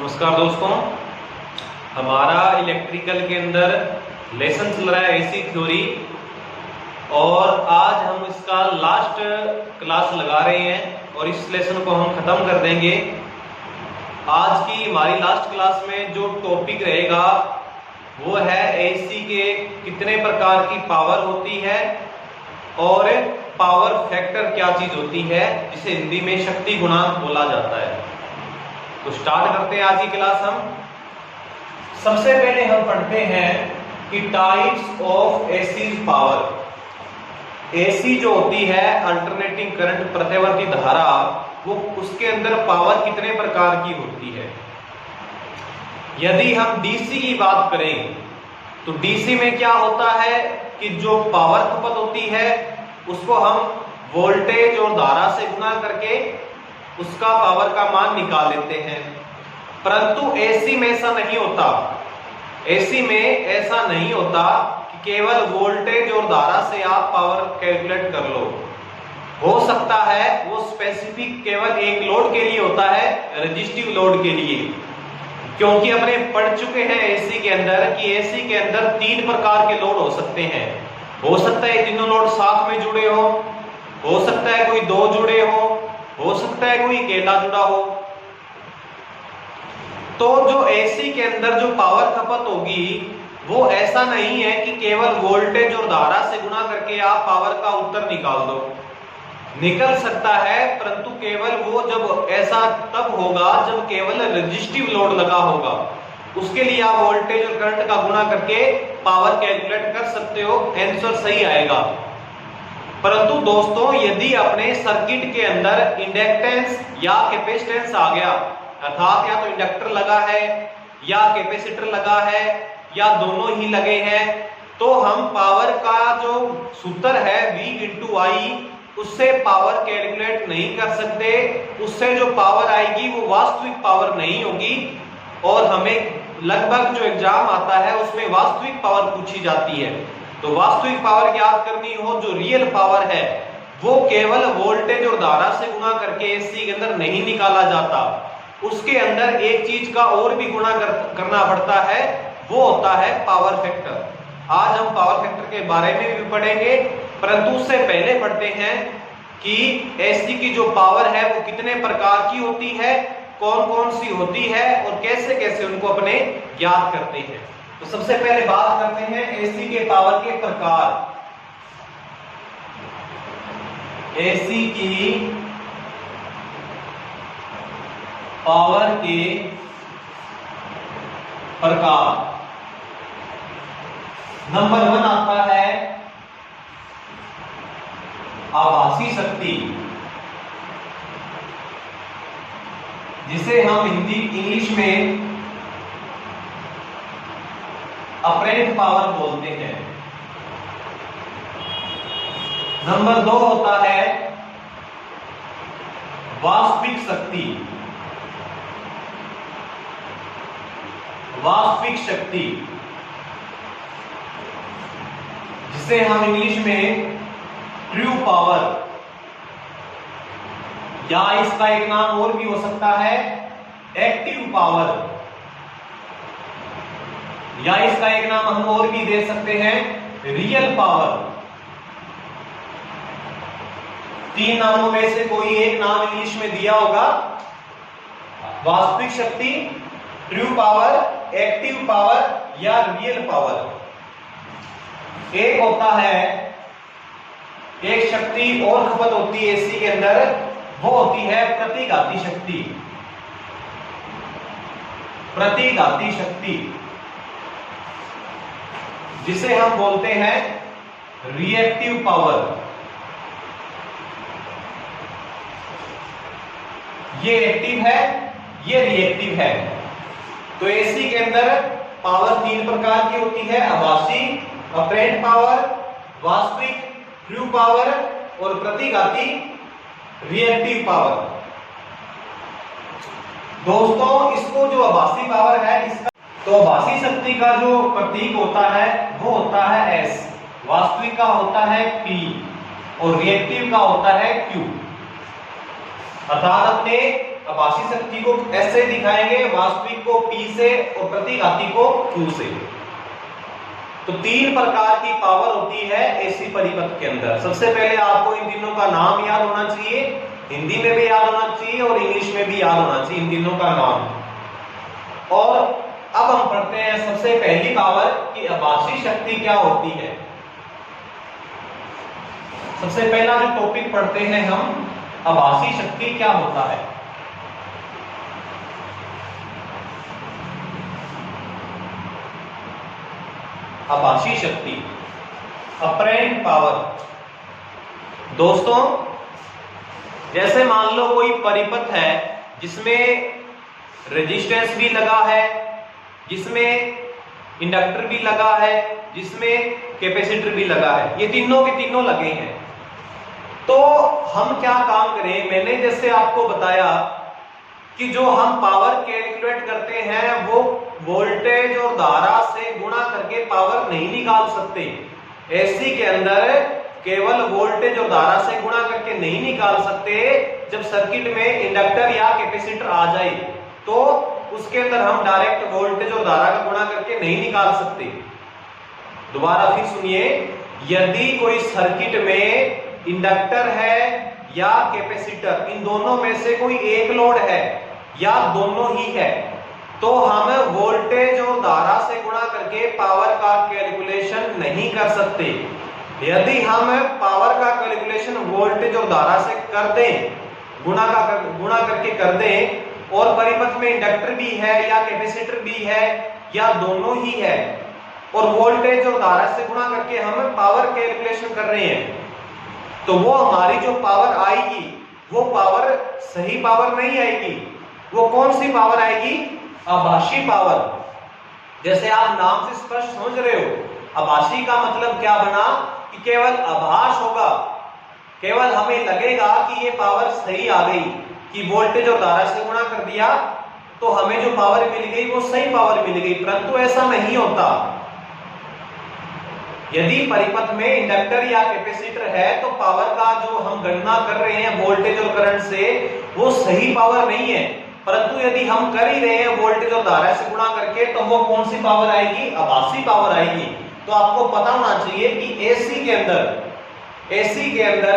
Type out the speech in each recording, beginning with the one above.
नमस्कार दोस्तों, हमारा इलेक्ट्रिकल के अंदर लेसन चल रहा है एसी थ्योरी और आज हम इसका लास्ट क्लास लगा रहे हैं और इस लेसन को हम खत्म कर देंगे। आज की हमारी लास्ट क्लास में जो टॉपिक रहेगा वो है एसी के कितने प्रकार की पावर होती है और पावर फैक्टर क्या चीज होती है, जिसे हिंदी में शक्ति गुणांक बोला जाता है। तो स्टार्ट करते हैं आज की क्लास। हम सबसे पहले हम पढ़ते हैं कि types of AC power. AC जो होती है अल्टरनेटिंग करंट, प्रतिवर्ती धारा, वो उसके अंदर पावर कितने प्रकार की होती है। यदि हम डीसी की बात करें तो डीसी में क्या होता है कि जो पावर खपत होती है उसको हम वोल्टेज और धारा से गुणा करके उसका पावर का मान निकाल लेते हैं। परंतु एसी में ऐसा नहीं होता। एसी में ऐसा नहीं होता कि केवल वोल्टेज और धारा से आप पावर कैलकुलेट कर लो। हो सकता है वो स्पेसिफिक केवल एक लोड के लिए होता है, रेजिस्टिव लोड के लिए, क्योंकि अपने पढ़ चुके हैं एसी के अंदर कि एसी के अंदर 3 प्रकार के लोड हो सकते हैं। हो सकता है तीनों लोड साथ में जुड़े हो सकता है कोई 2 जुड़े हो सकता है कोई अकेला जुड़ा हो। तो जो एसी के अंदर जो पावर खपत होगी वो ऐसा नहीं है कि केवल वोल्टेज और धारा से गुणा करके आप पावर का उत्तर निकाल दो। निकल सकता है, परंतु केवल वो जब ऐसा तब होगा जब केवल रेजिस्टिव लोड लगा होगा। उसके लिए आप वोल्टेज और करंट का गुणा करके पावर कैलकुलेट कर सकते हो, आंसर सही आएगा। परंतु दोस्तों, यदि अपने सर्किट के अंदर इंडक्टेंस या कैपेसिटेंस आ गया, अर्थात या तो इंडक्टर लगा है या कैपेसिटर लगा है या दोनों ही लगे हैं, तो हम पावर का जो सूत्र है V × I, उससे पावर कैलकुलेट नहीं कर सकते। उससे जो पावर आएगी वो वास्तविक पावर नहीं होगी और हमें लगभग जो एग्जाम आता है उसमें वास्तविक पावर पूछी जाती है। तो वास्तविक पावर याद करनी हो, जो रियल पावर है, वो केवल वोल्टेज और धारा से गुणा करके एसी के अंदर नहीं निकाला जाता। उसके अंदर एक चीज का और भी गुणा करना पड़ता है, वो होता है पावर फैक्टर। आज हम पावर फैक्टर के बारे में भी पढ़ेंगे, परंतु उससे पहले पढ़ते हैं कि एसी की जो पावर है वो कितने प्रकार की होती है, कौन कौन सी होती है और कैसे कैसे उनको अपने याद करते हैं। तो सबसे पहले बात करते हैं एसी के पावर के प्रकार। एसी की पावर के प्रकार। नंबर 1 आता है आभासी शक्ति, जिसे हम इंग्लिश में अपरेंट पावर बोलते हैं। नंबर 2 होता है वास्तविक शक्ति। वास्तविक शक्ति, जिसे हम इंग्लिश में ट्रू पावर, या इसका एक नाम और भी हो सकता है एक्टिव पावर, या इसका एक नाम हम और भी दे सकते हैं रियल पावर। 3 नामों में से कोई एक नाम इंग्लिश में दिया होगा। वास्तविक शक्ति, ट्रू पावर, एक्टिव पावर या रियल पावर। एक होता है, एक शक्ति और खपत होती है एसी के अंदर, वो होती है प्रतिघाती शक्ति। प्रतिघाती शक्ति, जिसे हम बोलते हैं रिएक्टिव पावर। ये एक्टिव है, ये रिएक्टिव है। तो एसी के अंदर पावर 3 प्रकार की होती है, आभासी, अपरेंट पावर, वास्तविक ट्रू पावर और प्रतिघाती रिएक्टिव पावर। दोस्तों, इसको जो आभासी पावर है इसका, तो आभासी शक्ति का जो प्रतीक होता है वो होता है S, वास्तविक का होता है P और रिएक्टिव का होता है Q। अर्थात अपने आभासी शक्ति को S से दिखाएंगे, वास्तविक को P से और प्रतिघाती को Q से। तो तीन प्रकार की पावर होती है एसी परिपथ के अंदर। सबसे पहले आपको इन तीनों का नाम याद होना चाहिए, हिंदी में भी याद होना चाहिए और इंग्लिश में भी याद होना चाहिए इन तीनों का नाम। और अब हम पढ़ते हैं सबसे पहली पावर कि आभासी शक्ति क्या होती है। सबसे पहला जो टॉपिक पढ़ते हैं हम, आभासी शक्ति क्या होता है। आभासी शक्ति, अपरेंट पावर। दोस्तों जैसे मान लो कोई परिपथ है जिसमें रेजिस्टेंस भी लगा है, जिसमें इंडक्टर भी लगा है, जिसमें कैपेसिटर भी लगा है, ये तीनों के तीनों लगे हैं। तो हम क्या काम करें, मैंने जैसे आपको बताया कि जो हम पावर कैलकुलेट करते हैं वो वोल्टेज और धारा से गुणा करके पावर नहीं निकाल सकते। एसी के अंदर केवल वोल्टेज और धारा से गुणा करके नहीं निकाल सकते। जब सर्किट में इंडक्टर या कैपेसिटर आ जाए तो उसके अंदर हम डायरेक्ट वोल्टेज और धारा का गुणा करके नहीं निकाल सकते। दोबारा फिर सुनिए, यदि कोई सर्किट में इंडक्टर है या कैपेसिटर, इन दोनों में से कोई एक लोड है या दोनों ही है, तो हम वोल्टेज और धारा से गुणा करके पावर का कैलकुलेशन नहीं कर सकते। यदि हम पावर का कैलकुलेशन वोल्टेज और धारा से कर दें, गुणा करके कर दें, और परिपथ में इंडक्टर भी है या कैपेसिटर भी है या दोनों ही है, और वोल्टेज और धारा से गुणा करके हम पावर कैलकुलेशन कर रहे हैं, तो वो हमारी जो पावर आएगी वो पावर सही पावर नहीं आएगी। वो कौन सी पावर आएगी? आभासी पावर। जैसे आप नाम से स्पष्ट समझ रहे हो, आभासी का मतलब क्या बना कि केवल आभास होगा, केवल हमें लगेगा कि ये पावर सही आ गई, कि वोल्टेज और धारा से गुणा कर दिया तो हमें जो पावर मिल गई वो सही पावर मिल गई, परंतु ऐसा नहीं होता। यदि परिपथ में इंडक्टर या कैपेसिटर है तो पावर का जो हम गणना कर रहे हैं वोल्टेज और करंट से, वो सही पावर नहीं है। परंतु यदि हम कर ही रहे हैं वोल्टेज और धारा से गुणा करके, तो वो कौन सी पावर आएगी? आभासी पावर आएगी। तो आपको पता होना चाहिए कि एसी के अंदर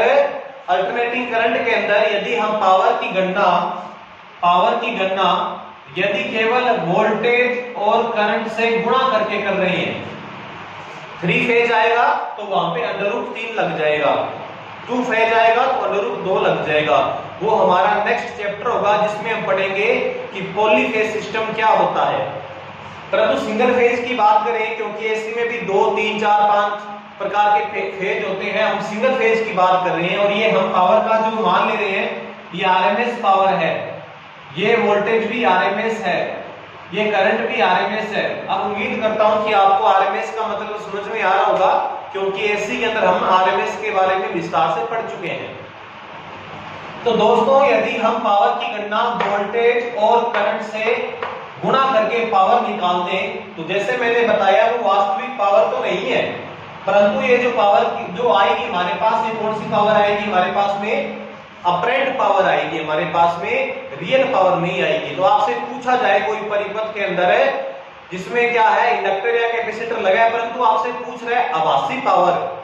अल्टरनेटिंग करंट के अंदर यदि हम पावर की गणना यदि केवल वोल्टेज और करंट से गुणा करके कर रहे हैं, 3 फेज आएगा तो वहां पे √3 लग जाएगा, 2 फेज आएगा तो √2 लग जाएगा। वो हमारा नेक्स्ट चैप्टर होगा जिसमें हम पढ़ेंगे कि पॉलीफेज सिस्टम क्या होता है। परंतु सिंगल फेज की बात करें, क्योंकि एसी में भी 2, 3, 4, 5 प्रकार के फेज होते हैं, हम सिंगल फेज की बात कर रहे हैं। और ये हम पावर का जो मान ले रहे हैं ये आरएमएस पावर है, ये वोल्टेज भी आरएमएस है, ये करंट भी आरएमएस है। अब उम्मीद करता हूं कि आपको आरएमएस का मतलब समझ में आ रहा होगा, क्योंकि एसी के अंदर हम आरएमएस के बारे में विस्तार से पढ़ चुके हैं। तो दोस्तों यदि हम पावर की गणना वोल्टेज और करंट से गुणा करके पावर निकाल दें, तो जैसे मैंने बताया वो वास्तविक पावर तो नहीं है, परंतु ये जो पावर जो आएगी हमारे पास, ये कौन सी पावर आएगी हमारे पास में? अपरेंट पावर आएगी हमारे पास में, रियल पावर नहीं आएगी। तो आपसे पूछा जाए कोई परिपथ के अंदर है जिसमें क्या है, इंडक्टर या कैपेसिटर लगा है, परंतु आपसे पूछ रहा है आभासी पावर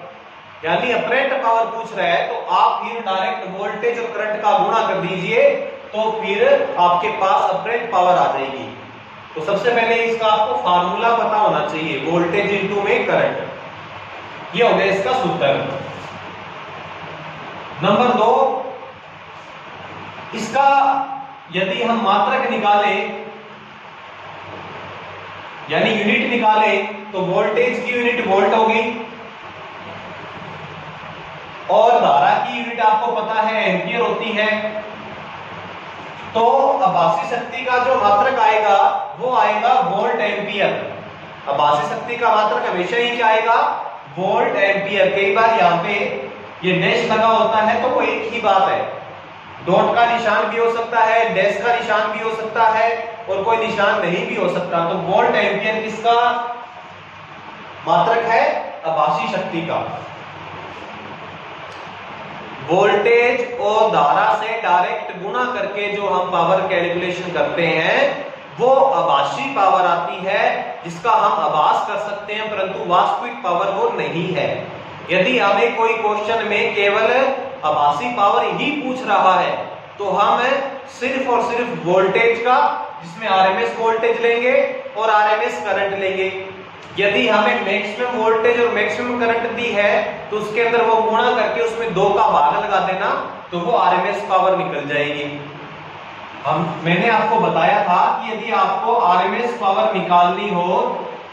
यानी अपरेंट पावर पूछ रहा है, तो आप फिर डायरेक्ट वोल्टेज और करंट का गुणा कर दीजिए, तो फिर आपके पास अपरेंट पावर आ जाएगी। तो सबसे पहले इसका आपको फार्मूला पता होना चाहिए, वोल्टेज इनटू में करंट, ये हो गया इसका सूत्र। नंबर 2, इसका यदि हम मात्रक निकालें यानी यूनिट निकालें, तो वोल्टेज की यूनिट वोल्ट होगी और धारा की यूनिट आपको पता है एम्पियर होती है। तो आभासी शक्ति का जो मात्रक आएगा वो आएगा वोल्ट एम्पियर। आभासी शक्ति का मात्रक हमेशा ही क्या आएगा? Volt ampere. कई बार यहाँ पे ये डैश लगा होता है तो वो एक ही बात है, डॉट का निशान भी हो सकता है, डैश का निशान भी हो सकता है और कोई निशान नहीं भी हो सकता। तो वोल्ट एम्पियर किसका मात्रक है? आभासी शक्ति का। वोल्टेज और धारा से डायरेक्ट गुणा करके जो हम पावर कैलकुलेशन करते हैं वो आभासी पावर आती है, जिसका हम आभास कर सकते हैं, परंतु वास्तविक पावर वो नहीं है। यदि हमें कोई क्वेश्चन में केवल आभासी पावर ही पूछ रहा है तो हम सिर्फ और सिर्फ वोल्टेज का, जिसमें आरएमएस वोल्टेज लेंगे और आरएमएस करंट लेंगे। यदि हमें मैक्सिमम वोल्टेज और मैक्सिमम करंट दी है तो उसके अंदर वो गुणा करके उसमें 2 का भाग लगा देना, तो वो आरएमएस पावर निकल जाएगी। मैंने आपको बताया था कि यदि आपको आरएमएस पावर निकालनी हो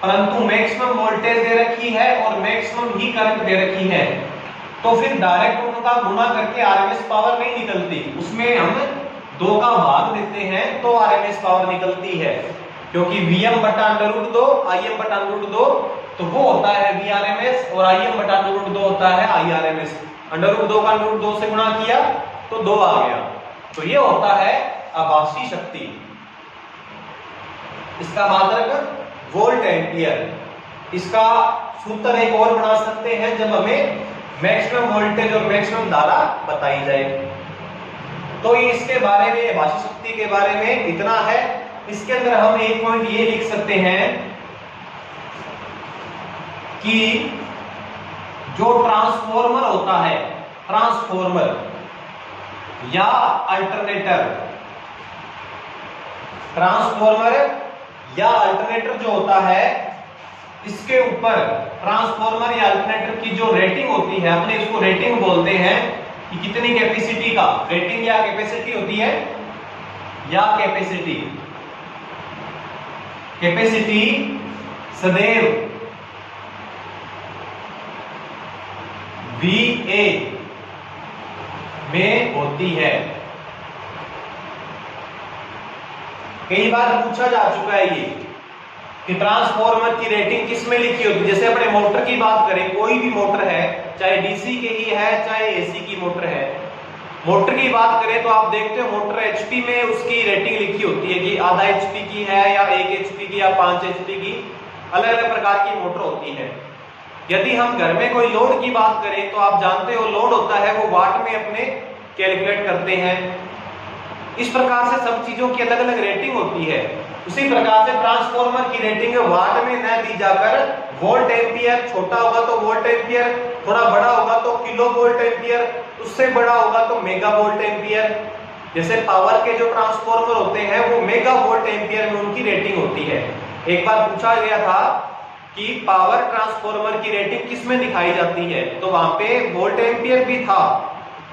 परंतु मैक्सिमम वोल्टेज दे रखी है और मैक्सिमम ही करंट दे रखी है, तो फिर डायरेक्ट उनका गुणा करके आरएमएस पावर नहीं निकलती, उसमें हम 2 का भाग देते हैं तो आरएमएस पावर निकलती है। क्योंकि Vm बटा √2 Im बटा √2, तो वो होता है Vrms और Im बटा √2 होता है Irms। √2 का √2 से गुणा किया तो 2 आ गया, तो ये होता है आभासी शक्ति। इसका मात्रक वोल्ट एम्पियर। इसका सूत्र एक और बना सकते हैं जब हमें मैक्सिमम वोल्टेज और मैक्सिमम धारा बताई जाए। तो इसके बारे में, आभासी शक्ति के बारे में इतना है। इसके अंदर हम एक पॉइंट ये लिख सकते हैं कि जो ट्रांसफॉर्मर होता है, ट्रांसफॉर्मर या अल्टरनेटर, ट्रांसफॉर्मर या अल्टरनेटर जो होता है, इसके ऊपर ट्रांसफॉर्मर या अल्टरनेटर की जो रेटिंग होती है, अपने इसको रेटिंग बोलते हैं कि कितनी कैपेसिटी का, रेटिंग या कैपेसिटी होती है, या कैपेसिटी, कैपेसिटी सदैव VA में होती है। कई बार पूछा जा चुका है ये कि ट्रांसफॉर्मर की रेटिंग किस में लिखी होती है। जैसे अपने मोटर की बात करें, कोई भी मोटर है, चाहे डीसी की ही है चाहे एसी की मोटर है, मोटर की बात करें तो आप देखते हो मोटर एचपी में उसकी रेटिंग लिखी होती है कि आधा एचपी की है या 1 एचपी की या 5 एचपी की, अलग अलग प्रकार की मोटर होती है। यदि हम घर में कोई लोड की बात करें तो आप जानते हो लोड होता है वो वाट में अपने कैलकुलेट करते हैं। इस प्रकार से सब चीजों की अलग अलग रेटिंग होती है। उसी प्रकार से ट्रांसफॉर्मर की रेटिंग वाट में न दी जाकर वोल्ट एम्पियर, छोटा होगा तो वोल्ट एम्पियर, थोड़ा बड़ा होगा तो किलो वोल्ट एम्पियर, उससे बड़ा होगा तो मेगा वोल्ट एम्पियर। जैसे पावर के जो ट्रांसफॉर्मर होते हैं वो मेगा वोल्ट एम्पियर में उनकी रेटिंग होती है। एक बार पूछा गया था कि पावर ट्रांसफॉर्मर की रेटिंग किस में दिखाई जाती है, तो वहां पे वोल्ट एम्पियर भी था,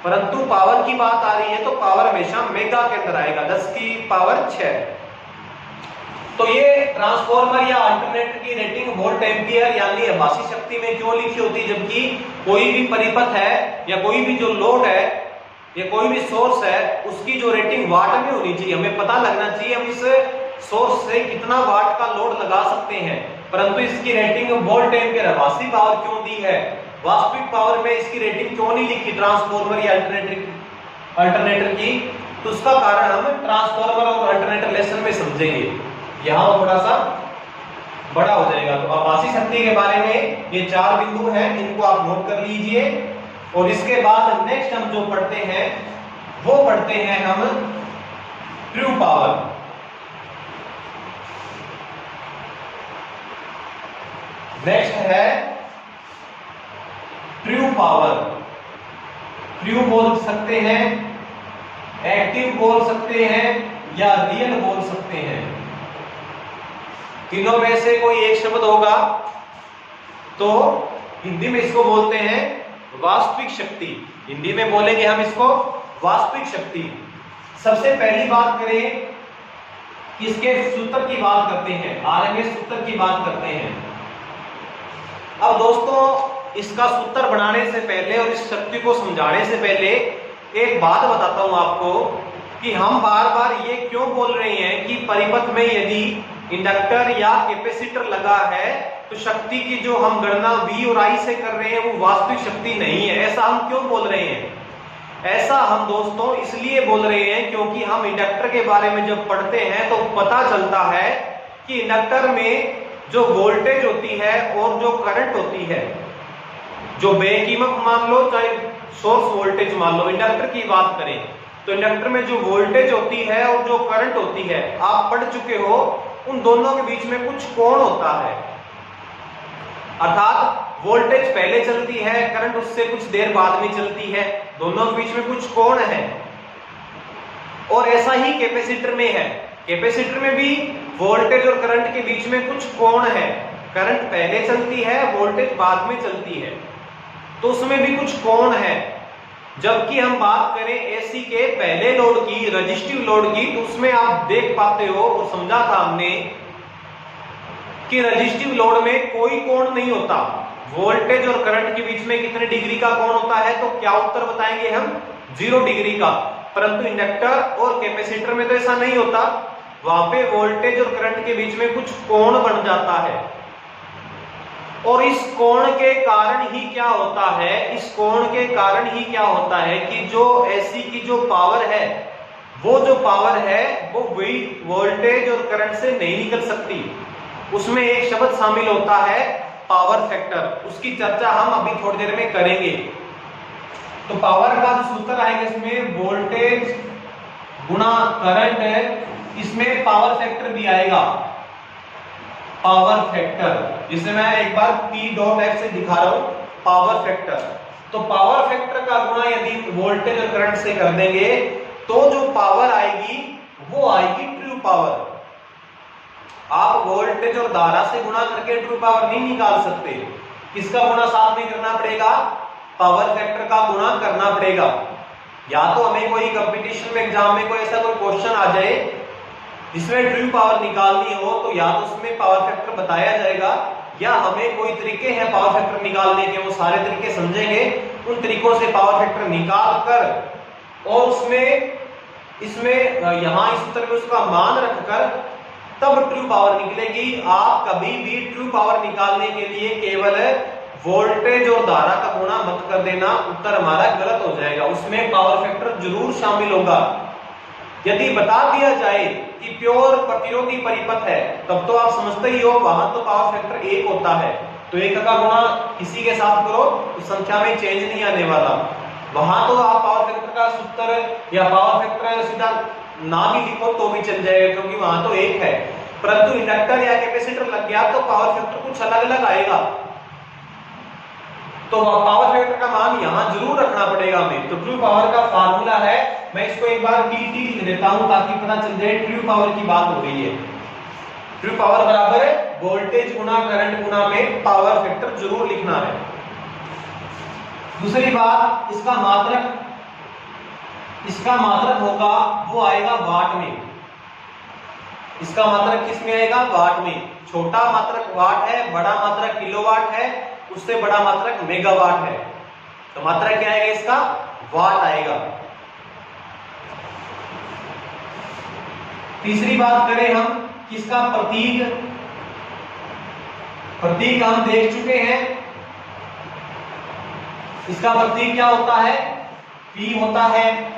परंतु पावर की बात आ रही है तो पावर हमेशा मेगा के अंदर आएगा, 10 की पावर 6। तो ये ट्रांसफॉर्मर या अल्टरनेटर की रेटिंग वोल्ट एम्पियर यानी आभासी शक्ति में क्यों लिखी होती है, जबकि कोई भी परिपथ है या कोई भी जो लोड है या कोई भी सोर्स है उसकी जो रेटिंग वाट में होनी चाहिए। हमें पता लगना चाहिए हम इस सोर्स से कितना वाट का लोड लगा सकते हैं, परंतु इसकी रेटिंग वोल्ट एम्पियर आभासी पावर क्यों दी है, वास्तविक पावर में इसकी रेटिंग क्यों नहीं लिखी ट्रांसफॉर्मर या अल्टरनेटर की, तो उसका कारण हम ट्रांसफॉर्मर और अल्टरनेटर लेसन में समझेंगे। यहां थोड़ा सा बड़ा हो जाएगा। तो आभासी शक्ति के बारे में ये 4 बिंदु हैं, इनको आप नोट कर लीजिए। और इसके बाद नेक्स्ट हम जो पढ़ते हैं वो पढ़ते हैं हम ट्रू पावर। नेक्स्ट है ट्रू पावर। ट्रू बोल सकते हैं, एक्टिव बोल सकते हैं या रियल बोल सकते हैं। तीनों में से कोई एक शब्द होगा तो हिंदी में इसको बोलते हैं वास्तविक शक्ति। हिंदी में बोलेंगे हम इसको वास्तविक शक्ति। सबसे पहली बात करें किसके सूत्र की बात करते हैं, आरएमएस सूत्र की बात करते हैं। अब दोस्तों इसका सूत्र बनाने से पहले और इस शक्ति को समझाने से पहले एक बात बताता हूं आपको कि हम बार बार ये क्यों बोल रहे हैं कि परिपथ में यदि इंडक्टर या कैपेसिटर लगा है तो शक्ति की जो हम गणना V और I से कर रहे हैं वो वास्तविक शक्ति नहीं है। ऐसा हम क्यों बोल रहे हैं? ऐसा हम दोस्तों इसलिए बोल रहे हैं क्योंकि हम इंडक्टर के बारे में जब पढ़ते हैं तो पता चलता है कि इंडक्टर में जो वोल्टेज होती है और जो करंट होती है, जो बेकीमत मान लो चाहे सोर्स वोल्टेज मान लो, इंडक्टर की बात करें तो इंडक्टर में जो वोल्टेज होती है और जो करंट होती है, आप पढ़ चुके हो, उन दोनों के बीच में कुछ कोण होता है। अर्थात वोल्टेज पहले चलती है, करंट उससे कुछ देर बाद में चलती है, दोनों के बीच में कुछ कोण है। और ऐसा ही कैपेसिटर में है, कैपेसिटर में भी वोल्टेज और करंट के बीच में कुछ कोण है। करंट पहले चलती है, वोल्टेज बाद में चलती है, तो उसमें भी कुछ कोण है। जबकि हम बात करें एसी के पहले लोड की, रेजिस्टिव लोड की, तो उसमें आप देख पाते हो और समझा था हमने कि रेजिस्टिव लोड में कोई कोण नहीं होता। वोल्टेज और करंट के बीच में कितने डिग्री का कोण होता है, तो क्या उत्तर बताएंगे हम? 0 डिग्री का। परंतु इंडक्टर और कैपेसिटर में तो ऐसा नहीं होता, वहां पे वोल्टेज और करंट के बीच में कुछ कोण बन जाता है। और इस कोण के कारण ही क्या होता है, इस कोण के कारण ही क्या होता है कि जो एसी की जो पावर है, वो जो पावर है वो वही वोल्टेज और करंट से नहीं निकल सकती। उसमें एक शब्द शामिल होता है पावर फैक्टर, उसकी चर्चा हम अभी थोड़ी देर में करेंगे। तो पावर का जो सूत्र आएगा इसमें वोल्टेज गुणा करंट है, इसमें पावर फैक्टर भी आएगा, पावर फैक्टर, जिसे मैं एक बार P डॉट F से दिखा रहा हूं, पावर फैक्टर। तो पावर फैक्टर का गुणा यदि वोल्टेज और करंट से कर देंगे तो जो पावर आएगी वो आएगी ट्रू पावर। आप वोल्टेज और धारा से गुणा करके ट्रू पावर नहीं निकाल सकते। किसका गुणा साथ में करना पड़ेगा? पावर फैक्टर का गुणा करना पड़ेगा। या तो हमें कोई कंपटीशन में, एग्जाम में कोई ऐसा कोई क्वेश्चन आ जाए जिसमें ट्रू पावर निकालनी हो, तो या तो उसमें पावर फैक्टर बताया जाएगा, या हमें कोई तरीके हैं पावर फैक्टर निकालने के, वो सारे तरीके समझेंगे, उन तरीकों से पावर फैक्टर निकाल कर और इसमें यहां इस उत्तर में उसका मान रखकर तब ट्रू पावर निकलेगी। आप कभी भी ट्रू पावर निकालने के लिए केवल वोल्टेज और धारा का गुणा मत कर देना, उत्तर हमारा गलत हो जाएगा। उसमें पावर फैक्टर जरूर शामिल होगा। यदि बता दिया जाए कि प्योर प्रतिरोधी परिपथ है, तब तो आप समझते ही हो वहां तो पावर फैक्टर 1 होता है, तो 1 का गुणा किसी के साथ करो तो संख्या में चेंज नहीं आने वाला। वहां तो आप पावर फैक्टर का सूत्र या पावर फैक्टर सीधा ना भी लिखो तो भी चल जाएगा, क्योंकि वहां तो 1 है। परंतु इंडक्टर या कैपेसिटर लग गया तो पावर फैक्टर कुछ अलग अलग आएगा, तो पावर फैक्टर का मान यहां जरूर रखना पड़ेगा हमें। तो ट्रू पावर का फार्मूला है, मैं इसको एक बार टी लिख देता हूं ताकि पता चल जाए ट्रू पावर की बात हो रही है। ट्रू पावर बराबर है वोल्टेज गुना करंट गुना में पावर फैक्टर जरूर लिखना है। दूसरी बात, इसका मात्रक होगा वो आएगा वाट में। इसका मात्रक किस में आएगा? वाट में। छोटा मात्रक वाट है, बड़ा मात्रक किलोवाट है, उससे बड़ा मात्रक मेगावाट है। तो मात्रक क्या आएगा इसका? वाट आएगा। तीसरी बात करें हम किसका? प्रतीक हम देख चुके हैं। इसका प्रतीक क्या होता है? P होता है।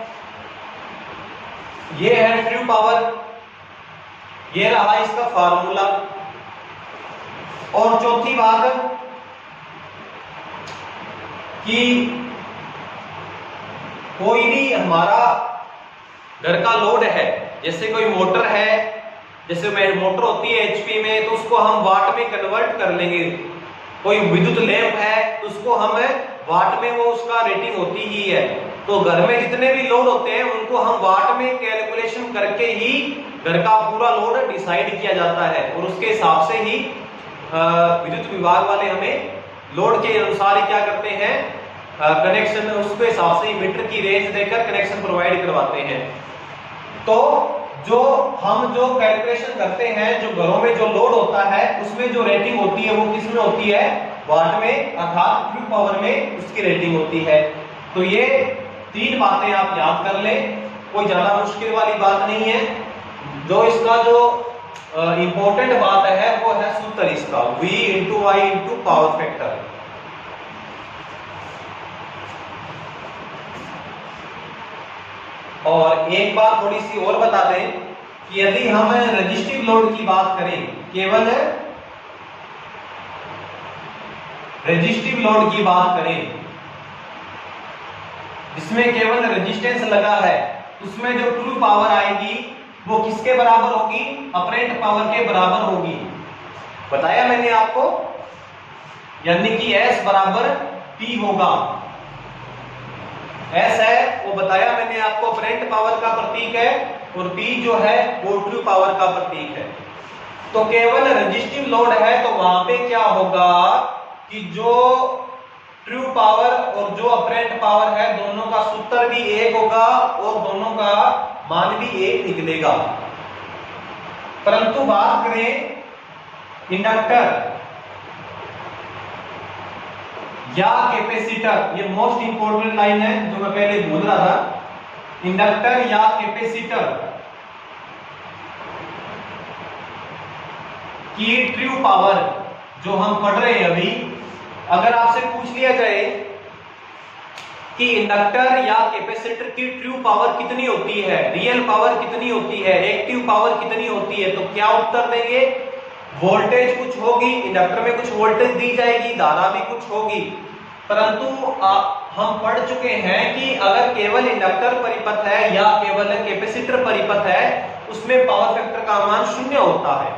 ये है ट्रू पावर, ये रहा इसका फार्मूला। और चौथी बात कि कोई भी हमारा घर का लोड है, जैसे कोई मोटर है, जैसे मोटर होती है एचपी में, तो उसको हम वाट में कन्वर्ट कर लेंगे। कोई विद्युत लैंप है तो उसको हम वाट में, वो उसका रेटिंग होती ही है। तो घर में जितने भी लोड होते हैं उनको हम वाट में कैलकुलेशन करके ही घर का पूरा लोड डिसाइड किया जाता है, और उसके हिसाब से ही विद्युत विभाग वाले हमें लोड के अनुसार ही क्या करते हैं, कनेक्शन उसके हिसाब से मीटर की रेंज देकर कनेक्शन प्रोवाइड करवाते हैं। तो जो कैलकुलेशन करते हैं, जो घरों में जो लोड होता है उसमें जो रेटिंग होती है वो किस में होती है? वाट में, अर्थात ट्रू पावर में उसकी रेटिंग होती है। तो ये 3 बातें आप याद कर लें, कोई ज्यादा मुश्किल वाली बात नहीं है। जो इसका जो इंपॉर्टेंट बात है वो है सूत्र इसका V × I × पावर फैक्टर। और एक बात थोड़ी सी और बता दें कि यदि हम रेजिस्टिव लोड की बात करें, केवल रेजिस्टिव लोड की बात करें, जिसमें केवल रेजिस्टेंस लगा है, उसमें जो ट्रू पावर आएगी वो किसके बराबर होगी? अपरेंट पावर के बराबर होगी। बताया मैंने आपको, यानी कि S बराबर P होगा। S है वो बताया मैंने आपको, अपरेंट पावर का प्रतीक है, और P जो है वो ट्रू पावर का प्रतीक है। तो केवल रेजिस्टिव लोड है तो वहां पे क्या होगा कि जो ट्रू पावर और जो अपरेंट पावर है दोनों का सूत्र भी एक होगा और दोनों का मान भी एक निकलेगा। परंतु बात करें इंडक्टर या कैपेसिटर, ये मोस्ट इंपोर्टेंट लाइन है जो मैं पहले बोल रहा था, इंडक्टर या कैपेसिटर की ट्रू पावर जो हम पढ़ रहे हैं अभी, अगर आपसे पूछ लिया जाए कि इंडक्टर या कैपेसिटर की ट्रू पावर कितनी होती है, रियल पावर कितनी होती है, एक्टिव पावर कितनी होती है, तो क्या उत्तर देंगे? वोल्टेज कुछ होगी, इंडक्टर में कुछ वोल्टेज दी जाएगी, धारा भी कुछ होगी। परंतु हम पढ़ चुके हैं कि अगर केवल इंडक्टर परिपथ है या केवल कैपेसिटर परिपथ है, उसमें पावर फैक्टर का मान 0 होता है।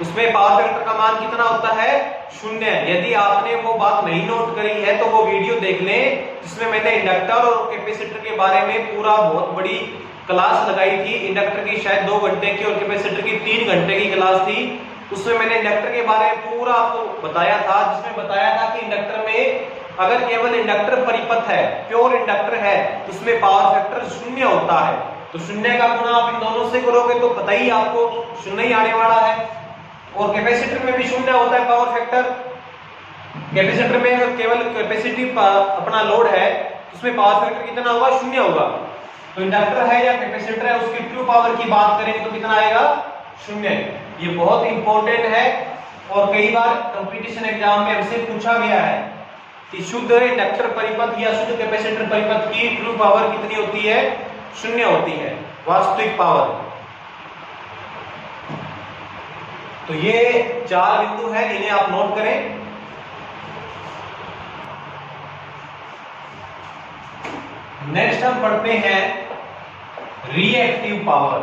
उसमें पावर फैक्टर का मान कितना होता है? 0। यदि आपने वो बात नहीं नोट करी है तो वो वीडियो देख लें, जिसमें मैंने इंडक्टर और कैपेसिटर के बारे में पूरा बहुत बड़ी क्लास लगाई थी। इंडक्टर की शायद 2 घंटे की और कैपेसिटर की 3 घंटे की क्लास थी। उसमें मैंने इंडक्टर के बारे में पूरा आपको बताया था, जिसमें बताया था कि इंडक्टर में अगर केवल इंडक्टर परिपथ है, प्योर इंडक्टर है, तो उसमें पावर फैक्टर 0 होता है। तो 0 का गुणा आप इन दोनों से करोगे तो पता ही आपको 0 ही आने वाला है। और कैपेसिटर में भी 0 होता है पावर फैक्टर। कैपेसिटर में अगर केवल कैपेसिटिव अपना लोड है, उसमें पावर फैक्टर कितना होगा? 0 होगा। तो इंडक्टर है या कैपेसिटर है, उसकी ट्रू पावर की बात करेंगे तो कितना आएगा? 0। ये बहुत इंपॉर्टेंट है और कई बार कंपटीशन एग्जाम में हमसे पूछा गया है कि शुद्ध इंडक्टर परिपथ या शुद्ध कैपेसिटर परिपथ की ट्रू पावर कितनी होती है? 0 होती है, वास्तविक पावर। तो ये 4 बिंदु हैं, इन्हें आप नोट करें। नेक्स्ट हम पढ़ते हैं रिएक्टिव पावर।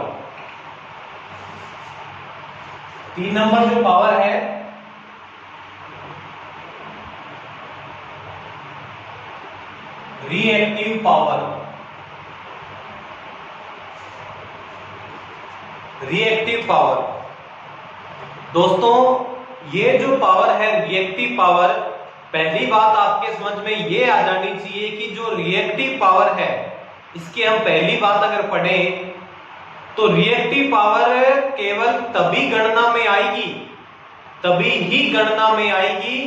3 नंबर जो पावर है, रिएक्टिव पावर। रिएक्टिव पावर दोस्तों, ये जो पावर है रिएक्टिव पावर, पहली बात आपके समझ में ये आ जानी चाहिए कि जो रिएक्टिव पावर है, इसकी हम पहली बात अगर पढ़ें तो रिएक्टिव पावर केवल तभी गणना में आएगी, तभी ही गणना में आएगी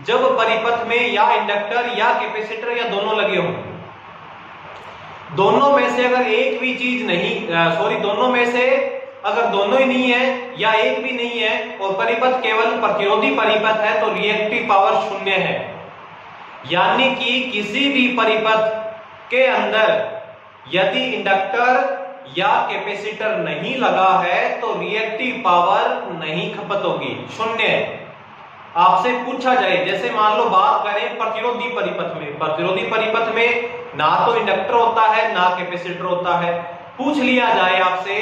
जब परिपथ में या इंडक्टर या कैपेसिटर या दोनों लगे हों। दोनों में से अगर एक भी चीज नहीं, दोनों में से अगर दोनों ही नहीं है या एक भी नहीं है और परिपथ केवल प्रतिरोधी परिपथ है तो रिएक्टिव पावर 0 है। यानी कि किसी भी परिपथ के अंदर यदि इंडक्टर या कैपेसिटर नहीं लगा है तो रिएक्टिव पावर नहीं खपत होगी, 0। आपसे पूछा जाए, जैसे मान लो बात करें प्रतिरोधी परिपथ में, प्रतिरोधी परिपथ में ना तो इंडक्टर होता है ना कैपेसिटर होता है। पूछ लिया जाए आपसे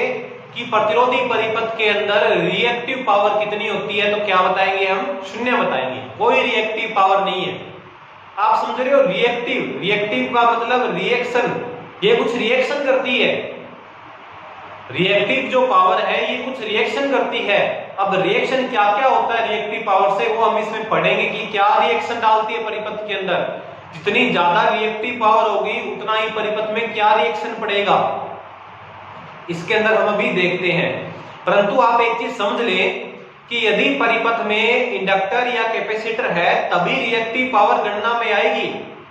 कि प्रतिरोधी परिपथ के अंदर रिएक्टिव पावर कितनी होती है, तो क्या बताएंगे हम? 0 बताएंगे, कोई रिएक्टिव पावर नहीं है। आप समझ रहे हो? रिएक्टिव, रिएक्टिव का मतलब रिएक्शन, ये कुछ रिएक्शन करती है। रिएक्टिव जो पावर है ये कुछ रिएक्शन करती है। अब रिएक्शन क्या क्या होता है रिएक्टिव पावर से, वो हम इसमें पढ़ेंगे कि क्या रिएक्शन डालती है परिपथ के अंदर। जितनी ज्यादा रिएक्टिव पावर होगी उतना ही परिपथ में क्या रिएक्शन पड़ेगा, इसके अंदर हम अभी देखते हैं। परंतु आप एक चीज समझ लें कि यदि परिपथ में इंडक्टर या कैपेसिटर है तभी रिएक्टिव पावर गणना में आएगी,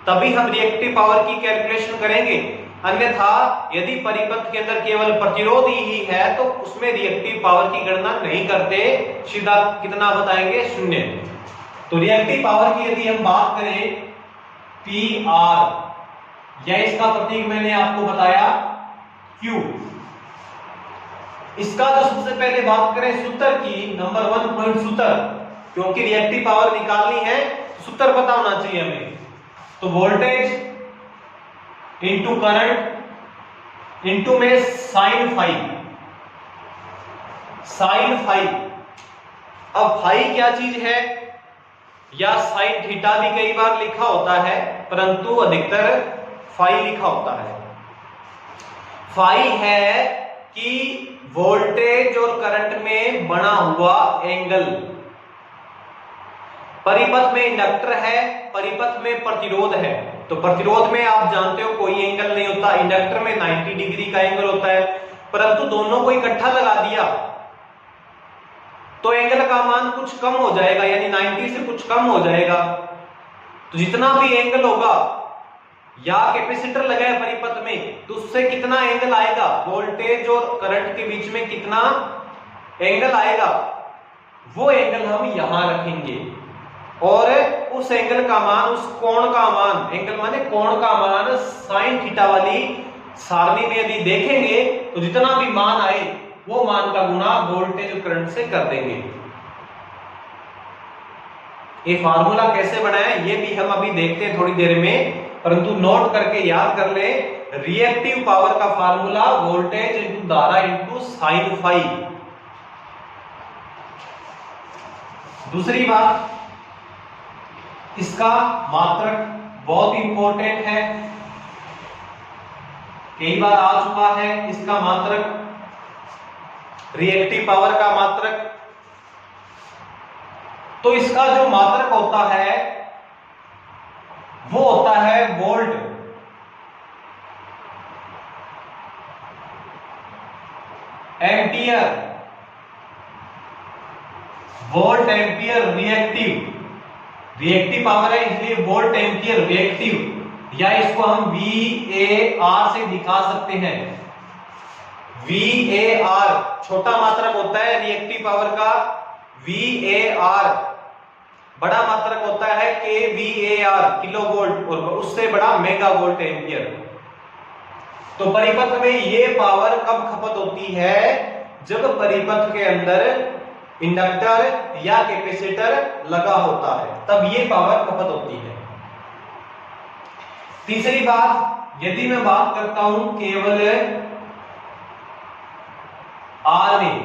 तभी हम रिएक्टिव पावर की कैलकुलेशन करेंगे। अन्यथा यदि परिपथ के अंदर केवल प्रतिरोध ही है तो उसमें रिएक्टिव पावर की गणना नहीं करते, सीधा कितना बताएंगे? 0। तो रिएक्टिव पावर की यदि हम बात करें PR, या इसका प्रतीक मैंने आपको बताया Q। इसका जो सबसे पहले बात करें सूत्र की, नंबर 1 पॉइंट सूत्र, क्योंकि रिएक्टिव पावर निकालनी है सूत्र पता होना चाहिए हमें। तो वोल्टेज इंटू करंट इंटू में साइन फाई। साइन फाई, अब फाई क्या चीज है, या साइन थीटा भी कई बार लिखा होता है, परंतु अधिकतर फाई लिखा होता है। फाई है कि वोल्टेज और करंट में बना हुआ एंगल। परिपथ में इंडक्टर है, परिपथ में प्रतिरोध है, तो प्रतिरोध में आप जानते हो कोई एंगल नहीं होता, इंडक्टर में 90 डिग्री का एंगल होता है, परंतु दोनों को इकट्ठा लगा दिया तो एंगल का मान कुछ कम हो जाएगा, यानी 90 से कुछ कम हो जाएगा। तो जितना भी एंगल होगा, या कैपेसिटर लगा है परिपथ में, तो उससे कितना एंगल आएगा, वोल्टेज और करंट के बीच में कितना एंगल आएगा, वो एंगल हम यहां रखेंगे। और उस एंगल का मान, उस कोण का मान, एंगल माने कोण का मान साइन थीटा वाली सारणी में यदि देखेंगे तो जितना भी मान आए वो मान का गुणा वोल्टेज और करंट से कर देंगे। ये फार्मूला कैसे बनाया ये भी हम अभी देखते हैं थोड़ी देर में, परंतु नोट करके याद कर ले, रिएक्टिव पावर का फार्मूला वोल्टेज इंटू धारा इंटू साइन फाई। दूसरी बात, इसका मात्रक बहुत इंपॉर्टेंट है, कई बार आ चुका है इसका मात्रक, रिएक्टिव पावर का मात्रक। तो इसका जो मात्रक होता है वो होता है volt ampere. Volt ampere reactive power है, इसलिए वोल्ट एम्पियर रिएक्टिव, या इसको हम VAR से दिखा सकते हैं। VAR छोटा मात्रक होता है रिएक्टिव पावर का, VAR बड़ा मात्रक होता है kVAR किलो वोल्ट, और उससे बड़ा मेगा वोल्ट एम्पियर। तो परिपथ में ये पावर कब खपत होती है, जब परिपथ के अंदर इंडक्टर या कैपेसिटर लगा होता है, तब ये पावर खपत होती है। तीसरी बात, यदि मैं बात करता हूं केवल R में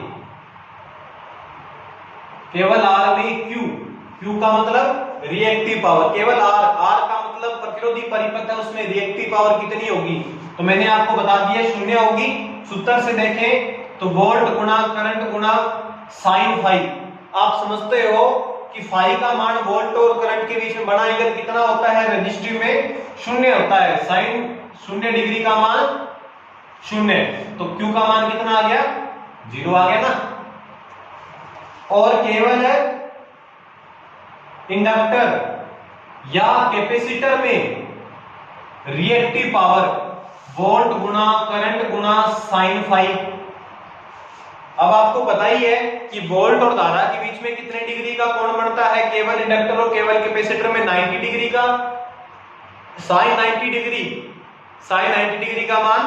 Q का मतलब रिएक्टिव पावर, केवल R का मतलब प्रतिरोधी परिपथ है, उसमें रिएक्टिव पावर कितनी होगी, तो मैंने आपको बता दिया 0 होगी। सूत्र से देखें तो वोल्ट गुणा करंट गुणा साइन फाई। आप समझते हो कि फाई का मान वोल्ट और करंट के बीच में बना एंगल कितना होता है, रेजिस्टिव में 0 होता है, साइन 0 डिग्री का मान 0, तो Q का मान कितना आ गया, 0 आ गया ना। और केवल इंडक्टर या कैपेसिटर में रिएक्टिव पावर वोल्ट गुणा करंट गुणा साइन फाई। अब आपको पता ही है कि वोल्ट और धारा के बीच में कितने डिग्री का कोण बनता है, केवल इंडक्टर और केवल कैपेसिटर में 90 डिग्री का। साइन 90 डिग्री का मान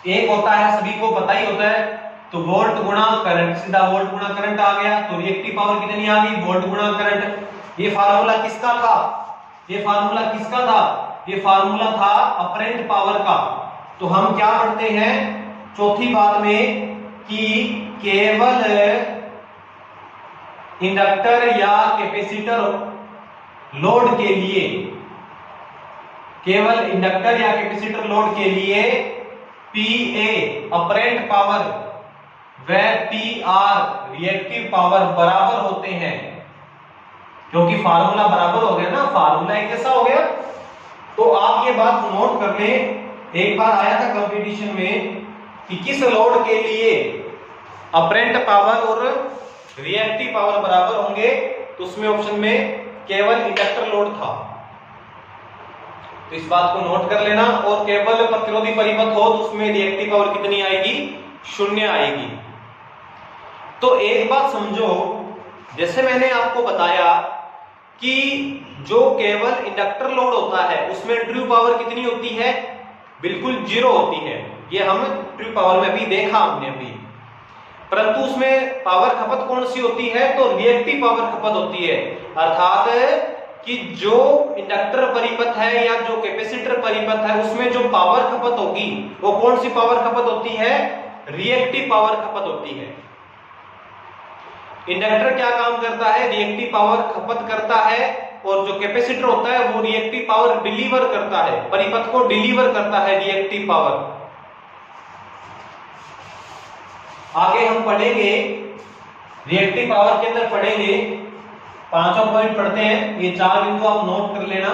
1 होता है, सभी को पता ही होता है। तो वोल्ट गुणा करंट, सीधा वोल्ट गुणा करंट आ गया, तो रिएक्टिव पावर कितनी आ गई, वोल्ट गुणा करंट। ये फार्मूला किसका था, ये फार्मूला था अपरेंट पावर का। तो हम क्या पढ़ते हैं चौथी बात में कि केवल इंडक्टर या कैपेसिटर लोड के लिए, केवल इंडक्टर या कैपेसिटर लोड के लिए PA अपरेंट पावर व PR रिएक्टिव पावर बराबर होते हैं, क्योंकि फार्मूला बराबर हो गया ना, फार्मूला एक जैसा हो गया। तो आप ये बात नोट कर लें, एक बार आया था कंपटीशन में कि किस लोड के लिए अपरेंट पावर और रिएक्टिव पावर बराबर होंगे, तो उसमें ऑप्शन में केवल इंडक्टर लोड था। तो इस बात को नोट कर लेना। और केवल प्रतिरोधी परिपथ हो तो उसमें रिएक्टिव पावर कितनी आएगी, 0 आएगी। तो एक बात समझो, जैसे मैंने आपको बताया कि जो केवल इंडक्टर लोड होता है उसमें ट्रू पावर कितनी होती है, बिल्कुल 0 होती है। ये हम ट्रू पावर में भी देखा हमने अभी, परंतु उसमें पावर खपत कौन सी होती है, तो रिएक्टिव पावर खपत होती है। अर्थात कि जो इंडक्टर परिपथ है या जो कैपेसिटर परिपथ है उसमें जो पावर खपत होगी वो कौन सी पावर खपत होती है? रिएक्टिव पावर खपत होती है। इंडक्टर क्या काम करता है? रिएक्टिव पावर खपत करता है, और जो कैपेसिटर होता है वो रिएक्टिव पावर डिलीवर करता है, परिपथ को डिलीवर करता है रिएक्टिव पावर। आगे हम पढ़ेंगे रिएक्टिव पावर के अंदर पढ़ेंगे, पांचों पॉइंट पढ़ते हैं। ये 4 बिंदु आप नोट कर लेना।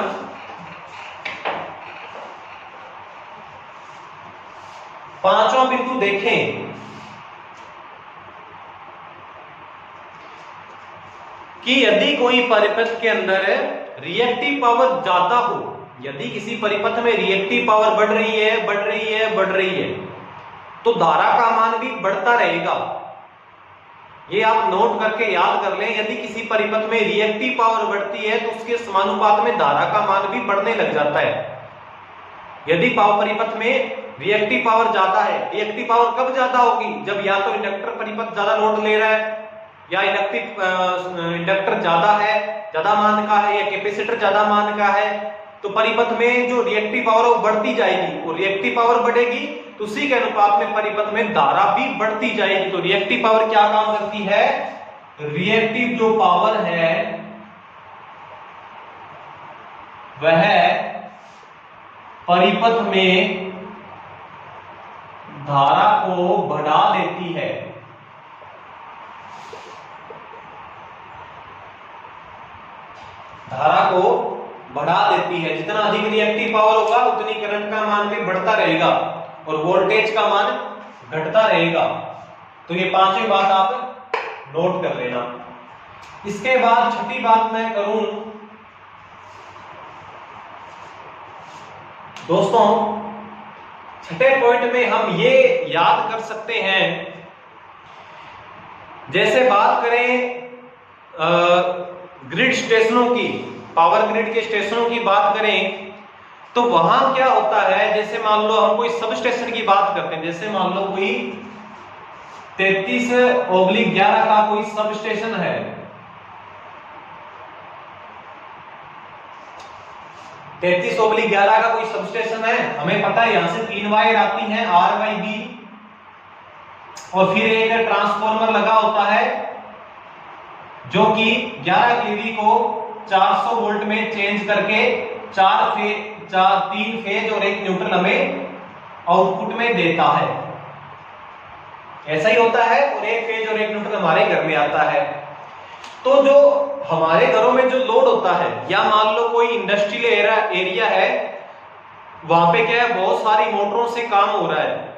पांचों बिंदु देखें कि यदि कोई परिपथ के अंदर रिएक्टिव पावर ज्यादा हो, यदि किसी परिपथ में रिएक्टिव पावर बढ़ रही है तो धारा का मान भी बढ़ता रहेगा। ये आप नोट करके याद कर लें, यदि किसी परिपथ में रिएक्टिव पावर बढ़ती है तो उसके समानुपात में धारा का मान भी बढ़ने लग जाता है। यदि परिपथ में रिएक्टिव पावर ज्यादा है, रिएक्टिव पावर कब ज्यादा होगी? जब या तो इंडक्टर परिपथ ज्यादा लोड ले रहा है, या इंडक्टर ज्यादा है, ज्यादा मान का है, या कैपेसिटर ज्यादा मान का है, तो परिपथ में जो रिएक्टिव पावर वो बढ़ती जाएगी। और रिएक्टिव पावर बढ़ेगी तो उसी के अनुपात में परिपथ में धारा भी बढ़ती जाएगी। तो रिएक्टिव पावर क्या काम करती है? रिएक्टिव जो पावर है वह परिपथ में धारा को बढ़ा देती है। धारा को बढ़ा देती है। जितना अधिक रिएक्टिव पावर होगा उतनी करंट का मान भी बढ़ता रहेगा और वोल्टेज का मान घटता रहेगा। तो ये पांचवी बात आप नोट कर लेना। इसके बाद छठी बात मैं करूं दोस्तों, छठे पॉइंट में हम ये याद कर सकते हैं, जैसे बात करें ग्रिड स्टेशनों की, पावर ग्रिड के स्टेशनों की बात करें तो वहां क्या होता है, जैसे मान लो हम कोई सब स्टेशन की बात करते हैं, जैसे मान लो कोई 33/11 का कोई सब स्टेशन है, 33/11 का कोई सब स्टेशन है। हमें पता है यहां से 3 वायर आती हैं R/B, और फिर एक ट्रांसफॉर्मर लगा होता है जो कि 11 kV को 400 वोल्ट में चेंज करके 3 फेज और 1 न्यूट्रल हमें आउटपुट में देता है। ऐसा ही होता है, और 1 फेज और 1 न्यूट्रल हमारे घर में आता है। तो जो हमारे घरों में जो लोड होता है, या मान लो कोई इंडस्ट्रियल एरिया है, वहां पे क्या है, बहुत सारी मोटरों से काम हो रहा है।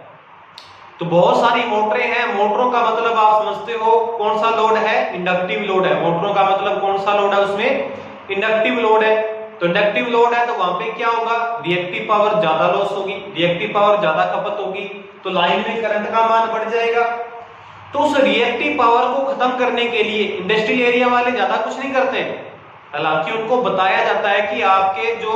तो बहुत सारी मोटरें हैं, मोटरों का मतलब आप समझते हो कौन सा लोड है? इंडक्टिव लोड है। मोटरों का मतलब कौन सा लोड है? उसमें इंडक्टिव लोड है। तो इंडक्टिव लोड है तो वहां पे क्या होगा? रिएक्टिव पावर ज्यादा लॉस होगी, रिएक्टिव पावर ज्यादा खपत होगी, तो लाइन में करंट का मान बढ़ जाएगा। तो उस रिएक्टिव पावर को खत्म करने के लिए इंडस्ट्रियल एरिया वाले ज्यादा कुछ नहीं करते, हालांकि उनको बताया जाता है कि आपके जो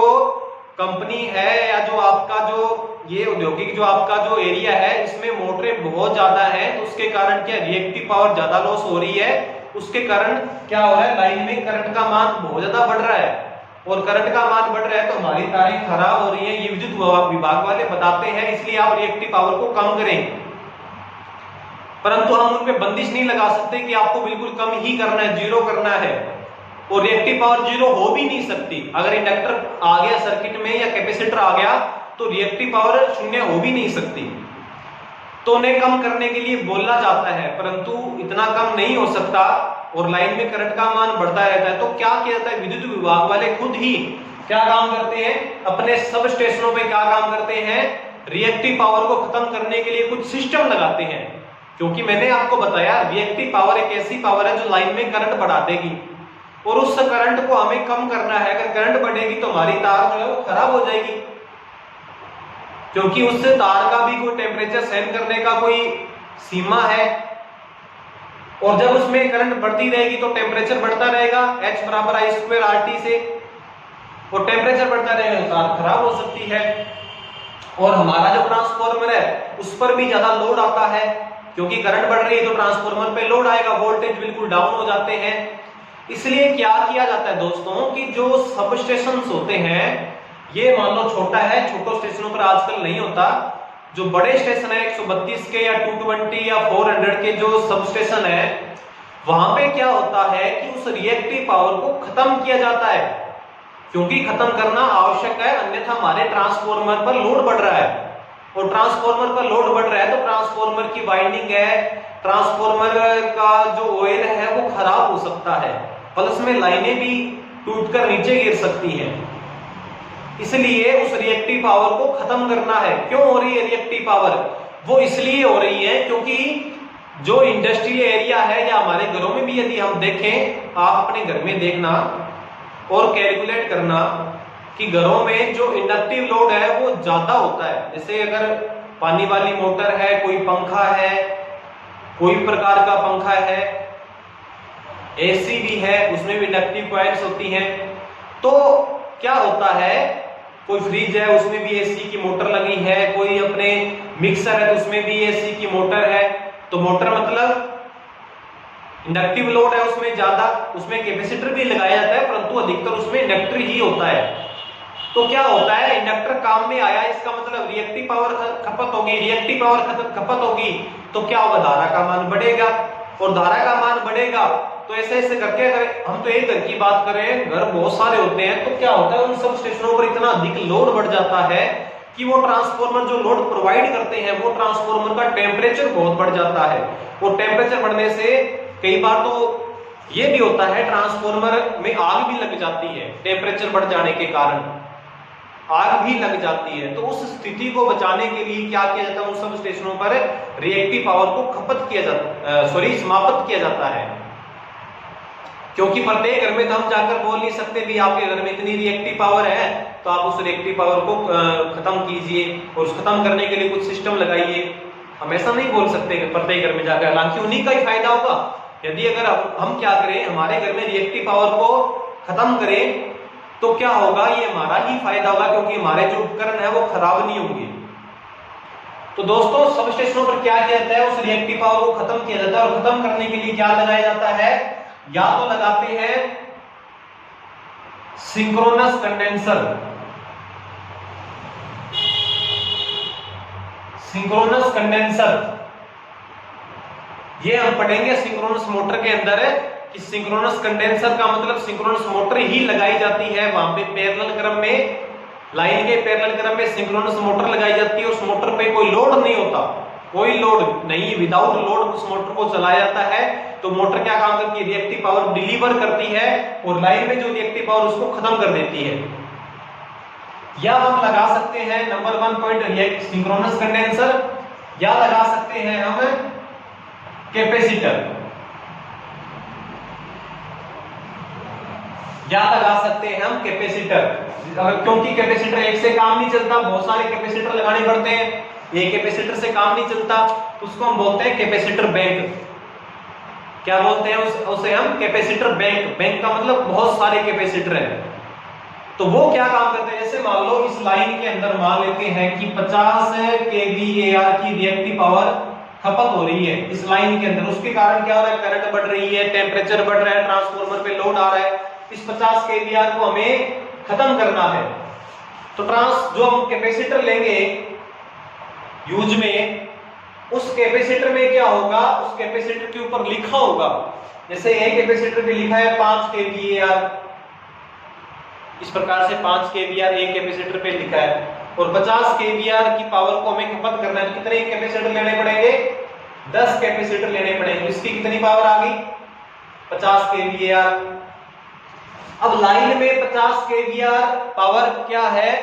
कंपनी है या जो आपका जो ये औद्योगिक जो आपका जो एरिया है इसमें मोटरें बहुत ज्यादा है, तो उसके कारण क्या रिएक्टिव पावर ज्यादा लॉस हो रही है, उसके कारण क्या हो रहा है, लाइन में करंट का मान बहुत ज्यादा बढ़ रहा है। और करंट का मान बढ़ रहा है तो हमारी तारें खराब हो रही है, ये विद्युत विभाग वाले बताते हैं, इसलिए आप रिएक्टिव पावर को कम करें। परंतु हम उन पे बंदिश नहीं लगा सकते कि आपको बिल्कुल कम ही करना है, जीरो करना है। और रिएक्टिव पावर जीरो हो भी नहीं सकती। अगर इंडक्टर आ गया सर्किट में या कैपेसिटर आ गया तो रिएक्टिव पावर शून्य हो भी नहीं सकती। तो उन्हें कम करने के लिए बोला जाता है, परंतु इतना कम नहीं हो सकता और लाइन में करंट का मान बढ़ता रहता है। तो क्या किया जाता है, विद्युत विभाग वाले खुद ही क्या काम करते हैं, अपने सब स्टेशनों पे क्या काम करते हैं, रिएक्टिव पावर को खत्म करने के लिए कुछ सिस्टम लगाते हैं। क्योंकि मैंने आपको बताया रिएक्टिव पावर एक ऐसी पावर है जो लाइन में करंट बढ़ा देगी, और उस करंट को हमें कम करना है। अगर करंट बढ़ेगी तो हमारी तार जो है वो खराब हो जाएगी, क्योंकि उससे तार का भी कोई टेम्परेचर सहन करने का कोई सीमा है। और जब उसमें करंट बढ़ती रहेगी तो टेम्परेचर बढ़ता रहेगा, H = I² RT से, और टेम्परेचर बढ़ता रहेगा तो तार खराब हो सकती है। और हमारा जो ट्रांसफॉर्मर है उस पर भी ज्यादा लोड आता है, क्योंकि करंट बढ़ रही है तो ट्रांसफॉर्मर पे लोड आएगा, वोल्टेज बिल्कुल डाउन हो जाते हैं। इसलिए क्या किया जाता है दोस्तों कि जो सब स्टेशन होते हैं, ये मान लो छोटा है, छोटे स्टेशनों पर आजकल नहीं होता, जो बड़े स्टेशन है 132 के या 220 या 400 के जो सब स्टेशन है, वहां पे क्या होता है कि उस रिएक्टिव पावर को खत्म किया जाता है, क्योंकि खत्म करना आवश्यक है, अन्यथा हमारे ट्रांसफार्मर पर लोड बढ़ रहा है, और ट्रांसफार्मर पर लोड बढ़ रहा है तो ट्रांसफार्मर की वाइंडिंग है, ट्रांसफार्मर का जो ऑयल है वो खराब हो सकता है, प्लस में लाइनें भी टूटकर नीचे गिर सकती हैं। इसलिए उस रिएक्टिव पावर को खत्म करना है। क्यों हो रही है रिएक्टिव पावर? वो इसलिए हो रही है क्योंकि जो इंडस्ट्रियल एरिया है या हमारे घरों में भी यदि हम देखें, आप अपने घर में देखना और कैलकुलेट करना कि घरों में जो इंडक्टिव लोड है वो ज्यादा होता है। जैसे अगर पानी वाली मोटर है, कोई पंखा है, कोई प्रकार का पंखा है, एसी भी है, उसमें भी इंडक्टिव कॉइल्स होती हैं, तो क्या होता है, कोई फ्रिज है उसमें भी एसी की मोटर लगी है, कोई अपने मिक्सर है तो उसमें भी एसी की मोटर है, तो मोटर मतलब इंडक्टिव लोड है उसमें ज्यादा, उसमें कैपेसिटर भी लगाया जाता है, परंतु अधिकतर उसमें इंडक्टर ही होता है। तो क्या होता है, इंडक्टर काम में आया, इसका मतलब रिएक्टिव पावर खपत होगी, रिएक्टिव पावर खपत होगी तो क्या होगा, धारा का मान बढ़ेगा, और धारा का मान बढ़ेगा तो ऐसे ऐसे करके, अगर हम तो एक घर की बात करें, घर बहुत सारे होते हैं, तो क्या होता है उन सब स्टेशनों पर इतना अधिक लोड बढ़ जाता है कि वो ट्रांसफार्मर जो लोड प्रोवाइड करते हैं, वो ट्रांसफार्मर का टेम्परेचर बहुत बढ़ जाता है, और टेम्परेचर बढ़ने से कई बार तो ये भी होता है ट्रांसफार्मर में आग भी लग जाती है, टेम्परेचर बढ़ जाने के कारण आग भी लग जाती है। तो उस स्थिति को बचाने के लिए क्या किया जाता है, उन सब स्टेशनों पर रिएक्टिव पावर को खपत किया जाता, समाप्त किया जाता है, क्योंकि प्रत्येक घर में तो हम जाकर बोल नहीं सकते भी आपके घर में इतनी रिएक्टिव पावर है तो आप उस रिएक्टिव पावर को खत्म कीजिए और उस खत्म करने के लिए कुछ सिस्टम लगाइए, हम ऐसा नहीं बोल सकते प्रत्येक घर में जाकर, हालांकि उन्हीं का ही फायदा होगा। यदि अगर हम क्या करें, हमारे घर में रिएक्टिव पावर को खत्म करें तो क्या होगा, ये हमारा ही फायदा होगा, क्योंकि हमारे जो उपकरण है वो खराब नहीं होंगे। तो दोस्तों सब स्टेशनों पर क्या किया जाता है, उस रिएक्टिव पावर को खत्म किया जाता है, और खत्म करने के लिए क्या लगाया जाता है, या तो लगाते हैं सिंक्रोनस कंडेंसर, सिंक्रोनस कंडेंसर, ये हम पढ़ेंगे सिंक्रोनस मोटर के अंदर है कि सिंक्रोनस कंडेंसर का मतलब सिंक्रोनस मोटर ही लगाई जाती है, वहां पे पैरेलल क्रम में, लाइन के पैरेलल क्रम में सिंक्रोनस मोटर लगाई जाती है, उस मोटर पे कोई लोड नहीं होता, कोई लोड नहीं, विदाउट लोड उस मोटर को चलाया जाता है। तो मोटर क्या काम करती है, रिएक्टिव पावर डिलीवर करती है और लाइन में जो रिएक्टिव पावर उसको खत्म कर देती है। या हम लगा सकते हैं नंबर 1 पॉइंट सिंक्रोनस कंडेंसर, या लगा सकते हैं हम कैपेसिटर, या लगा सकते हैं हम कैपेसिटर, क्योंकि कैपेसिटर एक से काम नहीं चलता, बहुत सारे कैपेसिटर लगाने पड़ते हैं, एक कैपेसिटर से काम नहीं चलता, उसको हम बोलते हैं कैपेसिटर बैंक। क्या बोलते हैं उसे हम कैपेसिटर बैंक। बैंक का मतलब बहुत सारे कैपेसिटर हैं। तो वो क्या काम करते हैं, जैसे मान लो इस लाइन के अंदर मान लेते हैं कि 50 kVAR की रिएक्टिव पावर खपत हो रही है इस लाइन के अंदर, उसके कारण क्या हो रहा है, करंट बढ़ रही है, टेम्परेचर बढ़ रहा है, ट्रांसफार्मर पे लोड आ रहा है, इस 50 kVAR को हमें खत्म करना है। तो जो हम कैपेसिटर लेंगे यूज में, उस कैपेसिटर में क्या होगा, उस कैपेसिटर के ऊपर लिखा होगा, जैसे एक कैपेसिटर पे लिखा है 5 kVAR, इस प्रकार से 5 kVAR एक कैपेसिटर पे लिखा है, और 50 kVAR की पावर को हमें खपत करना है, तो कितने कैपेसिटर लेने पड़ेंगे, 10 कैपेसिटर लेने पड़ेंगे। इसकी कितनी पावर आ गई, 50 kVAR। अब लाइन में 50 kVAR पावर क्या है,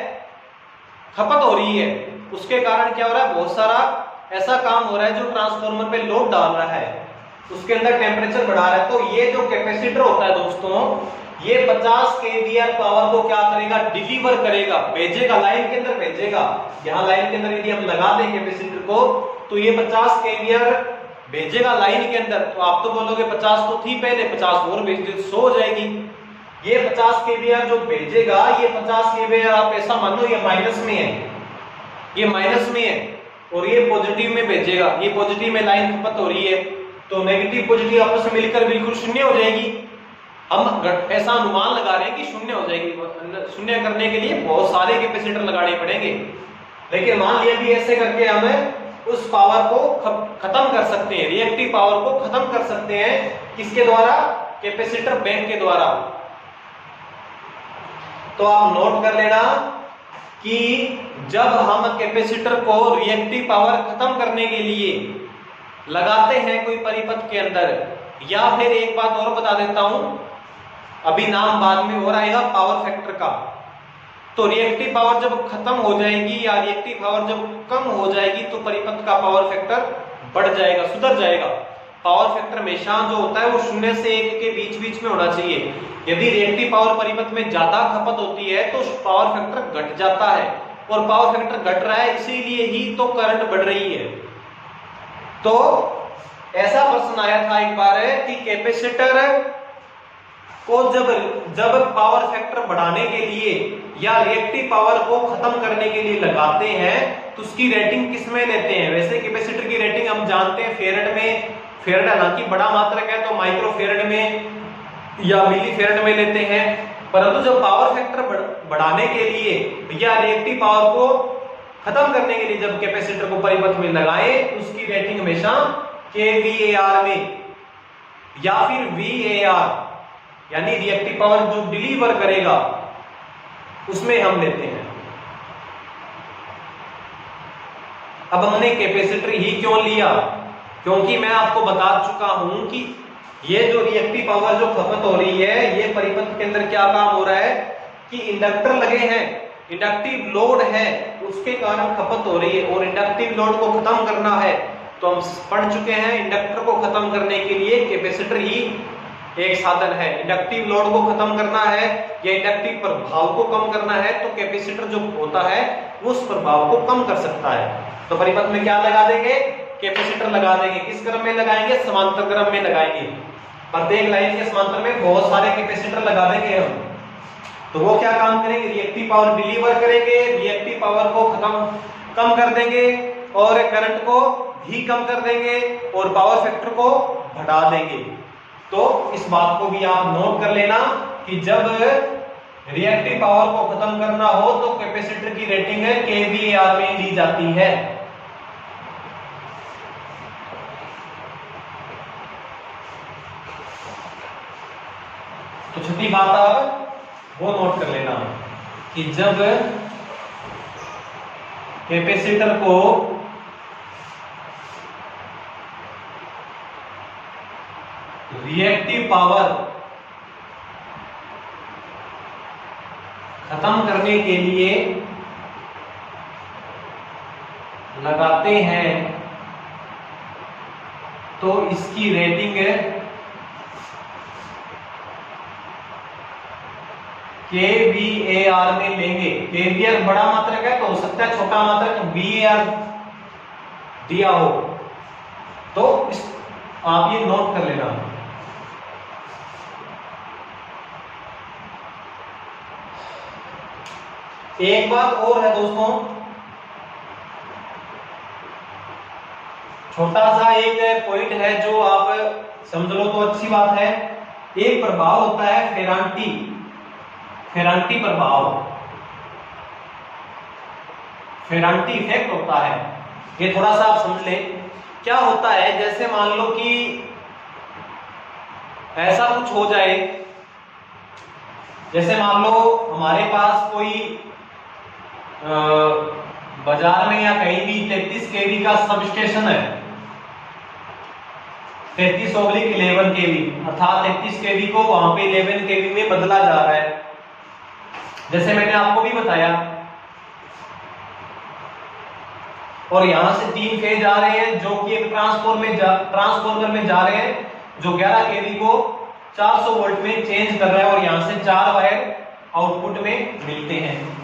खपत हो रही है, उसके कारण क्या हो रहा है, बहुत सारा ऐसा काम हो रहा है जो ट्रांसफार्मर पे लोड डाल रहा है, उसके अंदर टेम्परेचर बढ़ा रहा है। तो ये जो कैपेसिटर होता है दोस्तों, ये 50 kVAR पावर को क्या करेगा, डिलीवर करेगा, भेजेगा, लाइन के अंदर भेजेगा। यहाँ लाइन के अंदर यदि हम लगा दें कैपेसिटर को, तो ये 50 kVAR भेजेगा लाइन के अंदर। तो आप तो बोलोगे 50 तो थी पहले, 50 और भेज दे 100 हो जाएगी। ये 50 kVAR जो भेजेगा, ये 50 kVAR आप ऐसा मानो ये माइनस में है, ये माइनस में है, और ये पॉजिटिव में भेजेगा, ये पॉजिटिव में लाइन खपत हो रही है, तो नेगेटिव पॉजिटिव आपस में मिलकर बिल्कुल शून्य हो जाएगी। हम ऐसा अनुमान लगा रहे हैं कि शून्य हो जाएगी। शून्य करने के लिए बहुत सारे कैपेसिटर लगाने पड़ेंगे, लेकिन मान लिया भी ऐसे करके हमें उस पावर को खत्म कर सकते हैं, रिएक्टिव पावर को खत्म कर सकते हैं। किसके द्वारा? कैपेसिटर बैंक के द्वारा। तो आप नोट कर लेना कि जब हम कैपेसिटर को रिएक्टिव पावर खत्म करने के लिए लगाते हैं कोई परिपथ के अंदर, या फिर एक बात और बता देता हूं, अभी नाम बाद में और आएगा पावर फैक्टर का। तो रिएक्टिव पावर जब खत्म हो जाएगी या रिएक्टिव पावर जब कम हो जाएगी तो परिपथ का पावर फैक्टर बढ़ जाएगा, सुधर जाएगा। पावर फैक्टर हमेशा जो होता है वो 0 से 1 के बीच में होना चाहिए। यदि रिएक्टिव पावर परिपथ में ज्यादा खपत होती है तो पावर फैक्टर घट जाता है, और पावर फैक्टर घट रहा है इसीलिए ही तो करंट बढ़ रही है। तो ऐसा प्रश्न आया था एक बार कि कैपेसिटर को जब पावर फैक्टर बढ़ाने के लिए या रिएक्टिव पावर को खत्म करने के लिए लगाते हैं तो उसकी रेटिंग किस में लेते हैं? वैसे कैपेसिटर की रेटिंग हम जानते हैं फेरेड में, फेरेड हालांकि बड़ा मात्रक है तो माइक्रो फेरेड में या मिली फेरेड में लेते हैं, परंतु जब पावर फैक्टर बढ़ाने के लिए या रिएक्टिव पावर को खत्म करने के लिए जब कैपेसिटर को परिपथ में लगाए उसकी रेटिंग हमेशा kVAR में या फिर VAR यानी रिएक्टिव पावर जो डिलीवर करेगा उसमें हम लेते हैं। अब हमने कैपेसिटर ही क्यों लिया? क्योंकि मैं आपको बता चुका हूं कि ये जो रिएक्टिव पावर जो खपत हो रही है ये परिपथ के अंदर क्या काम हो रहा है कि इंडक्टर लगे हैं, इंडक्टिव लोड है, उसके कारण खपत हो रही है, और इंडक्टिव लोड को खत्म करना है तो हम पढ़ चुके हैं इंडक्टर को खत्म करने के लिए कैपेसिटर ही एक साधन है। इंडक्टिव लोड को खत्म करना है या इंडक्टिव प्रभाव को कम करना है तो कैपेसिटर जो होता है उस प्रभाव को कम कर सकता है। तो परिपथ में क्या लगा देंगे? कैपेसिटर लगा देंगे। किस क्रम में लगाएंगे? समांतर क्रम में लगाएंगे। प्रत्येक लाइन के समांतर में बहुत सारे कैपेसिटर लगा देंगे हम। तो वो क्या काम करेंगे? रिएक्टिव पावर डिलीवर करेंगे, रिएक्टिव पावर को कम कर देंगे और करंट को भी कम कर देंगे और पावर फैक्टर को बढ़ा देंगे। तो इस बात को भी आप नोट कर लेना कि जब रिएक्टिव पावर को खत्म करना हो तो कैपेसिटर की रेटिंग kVAR में ली जाती है। तो छठी बात आप वो नोट कर लेना कि जब कैपेसिटर को रिएक्टिव पावर खत्म करने के लिए लगाते हैं तो इसकी रेटिंग kVAR में लेंगे। kVAR बड़ा मात्रक है तो हो सकता है छोटा मात्रक VAR दिया हो, तो आप ये नोट कर लेना। एक बात और है दोस्तों, छोटा सा एक पॉइंट है जो आप समझ लो तो अच्छी बात है। एक प्रभाव होता है फेरांटी प्रभाव, फेरांटी इफेक्ट होता है। ये थोड़ा सा आप समझ ले क्या होता है। जैसे मान लो कि ऐसा कुछ हो जाए, जैसे मान लो हमारे पास कोई बाजार में या कहीं भी 33 kV का सब स्टेशन है, 33/11 kV, अर्थात 33 kV को वहां पे 11 kV में बदला जा रहा है। जैसे मैंने आपको भी बताया, और यहां से 3 फेज आ रहे हैं जो कि एक ट्रांसफॉर्मर में जा रहे हैं जो 11 kV को 400 वोल्ट में चेंज कर रहा है, और यहां से 4 वायर आउटपुट में मिलते हैं।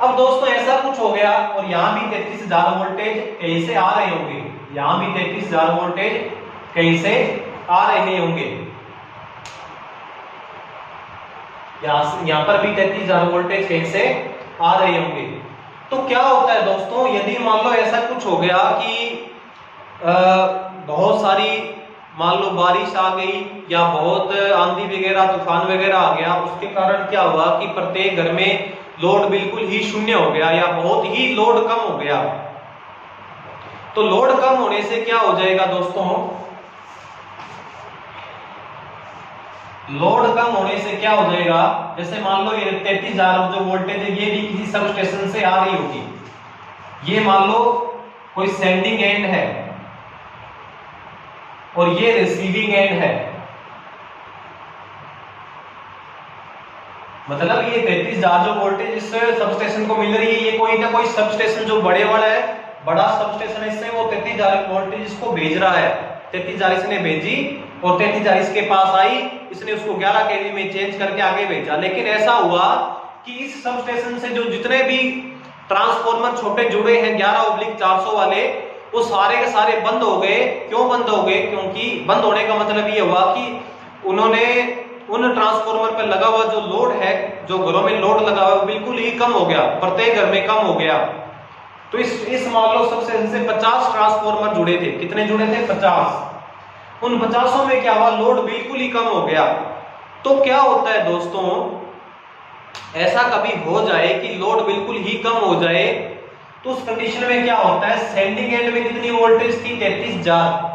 अब दोस्तों ऐसा कुछ हो गया और यहां भी 33,000 वोल्टेज कहीं से आ रहे होंगे, यहां भी 33,000 वोल्टेज कहीं से आ रहे होंगे, यहां पर भी 33,000 वोल्टेज कहीं से आ रहे होंगे। तो क्या होता है दोस्तों, यदि मान लो ऐसा कुछ हो गया कि बहुत सारी मान लो बारिश आ गई या बहुत आंधी वगैरह तूफान वगैरह आ गया, उसके कारण क्या हुआ कि प्रत्येक घर में लोड बिल्कुल ही शून्य हो गया या बहुत ही लोड कम हो गया। तो लोड कम होने से क्या हो जाएगा दोस्तों, लोड कम होने से क्या हो जाएगा, जैसे मान लो ये 33,000 जो वोल्टेज है ये भी किसी सब स्टेशन से आ रही होगी, ये मान लो कोई सेंडिंग एंड है और ये रिसीविंग एंड है, मतलब ये 33,000 जो वोल्टेज इस सब स्टेशन को मिल रही है, ये कोई ना कोई सब स्टेशन जो बड़े वाला है, बड़ा सब स्टेशन है, इससे वो 33,000 वोल्टेज इसको भेज रहा है, 33,000 इसने भेजी और 33,000 इसके पास आई, इसने उसको 11 kV में चेंज करके आगे भेजा। लेकिन ऐसा हुआ कि इस सब स्टेशन से जो जितने भी ट्रांसफॉर्मर छोटे जुड़े हैं 11/400 वाले, वो सारे के सारे बंद हो गए। क्यों बंद हो गए? क्योंकि बंद होने का मतलब ये हुआ कि उन्होंने उन ट्रांसफॉर्मर पर लगा हुआ जो लोड है, जो घरों में लोड लगा हुआ है, बिल्कुल ही कम हो गया, प्रत्येक घर में कम हो गया। तो इस मान लो सबसे से 50 ट्रांसफॉर्मर जुड़े थे। कितने जुड़े थे? 50। उन 50 में क्या हुआ, लोड बिल्कुल ही कम हो गया। तो क्या होता है दोस्तों, ऐसा कभी हो जाए कि लोड बिल्कुल ही कम हो जाए, तो उस कंडीशन में क्या होता है, सेंडिंग एंड में कितनी वोल्टेज थी? 33,000।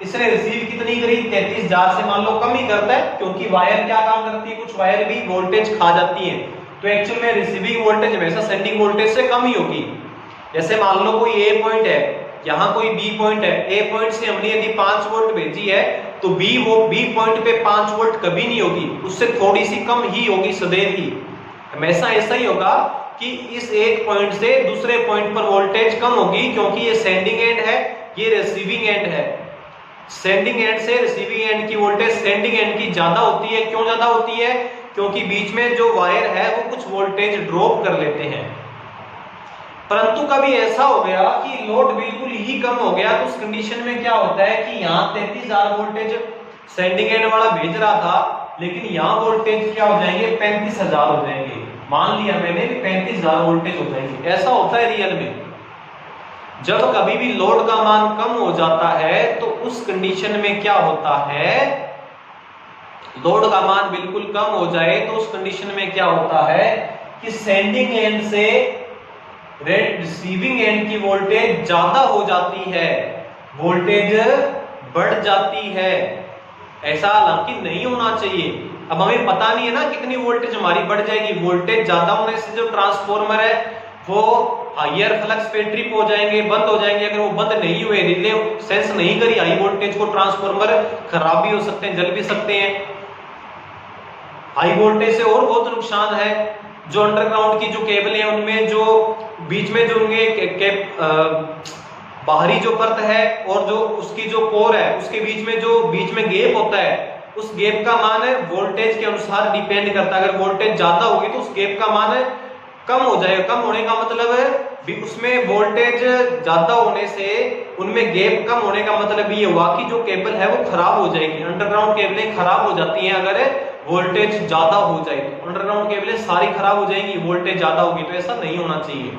इसने रिसीव कितनी करी? 33,000 से मान लो कम ही करता है, क्योंकि वायर क्या काम करती है, कुछ वायर भी वोल्टेज खा जाती है। तो एक्चुअल में रिसीविंग वोल्टेज हमेशा सेंडिंग वोल्टेज से कम ही होगी। जैसे मान लो कोई ए पॉइंट है, यहाँ कोई बी पॉइंट है, ए पॉइंट से हमने यदि 5 वोल्ट भेजी है, तो बी पॉइंट पे 5 वोल्ट कभी नहीं होगी, उससे थोड़ी सी कम ही होगी, सदैव ही हमेशा ऐसा ही होगा कि इस एक पॉइंट से दूसरे पॉइंट पर वोल्टेज कम होगी, क्योंकि ये सेंडिंग एंड है, ये रिसीविंग एंड है। सेंडिंग एंड से रिसीविंग एंड की वोल्टेज सेंडिंग एंड की ज्यादा होती है। क्यों ज्यादा होती है? क्योंकि बीच में जो वायर है वो कुछ वोल्टेज ड्रॉप कर लेते हैं। परंतु कभी ऐसा हो गया कि लोड बिल्कुल ही कम हो गया, तो उस कंडीशन में क्या होता है कि यहाँ 33,000 वोल्टेज सेंडिंग एंड वाला भेज रहा था, लेकिन यहाँ वोल्टेज क्या हो जाएंगे? 35,000 हो जाएंगे। मान लिया मैंने 35,000 वोल्टेज हो जाएंगे। ऐसा होता है रियल में। जब कभी भी लोड का मान कम हो जाता है, तो उस कंडीशन में क्या होता है, लोड का मान बिल्कुल कम हो जाए तो उस कंडीशन में क्या होता है कि सेंडिंग एंड से रिसीविंग एंड की वोल्टेज ज्यादा हो जाती है, वोल्टेज बढ़ जाती है। ऐसा हालांकि नहीं होना चाहिए। अब हमें पता नहीं है ना कितनी वोल्टेज हमारी बढ़ जाएगी। वोल्टेज ज्यादा होने से जो ट्रांसफॉर्मर है वो हायर फ्लक्स पे ट्रिप हो जाएंगे, बंद हो जाएंगे। अगर वो बंद नहीं हुए, रिले सेंस नहीं करी हाई वोल्टेज को, ट्रांसफॉर्मर खराब भी हो सकते हैं, जल भी सकते हैं। हाई वोल्टेज से और बहुत नुकसान है। जो अंडरग्राउंड की जो केबल है उनमें जो बीच में जो उनके बाहरी जो परत है और जो उसकी जो कोर है, उसके बीच में जो बीच में गैप होता है, उस गैप का मान वोल्टेज के अनुसार डिपेंड करता है। अगर वोल्टेज ज्यादा होगी तो उस गैप का मान कम हो जाएगा। कम होने का मतलब है उसमें वोल्टेज ज्यादा होने से उनमें गैप कम होने का मतलब ये हुआ कि जो केबल है वो खराब हो जाएगी। अंडरग्राउंड केबलें खराब हो जाती हैं अगर वोल्टेज ज्यादा हो जाए, तो अंडरग्राउंड केबलें सारी खराब हो जाएंगी, वोल्टेज ज्यादा होगी। तो ऐसा नहीं होना चाहिए।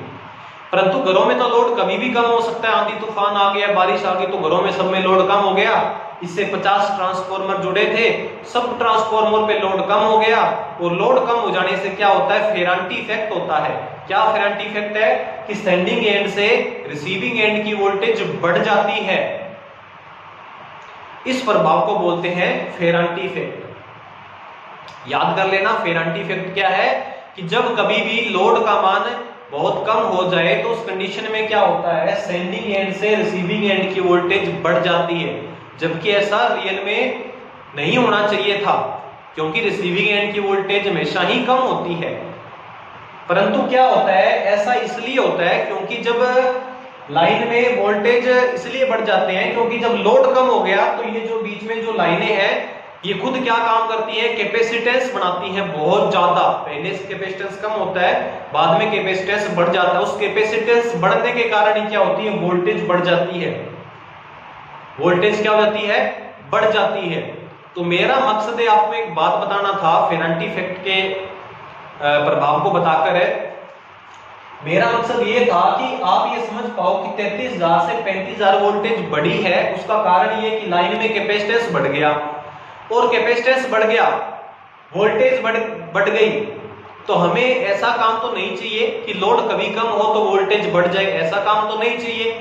परंतु घरों में तो लोड कभी भी कम हो सकता है। आंधी तूफान आ गया, बारिश आ गई, तो घरों में सब में लोड कम हो गया। इससे 50 ट्रांसफॉर्मर जुड़े थे, सब ट्रांसफॉर्मर पे लोड कम हो गया। और लोड कम हो जाने से क्या होता है, फेरांटी इफेक्ट होता है। क्या फेरांटी इफेक्ट है कि सेंडिंग एंड से रिसीविंग एंड की वोल्टेज बढ़ जाती है। इस प्रभाव को बोलते हैं फेरांटी इफेक्ट। याद कर लेना, फेरांटी इफेक्ट क्या है कि जब कभी भी लोड का मान बहुत कम हो जाए तो उस कंडीशन में क्या होता है, सेंडिंग एंड से रिसीविंग एंड की वोल्टेज बढ़ जाती है। जबकि ऐसा रियल में नहीं होना चाहिए था, क्योंकि रिसीविंग एंड की वोल्टेज हमेशा ही कम होती है। परंतु क्या होता है, ऐसा इसलिए होता है क्योंकि जब लाइन में वोल्टेज इसलिए बढ़ जाते हैं क्योंकि जब लोड कम हो गया तो ये जो बीच में जो लाइनें हैं ये खुद क्या काम करती है, कैपेसिटेंस बनाती है बहुत ज्यादा। पहले से कैपेसिटेंस कम होता है, बाद में कैपेसिटेंस बढ़ जाता है। उस कैपेसिटेंस बढ़ने के कारण क्या होती है, वोल्टेज बढ़ जाती है। वोल्टेज क्या हो जाती है, बढ़ जाती है। तो मेरा मकसद है आपको एक बात बताना था फेरांटी इफेक्ट के प्रभाव को बताकर है। मेरा मकसद ये था कि आप ये समझ पाओ कि 33,000 से 35,000 वोल्टेज बढ़ी है। उसका कारण ये कि लाइन में कैपेसिटेंस बढ़ गया, और कैपेसिटेंस बढ़ गया, वोल्टेज बढ़ गई। तो हमें ऐसा काम तो नहीं चाहिए कि लोड कभी कम हो तो वोल्टेज बढ़ जाए, ऐसा काम तो नहीं चाहिए।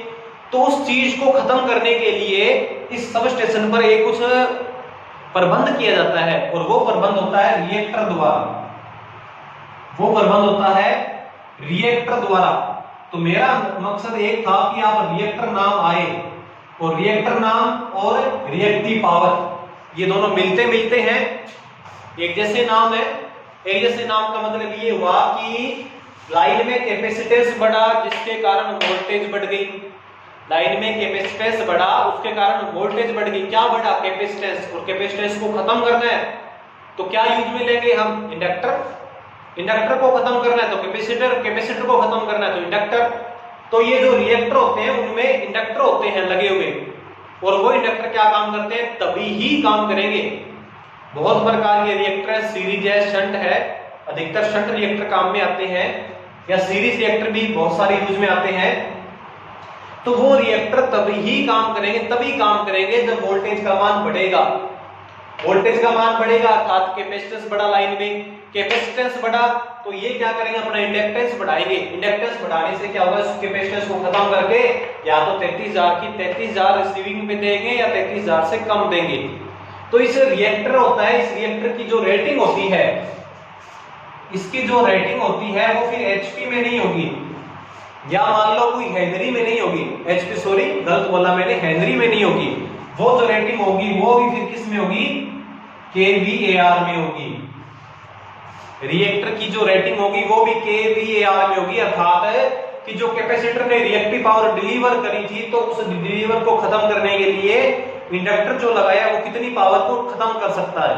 तो उस चीज को खत्म करने के लिए इस सब स्टेशन पर एक कुछ प्रबंध किया जाता है, और वो प्रबंध होता है रिएक्टर द्वारा। वो प्रबंध होता है रिएक्टर द्वारा। तो मेरा मकसद एक था कि आप रिएक्टर नाम आए, और रिएक्टर नाम और रिएक्टिव पावर ये दोनों मिलते मिलते हैं, एक जैसे नाम है। एक जैसे नाम का मतलब ये हुआ कि लाइन में कैपेसिटेंस बढ़ा जिसके कारण वोल्टेज बढ़ गई। लाइन में कैपेसिटेंस बढ़ा उसके कारण वोल्टेज बढ़ गई। क्या बढ़ा? कैपेसिटेंस। और कैपेसिटेंस को खत्म करना है तो क्या यूज में लेंगे हम? इंडक्टर। इंडक्टर को खत्म करना है तो कैपेसिटर, कैपेसिटर को खत्म करना है तो इंडक्टर। तो ये जो रिएक्टर होते हैं उनमें इंडक्टर होते हैं लगे हुए, और वो इंडक्टर क्या काम करते हैं? तभी ही काम करेंगे। बहुत प्रकार के रिएक्टर है, सीरीज है, शंट है। अधिकतर शंट रिएक्टर काम में आते हैं, या सीरीज रिएक्टर भी बहुत सारे यूज में आते हैं। तो वो रिएक्टर तभी ही काम करेंगे, तभी काम करेंगे जब वोल्टेज का मान बढ़ेगा। वोल्टेज का मान बढ़ेगा अर्थात कैपेसिटेंस बढ़ा, लाइन में कैपेसिटेंस बढ़ा तो ये क्या करेंगे? अपना इंडक्टेंस बढ़ाएंगे। इंडक्टेंस बढ़ाने से क्या होगा? इस कैपेसिटेंस को खत्म करके या तो 33,000 की 33,000 रिसीविंग में देंगे या 33,000 से कम देंगे। तो इस रिएक्टर होता है, इस रिएक्टर की जो रेटिंग होती है, इसकी जो रेटिंग होती है वो फिर एचपी में नहीं होगी, या मान लो कोई हेनरी में नहीं होगी। एचपी सॉरी गलत बोला मैंने, हेनरी में नहीं होगी। वो जो रेटिंग होगी वो भी फिर किस में होगी? केवीएआर में होगी। रिएक्टर की जो रेटिंग होगी वो भी केवीएआर में होगी, अर्थात कि जो कैपेसिटर ने रिएक्टिव पावर डिलीवर करी थी तो उस डिलीवर को खत्म करने के लिए इंडक्टर जो लगाया वो कितनी पावर को खत्म कर सकता है।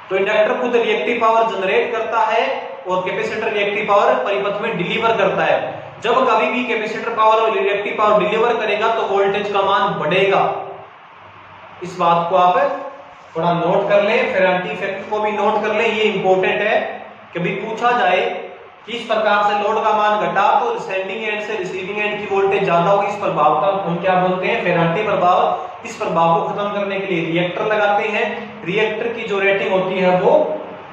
तो इंडक्टर खुद रिएक्टिव पावर जनरेट करता है और कैपेसिटर रिएक्टिव पावर परिपथ में डिलीवर करता है। जब कभी भी कैपेसिटर पावर और रिएक्टिव पावर डिलीवर करेगा तो वोल्टेज का मान बढ़ेगा। इस बात को आप थोड़ा नोट कर लें, फेरांटी इफेक्ट को भी नोट कर लें, ये इंपॉर्टेंट है। कभी पूछा जाए कि इस प्रकार से लोड का मान घटा तो सेंडिंग एंड से रिसीविंग एंड की वोल्टेज ज्यादा होगी, इस प्रभाव का हम क्या बोलते हैं? फेरांटी प्रभाव। इस प्रभाव को खत्म करने के लिए रिएक्टर लगाते हैं। रिएक्टर की जो रेटिंग होती है वो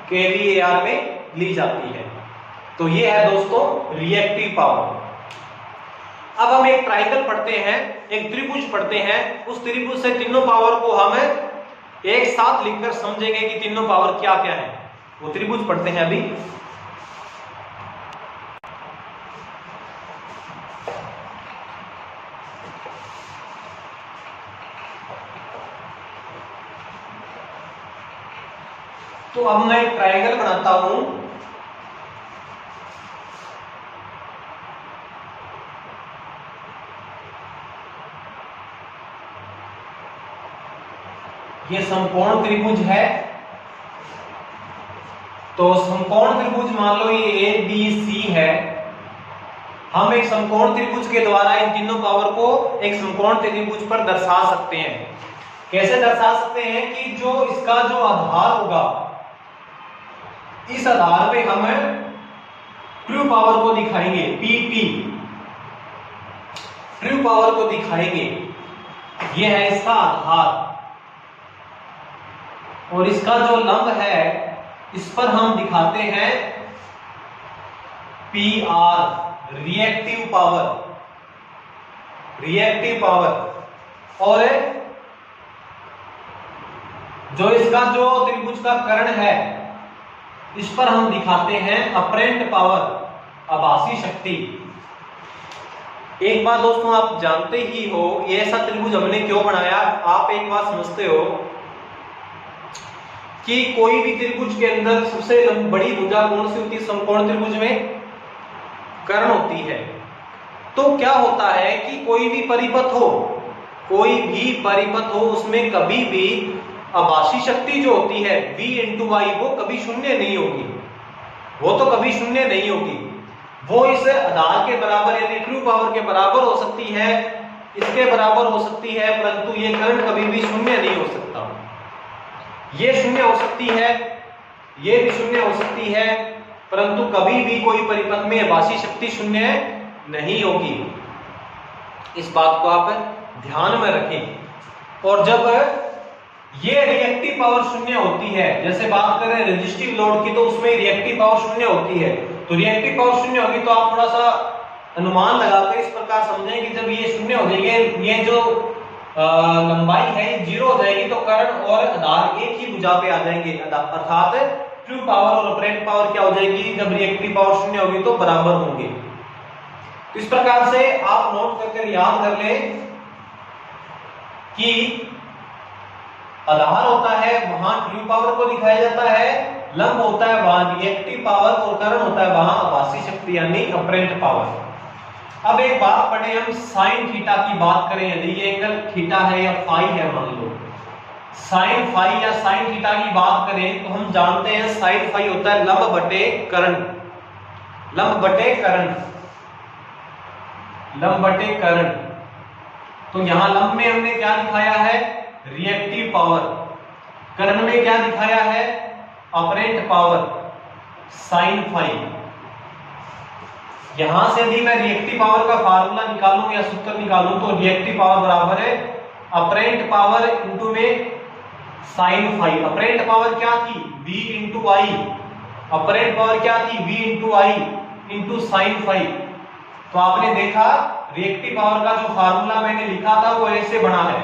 केवीएआर में ली जाती है। तो ये है दोस्तों रिएक्टिव पावर। अब हम एक ट्रायंगल पढ़ते हैं, एक त्रिभुज पढ़ते हैं। उस त्रिभुज से तीनों पावर को हम एक साथ लिखकर समझेंगे कि तीनों पावर क्या क्या है। वो त्रिभुज पढ़ते हैं अभी। तो अब मैं एक ट्रायंगल बनाता हूं। ये समकोण त्रिभुज है। तो समकोण त्रिभुज मान लो ये ए बी सी है। हम एक समकोण त्रिभुज के द्वारा इन तीनों पावर को एक समकोण त्रिभुज पर दर्शा सकते हैं। कैसे दर्शा सकते हैं कि जो इसका जो आधार होगा, इस आधार पे हम ट्रू पावर को दिखाएंगे, पीपी ट्रू पावर को दिखाएंगे। ये है इसका आधार, और इसका जो लंब है इस पर हम दिखाते हैं PR reactive power, reactive power. और जो इसका जो त्रिभुज का कर्ण है इस पर हम दिखाते हैं अपरेंट पावर, आभासी शक्ति। एक बात दोस्तों आप जानते ही हो ये ऐसा त्रिभुज हमने क्यों बनाया। आप एक बात समझते हो कि कोई भी त्रिभुज के अंदर सबसे बड़ी भुजा कौन सी होती है? समकोण त्रिभुज में कर्ण होती है। तो क्या होता है कि कोई भी परिपथ हो, कोई भी परिपथ हो, उसमें कभी भी आभासी शक्ति जो होती है V × I वो कभी शून्य नहीं होगी। वो तो कभी शून्य नहीं होगी। वो इस आधार के बराबर यानी ट्रू पावर के बराबर हो सकती है, इसके बराबर हो सकती है, परंतु ये कर्ण कभी भी शून्य नहीं हो सकता। ये शून्य हो सकती है, ये भी शून्य हो सकती है, परंतु कभी भी कोई परिपथ में आभासी शक्ति शून्य नहीं होगी। इस बात को आप ध्यान में रखें। और जब ये रिएक्टिव पावर शून्य होती है, जैसे बात करें रेजिस्टिव लोड की, तो उसमें रिएक्टिव पावर शून्य होती है। तो रिएक्टिव पावर शून्य होगी तो आप थोड़ा सा अनुमान लगाकर इस प्रकार समझें कि जब ये शून्य हो जाएगी, ये जो लंबाई है ये 0 हो जाएगी, तो करंट और आधार एक ही भुजा पे आ जाएंगे, अर्थात ट्रू पावर और अपरेंट पावर क्या हो जाएगी, जब रिएक्टिव पावर शून्य होगी तो बराबर होंगे। तो इस प्रकार से आप नोट करके याद कर लें कि आधार होता है वहां ट्रू पावर को दिखाया जाता है, लंब होता है वहां रिएक्टिव पावर, और करंट होता है वहां आभासी शक्ति यानी अपरेंट पावर। अब एक बात पढ़े हम, साइन थीटा की बात करें, यदि ये एंगल थीटा है या फाई है, मान लो साइन फाई या साइन थीटा की बात करें, तो हम जानते हैं साइन फाई होता है लंब बटे करंट, लंब बटे करंट, लंब बटे करंट। तो यहां लंब में हमने क्या दिखाया है, रिएक्टिव पावर, करंट में क्या दिखाया है, अपरेंट पावर, साइन फाई। यहां से यदि मैं रिएक्टिव पावर का फार्मूला निकालूं या सूत्र निकालूं, तो रिएक्टिव पावर बराबर है अपरेंट पावर इंटू में साइन फाई। अपरेंट पावर क्या थी, V इंटू आई, अपरेंट पावर क्या थी, V इंटू आई इंटू साइन फाई। तो आपने देखा रिएक्टिव पावर का जो फार्मूला मैंने लिखा था वो ऐसे बना है,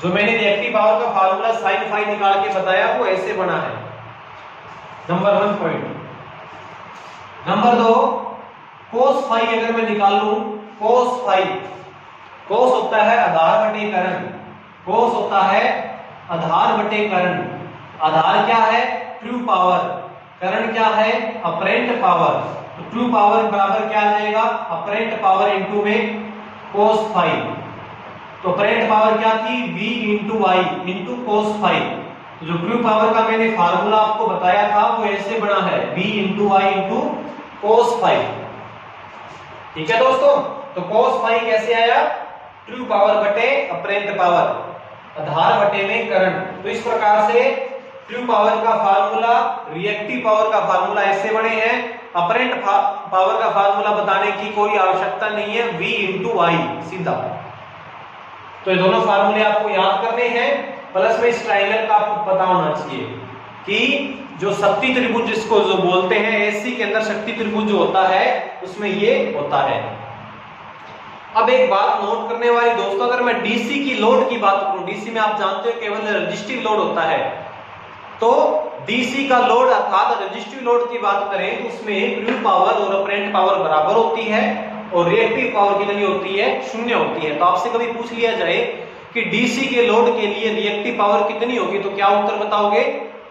जो मैंने रिएक्टिव पावर का फार्मूला साइन फाई निकाल के बताया वो ऐसे बना है। Number 1 point. Number 2, cos phi अगर मैं निकालूं, कोस फाई, कोस होता है आधार बटे करंट, कोस होता है आधार बटे करंट। आधार क्या है, ट्रू पावर, करंट क्या है, अपरेंट पावर। तो ट्रू पावर बराबर क्या आ जाएगा, अपरेंट पावर इंटू में कोस फाई। तो अपरेंट पावर क्या थी, V इंटू आई इंटू कोस फाई। तो जो ट्रू पावर का मैंने फार्मूला आपको बताया था वो ऐसे बना है, V इंटू आई इंटू कोस फाई। ठीक है दोस्तों, तो कोस फाई कैसे आया, ट्रू पावर बटे अपरेंट पावर, आधार बटे में करंट। तो इस प्रकार से ट्रू पावर का फार्मूला, रिएक्टिव पावर का फार्मूला ऐसे बने हैं, अपरेंट पावर का फार्मूला बताने की कोई आवश्यकता नहीं है, V इंटू आई सीधा। तो ये दोनों फार्मूले आपको याद करने हैं, प्लस में इस ट्रायंगल का आपको पता होना चाहिए कि जो शक्ति त्रिभुज जिसको जो बोलते हैं, एसी के अंदर शक्ति त्रिभुज जो होता है उसमें ये होता है। अब एक बात नोट करने वाली दोस्तों, अगर मैं डीसी की लोड की बात करूं, डीसी में आप जानते हो केवल रेजिस्टिव लोड होता है, तो डीसी का लोड अर्थात रेजिस्टिव लोड की बात करें तो उसमें ट्रू पावर और अपरेंट पावर बराबर होती है, और रिएक्टिव पावर कितनी होती है, 0 होती है। तो आपसे कभी पूछ लिया जाए कि डीसी के लोड के लिए रिएक्टिव पावर कितनी होगी, तो क्या उत्तर बताओगे,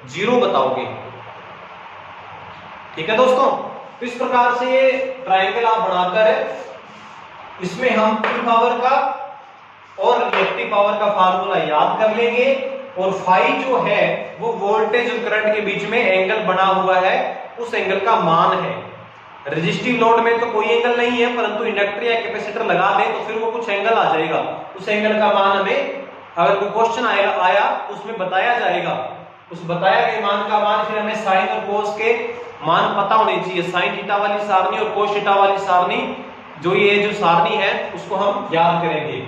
0 बताओगे। ठीक है दोस्तों, तो इस प्रकार से ये ट्रायंगल आप बनाकर इसमें हम ट्रू पावर का और रिएक्टिव पावर का फार्मूला याद कर लेंगे, और फाई जो है वो वोल्टेज और करंट के बीच में एंगल बना हुआ है, उस एंगल का मान है। रेजिस्टिव लोड में तो कोई एंगल नहीं है, परंतु इंडक्टर या कैपेसिटर लगा दें तो फिर वो कुछ एंगल आ जाएगा, उस एंगल का मान हमें अगर कोई क्वेश्चन आया उसमें बताया जाएगा, उस बताया गए मान का मान फिर हमें साइन और कोस के मान पता होने चाहिए। साइन थीटा वाली सारणी और कोस थीटा वाली सारणी, जो ये जो सारणी है उसको हम याद करेंगे।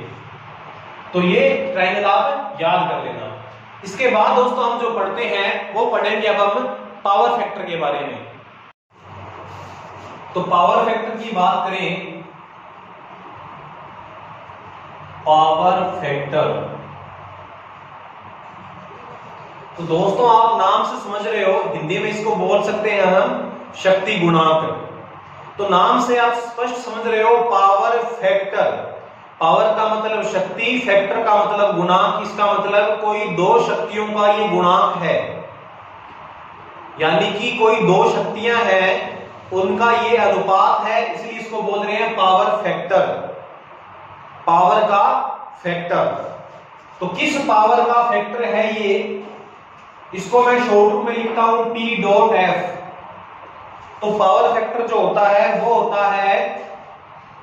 तो ये ट्रायंगल आप याद कर लेना। इसके बाद दोस्तों हम जो पढ़ते हैं वो पढ़ेंगे अब हम पावर फैक्टर के बारे में। तो पावर फैक्टर की बात करें, पावर फैक्टर, तो दोस्तों आप नाम से समझ रहे हो, हिंदी में इसको बोल सकते हैं हम शक्ति गुणांक। तो नाम से आप स्पष्ट समझ रहे हो पावर फैक्टर, पावर का मतलब शक्ति, फैक्टर का मतलब गुणांक, इसका मतलब कोई दो शक्तियों का ये गुणांक है, यानी कि कोई दो शक्तियां हैं उनका ये अनुपात है, इसलिए इसको बोल रहे हैं पावर फैक्टर, पावर का फैक्टर। तो किस पावर का फैक्टर है ये, इसको मैं शॉर्ट रूप में लिखता हूं P डॉट F। तो पावर फैक्टर जो होता है वो होता है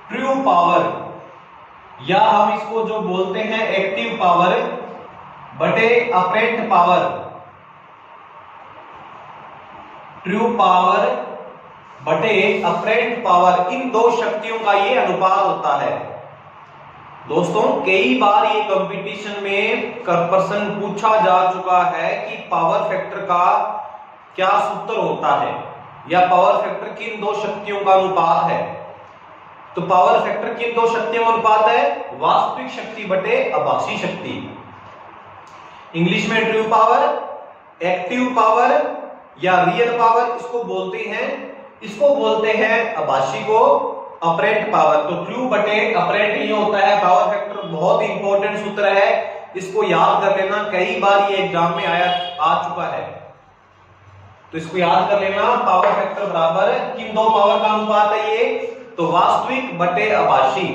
ट्रू पावर, या हम इसको जो बोलते हैं एक्टिव पावर बटे अपरेंट पावर। ट्रू पावर बटे अपरेंट पावर, इन दो शक्तियों का ये अनुपात होता है। दोस्तों कई बार ये कंपटीशन में प्रश्न पूछा जा चुका है कि पावर फैक्टर का क्या सूत्र होता है, या पावर फैक्टर किन दो शक्तियों का अनुपात है। तो पावर फैक्टर किन दो शक्तियों का अनुपात है, वास्तविक शक्ति बटे आभासी शक्ति। इंग्लिश में ट्रू पावर, एक्टिव पावर या रियल पावर इसको बोलते हैं, इसको बोलते हैं आभासी को अपरेंट पावर। तो ट्रू बटे अपरेंट ये होता है पावर फैक्टर, बहुत इंपॉर्टेंट सूत्र है, इसको याद कर लेना, कई बार ये एग्जाम में आ चुका है, तो इसको याद कर लेना। पावर फैक्टर बराबर किन दो पावर का अनुपात है ये, तो वास्तविक बटे आभासी।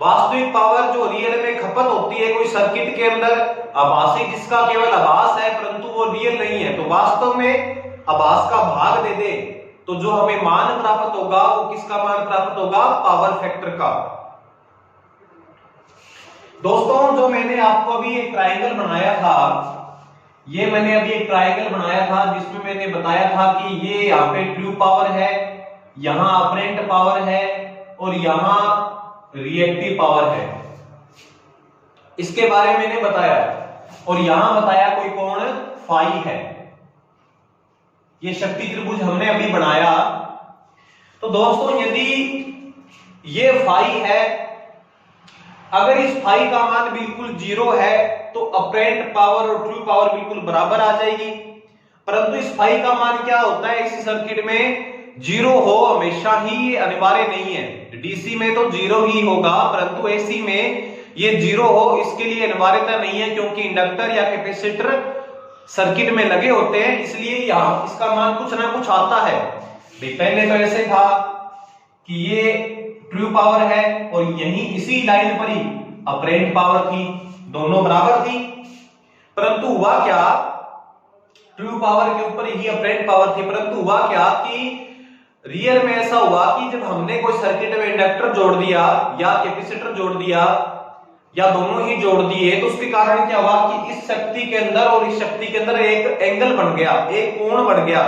वास्तविक पावर जो रियल में खपत होती है कोई सर्किट के अंदर, आभासी जिसका केवल आभास है परंतु वो रियल नहीं है, तो वास्तव में आभास का भाग दे दे तो जो हमें मान प्राप्त होगा वो किसका मान प्राप्त होगा, पावर फैक्टर का। दोस्तों जो मैंने आपको अभी एक ट्रायंगल बनाया था, ये मैंने अभी एक ट्रायंगल बनाया था जिसमें मैंने बताया था कि ये यहाँ पे ट्रू पावर है, यहां अपरेंट पावर है और यहां रिएक्टिव पावर है, इसके बारे में मैंने बताया। और यहां बताया कोई कोण फाई है, ये शक्ति त्रिभुज हमने अभी बनाया। तो दोस्तों यदि ये फाई है, अगर इस फाई का मान बिल्कुल 0 है तो अपरेंट पावर और ट्रू पावर बिल्कुल बराबर आ जाएगी, परंतु इस फाई का मान क्या होता है इस सर्किट में, 0 हो हमेशा ही अनिवार्य नहीं है। डीसी में तो 0 ही होगा, परंतु एसी में ये 0 हो इसके लिए अनिवार्यता नहीं है, क्योंकि इंडक्टर या कैपेसिटर सर्किट में लगे होते हैं, इसलिए यहां इसका मान कुछ ना कुछ आता है। पहले तो ऐसे था कि ये ट्रू पावर है और यही इसी लाइन पर ही अपरेंट पावर थी, दोनों बराबर थी, परंतु हुआ क्या, ट्रू पावर के ऊपर ही अपरेंट पावर थी, परंतु हुआ क्या कि रियल में ऐसा हुआ कि जब हमने कोई सर्किट में इंडक्टर जोड़ दिया या कैपेसिटर जोड़ दिया या दोनों ही जोड़ दिए, तो उसके कारण क्या हुआ कि इस शक्ति के अंदर और इस शक्ति के अंदर एक एंगल बन गया, एक कोण बन गया।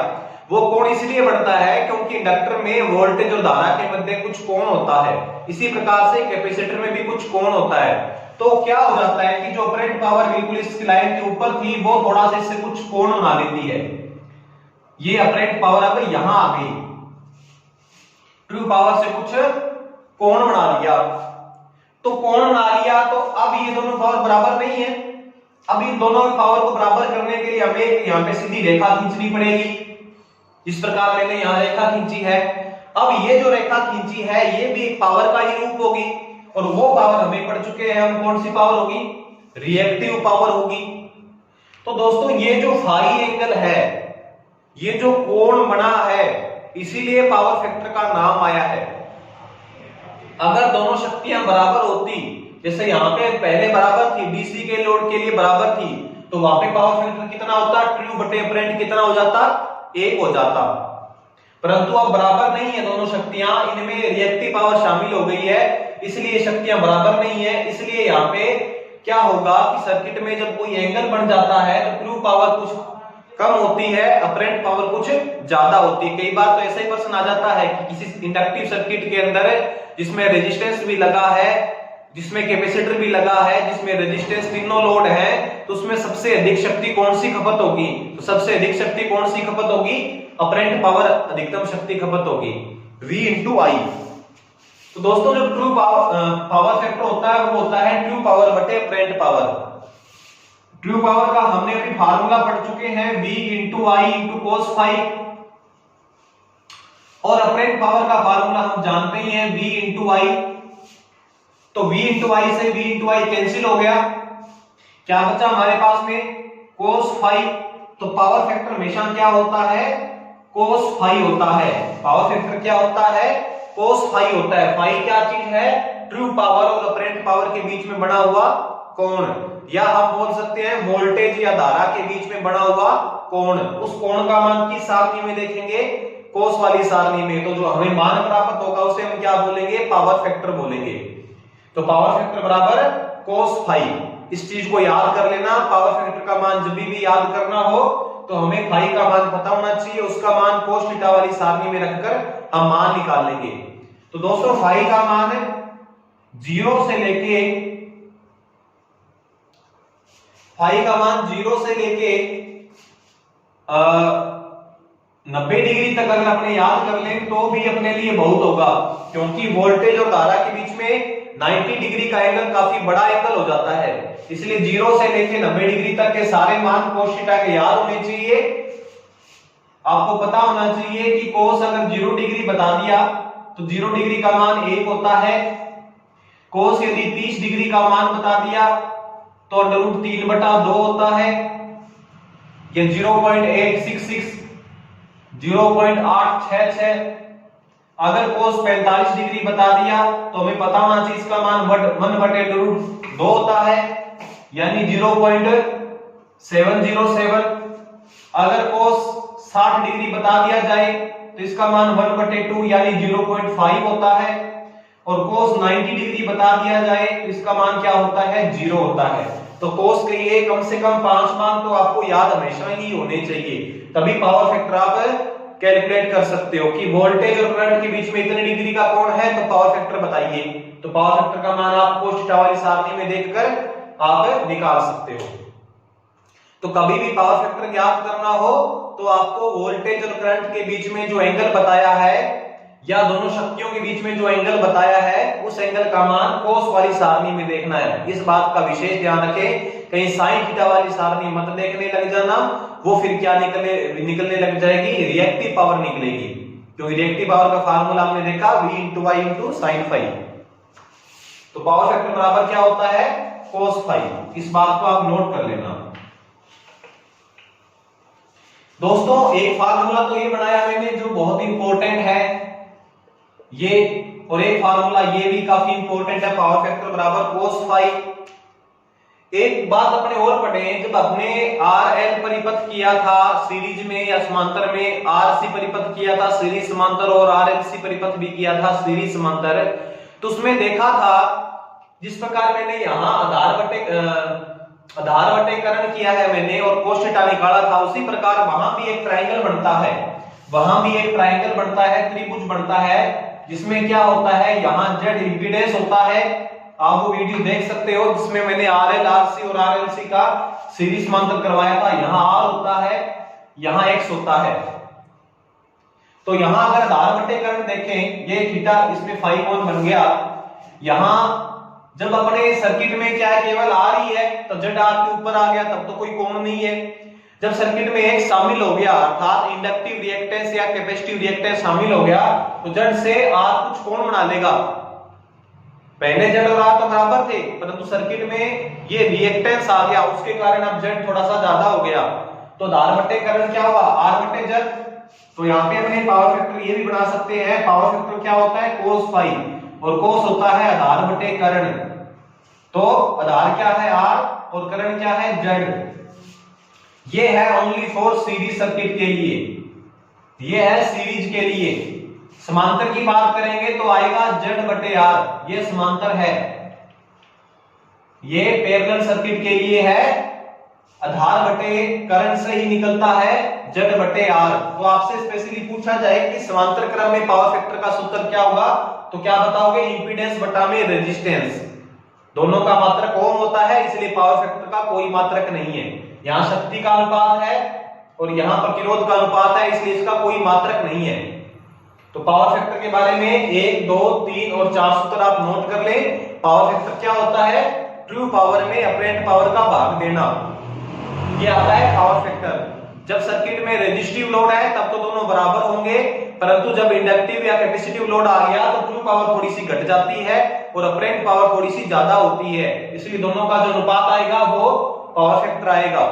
वो कोण इसलिए बढ़ता है क्योंकि इंडक्टर में वोल्टेज और धारा के मध्य कुछ कोण होता है, इसी प्रकार से कैपेसिटर में भी कुछ कोण होता है। तो क्या हो जाता है कि जो अपरेंट पावर बिल्कुल इस लाइन के ऊपर थी वो थोड़ा सा इससे कुछ कोण बना लेती है, ये अपरेंट पावर अब यहां आ गई, ट्रू पावर से कुछ कोण बना लिया। तो कोण बना लिया तो अब ये दोनों पावर बराबर नहीं है, अब इन दोनों पावर को बराबर करने के लिए हमें यहाँ पे सीधी रेखा खींचनी पड़ेगी, जिस प्रकार मैंने यहाँ रेखा खींची है। अब ये जो रेखा खींची है ये भी एक पावर का ही रूप होगी, और वो पावर हमें पढ़ चुके हैं हम, कौन सी पावर होगी, रिएक्टिव पावर होगी। तो दोस्तों ये जो फाई एंगल है, ये जो कोण बना है, इसीलिए पावर फैक्टर का नाम आया है। अगर दोनों शक्तियां बराबर होती, जैसे यहाँ पे पहले बराबर थी, डीसी के लोड के लिए बराबर थी, तो वहां पे पावर फैक्टर कितना होता, ट्रू बटे अपरेंट कितना हो जाता, 1 हो जाता। परंतु अब बराबर नहीं है दोनों शक्तियां, इनमें रिएक्टिव पावर शामिल हो गई है, इसलिए शक्तियां बराबर नहीं है। इसलिए यहाँ पे क्या होगा कि सर्किट में जब कोई एंगल बन जाता है तो ट्रू पावर कुछ कम होती है, अपरेंट पावर कुछ ज्यादा होती है। कई बार तो ऐसा ही प्रश्न आ जाता है कि किसी इंडक्टिव सर्किट के अंदर जिसमें रेजिस्टेंस भी लगा है, जिसमें कैपेसिटर भी लगा है, जिसमें रेजिस्टेंस तीनों लोड है, तो उसमें सबसे अधिक शक्ति कौन सी खपत होगी, तो सबसे अधिक शक्ति कौन सी खपत होगी, अपरेंट पावर अधिकतम शक्ति खपत होगी, V इंटू आई। तो दोस्तों जो ट्रू पावर फैक्टर होता है वो होता है ट्रू पावर बटे अपरेंट पावर। ट्रू पावर का हमने अभी फार्मूला पढ़ चुके हैं, V इंटू आई इंटू कोस फाई, और अपरेंट पावर का फार्मूला हम जानते ही हैं, V इंटू आई। तो V इंटू आई से V इंटू आई कैंसिल हो गया, क्या बचा हमारे पास में, कोस फाई। तो पावर फैक्टर हमेशा क्या होता है, कोस फाई होता है। पावर फैक्टर क्या होता है, कोस फाई होता है। फाई क्या चीज है, ट्रू पावर और अपरेंट पावर के बीच में बना हुआ कोण, या हम बोल सकते हैं वोल्टेज या धारा के बीच में बना हुआ कोण। उस कोण का मान किस सारणी में देखेंगे, कोस वाली सारणी में। तो जो हमें मान प्राप्त होगा उसे हम क्या बोलेंगे, पावर फैक्टर बोलेंगे। तो पावर फैक्टर बराबर कोस फाई, इस चीज को याद कर लेना। पावर फैक्टर का मान जब भी याद करना हो तो हमें फाई का मान पता होना चाहिए, उसका मान cos थीटा वाली सारणी में रखकर हम मान निकाल लेंगे। तो दोस्तों फाई का मान 0 से लेके 90 डिग्री तक अगर अपने याद कर लें तो भी अपने लिए बहुत होगा, क्योंकि वोल्टेज और धारा के बीच में 90 डिग्री का एंगल काफी बड़ा एंगल हो जाता है। इसलिए 0 से लेके 90 डिग्री तक के सारे मान cos थीटा के याद होने चाहिए। आपको पता होना चाहिए कि cos अगर 0 डिग्री बता दिया तो 0 डिग्री का मान 1 होता है। cos यदि 30 डिग्री का मान बता दिया तो √3/2 होता है। ये 0.866 0.866। अगर cos 45 डिग्री बता दिया तो हमें पता होना चाहिए इसका मान 1/√2 होता है, यानी 0.707। अगर cos 60 डिग्री बता दिया जाए तो इसका मान 1/2 यानी 0.5 होता है, और cos 90 डिग्री बता दिया जाए तो इसका मान क्या होता है, 0 होता है। तो cos के ये कम से कम 5 मान तो आपको याद हमेशा ही होने चाहिए, तभी पावर फैक्टर आप कैलकुलेट कर सकते हो कि वोल्टेज और करंट के बीच में इतने डिग्री का कोण है तो पावर फैक्टर बताइए। तो पावर फैक्टर का मान आप cos थीटा वाली सारणी में देखकर आप निकाल सकते हो। तो कभी भी पावर फैक्टर ज्ञात करना हो तो आपको वोल्टेज और करंट के बीच में जो एंगल बताया है या दोनों शक्तियों के बीच में जो एंगल बताया है उस एंगल का मान cos वाली सारणी में देखना है। इस बात का विशेष ध्यान रखें, कहीं sin थीटा वाली सारणी मत देखने लग जाना, वो फिर क्या निकलने लग जाएगी, रिएक्टिव पावर निकलेगी। क्योंकि रिएक्टिव पावर का फार्मूला हमने देखा V × I × sin φ। तो पावर फैक्टर बराबर क्या होता है, cos φ। इस बात को आप नोट कर लेना। दोस्तों एक फार्मूला तो ये बनाया मैंने जो बहुत इंपॉर्टेंट है ये, और एक फार्मूला ये भी काफी इंपॉर्टेंट है, पावर फैक्टर बराबर cos φ। एक बात अपने और पढ़े, जब अपने RL परिपथ किया था सीरीज में या समांतर में, RC परिपथ किया था सीरीज समांतर, और RLC परिपथ भी किया था सीरीज समांतर, तो उसमें देखा था जिस प्रकार मैंने यहाँ आधार बटेकरण किया है मैंने और cos थीटा निकाला था, उसी प्रकार वहां भी एक ट्रायंगल बनता है, वहां भी एक ट्रायंगल बनता है, त्रिभुज बनता है, जिसमें क्या होता है, यहाँ Z इंपीडेंस होता है। आप वो वीडियो देख सकते हो जिसमें मैंने RL, RC और RLC का सीरीज समांतर करवाया था। यहाँ R होता है, यहाँ X होता है। तो यहाँ अगर आधार बटेकरण देखें, ये थीटा इसमें फाई कोण बन गया। यहाँ जब अपने सर्किट में क्या है, केवल R ही है, तो Z R के ऊपर आ गया, तब तो कोई कोण नहीं है। जब सर्किट में एक शामिल हो गया, अर्थात इंडक्टिव रिएक्टेंस या कैपेसिटिव रिएक्टेंस शामिल हो गया, तो Z से R कुछ कोण बना लेगा। पहले Z और R तो बराबर थे, परंतु सर्किट में ये रिएक्टेंस आ गया, उसके कारण अब Z थोड़ा सा ज्यादा हो गया। तो आधार बटेकरण क्या हुआ, R/Z। तो यहाँ पे अपने पावर फैक्टर ये भी बना सकते हैं, पावर फैक्टर क्या होता है, cos φ, और cos होता है आधार बटेकरण। तो आधार क्या है, R, और करण क्या है, Z। ये है ओनली फॉर सीरीज सर्किट के लिए, ये है सीरीज के लिए। समांतर की बात करेंगे तो आएगा Z/R, ये समांतर है। ये पैरेलल सर्किट के लिए है, आधार बटे करंट से ही निकलता है Z/R। तो आपसे स्पेशली पूछा जाए कि समांतर क्रम में पावर फैक्टर का सूत्र क्या होगा, तो क्या बताओगे, इंपीडेंस बटा में रेजिस्टेंस। दोनों का मात्रक ओम होता है, इसलिए पावर फैक्टर का कोई मात्रक नहीं है। यहाँ शक्ति का अनुपात है और यहाँ प्रतिरोध का अनुपात है, इसलिए इसका कोई मात्रक नहीं है। तो पावर फैक्टर के बारे में 1, 2, 3 और 4 सूत्र आप नोट कर ले। पावर फैक्टर क्या होता है, ट्रू पावर में अपरेंट पावर का भाग देना, ये आता है पावर फैक्टर। जब सर्किट में रेजिस्टिव लोड है तब तो दोनों बराबर होंगे, परंतु जब इंडक्टिव या कैपेसिटिव लोड आ गया तो ट्रू पावर थोड़ी सी घट जाती है और अपरेंट पावर थोड़ी सी ज्यादा होती है, इसलिए दोनों का जो अनुपात आएगा वो पावर फैक्टर आएगा।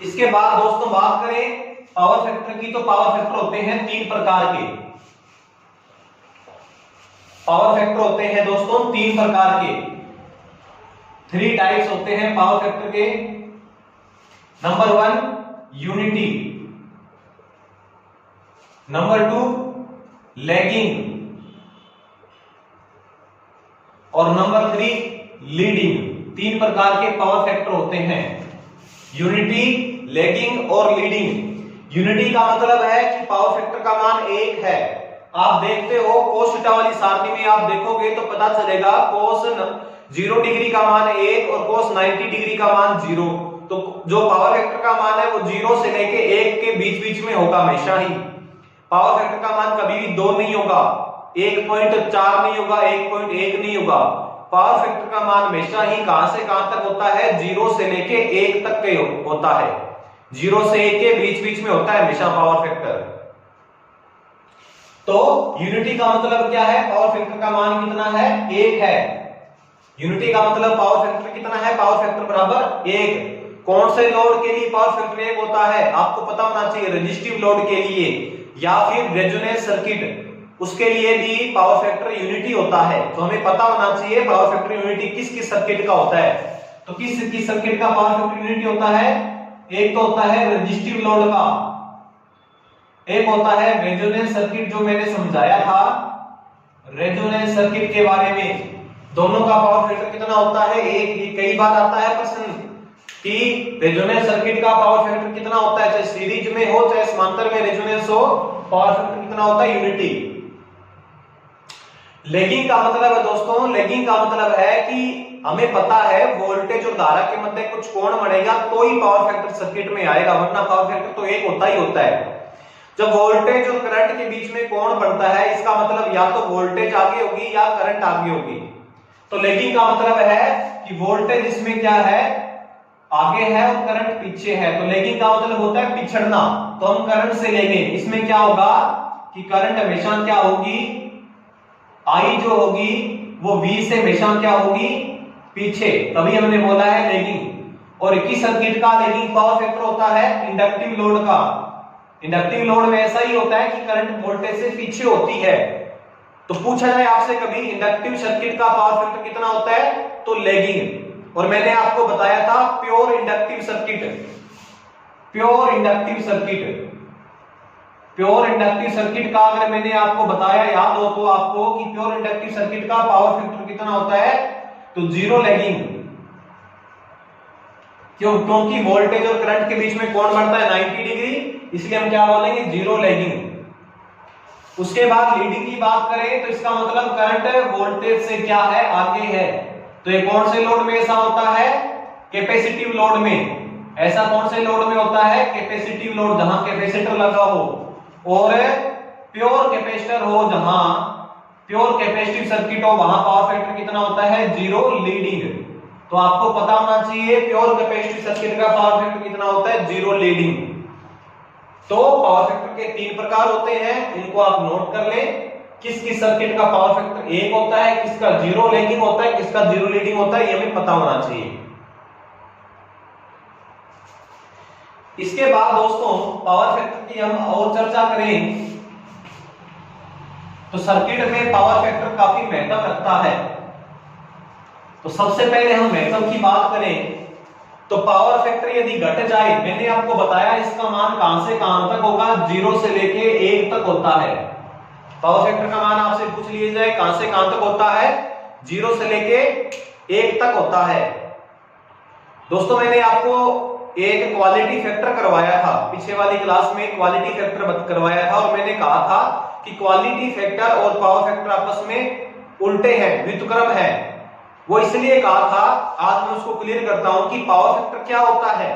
इसके बाद दोस्तों बात करें पावर फैक्टर की, तो पावर फैक्टर होते हैं 3 प्रकार के। पावर फैक्टर होते हैं दोस्तों 3 प्रकार के, 3 टाइप्स होते हैं पावर फैक्टर के। नंबर 1 यूनिटी, नंबर 2 लैगिंग, और नंबर 3 लीडिंग। 3 प्रकार के पावर फैक्टर होते हैं, यूनिटी, लेगिंग और लीडिंग। यूनिटी का मतलब है कि पावर फैक्टर का मान 1 है। आप देखते हो cos थीटा वाली सारणी में आप देखोगे तो पता चलेगा cos 0 डिग्री का मान 1 और cos 90 डिग्री का मान 0। तो जो पावर फैक्टर का मान है वो 0 से लेके 1 के बीच बीच में होगा हमेशा ही। पावर फैक्टर का मान कभी भी 2 नहीं होगा, 1.4 नहीं होगा, 1.1 नहीं होगा। पावर फैक्टर का मान हमेशा ही कहां से कहां तक होता है, 0 से लेके 1 तक के होता है। 0 से 1 के बीच बीच में होता है हमेशा पावर फैक्टर। तो यूनिटी का मतलब क्या है, पावर फैक्टर का मान कितना है, 1 है। यूनिटी का मतलब पावर फैक्टर कितना है, पावर फैक्टर बराबर 1। कौन से लोड के लिए पावर फैक्टर 1 होता है, आपको पता होना चाहिए। रेजिस्टिव लोड के लिए या फिर रेजोनेंस सर्किट, उसके लिए भी पावर फैक्टर यूनिटी होता है। तो हमें पता होना चाहिए पावर फैक्टर यूनिटी किस किस सर्किट का होता है। तो किस किस सर्किट का पावर फैक्टर यूनिटी होता है, एक तो होता है रेजिस्टिव लोड का, एक होता है रेजोनेंस सर्किट जो मैंने समझाया था रेजोनेंस सर्किट के बारे में। दोनों का पावर फैक्टर कितना होता है, 1। कई बार आता है प्रश्न कि रेजोनेंस सर्किट का पावर फैक्टर कितना होता है, चाहे सीरीज में हो चाहे समांतर में रेजोनेंस हो, पावर फैक्टर कितना होता है, यूनिटी। लैगिंग का मतलब है दोस्तों, लैगिंग का मतलब है कि हमें पता है वोल्टेज और धारा के मध्य कुछ कोण बढ़ेगा तो ही पावर फैक्टर सर्किट में आएगा, वरना पावर फैक्टर तो 1 होता ही होता है। जब वोल्टेज और करंट के बीच में कोण बढ़ता है इसका मतलब या तो वोल्टेज आगे होगी या करंट आगे होगी। तो लैगिंग का मतलब है कि वोल्टेज इसमें क्या है, आगे है और करंट पीछे है। तो लैगिंग का मतलब होता है पिछड़ना। तो हम करंट से लेंगे, इसमें क्या होगा कि करंट हमेशा क्या होगी, आई जो होगी वो V से हमेशा क्या होगी, पीछे, तभी हमने बोला है लैगिंग। और किस सर्किट का लैगिंग पावर फैक्टर होता है, इंडक्टिव लोड का। इंडक्टिव लोड में ऐसा ही होता है कि करंट वोल्टेज से पीछे होती है। तो पूछा जाए आपसे कभी इंडक्टिव सर्किट का पावर फैक्टर कितना होता है, तो लैगिंग। और मैंने आपको बताया था pure inductive circuit, pure inductive circuit, pure inductive circuit का अगर मैंने आपको बताया, याद हो तो आपको, कि प्योर इंडक्टिव सर्किट का पावर फैक्टर कितना होता है, तो 0 लैगिंग। क्योंकि वोल्टेज और करंट के बीच में कोण बढ़ता है 90 डिग्री, इसलिए हम क्या बोलेंगे, 0 लैगिंग। उसके बाद लीडिंग की बात करें तो इसका मतलब करंट वोल्टेज से क्या है, आगे है। तो ये कौन से लोड में ऐसा होता है, कैपेसिटिव लोड में। ऐसा कौन से लोड में होता है, कैपेसिटिव लोड, जहां कैपेसिटर लगा हो और प्योर कैपेसिटर हो, जहां प्योर कैपेसिटिव सर्किट हो, वहां पावर फैक्टर कितना होता है, 0 लीडिंग। तो आपको पता होना चाहिए प्योर कैपेसिटिव सर्किट का पावर फैक्टर कितना होता है, 0 लीडिंग। तो पावर फैक्टर के 3 प्रकार होते हैं, इनको आप नोट कर लें। किस किस सर्किट का पावर फैक्टर 1 होता है, किसका 0 लैगिंग होता है, किसका 0 लीडिंग होता है, ये हमें पता होना चाहिए। इसके बाद दोस्तों पावर फैक्टर की हम और चर्चा करें तो सर्किट में पावर फैक्टर काफी महत्व रखता है। तो सबसे पहले हम महत्व की बात करें तो पावर फैक्टर यदि घट जाए, मैंने आपको बताया इसका मान कहां से कहां तक होगा, 0 से लेके 1 तक होता है। पावर फैक्टर का मान आपसे पूछ लिया जाए कहां से कहां तक होता है, 0 से लेके 1 तक होता है। दोस्तों मैंने आपको एक क्वालिटी फैक्टर करवाया था, पीछे वाली क्लास में क्वालिटी फैक्टर करवाया था और मैंने कहा था कि क्वालिटी फैक्टर और पावर फैक्टर आपस में उल्टे हैं, व्युत्क्रम है। वो इसलिए कहा था, आज मैं उसको क्लियर करता हूं कि पावर फैक्टर क्या होता है।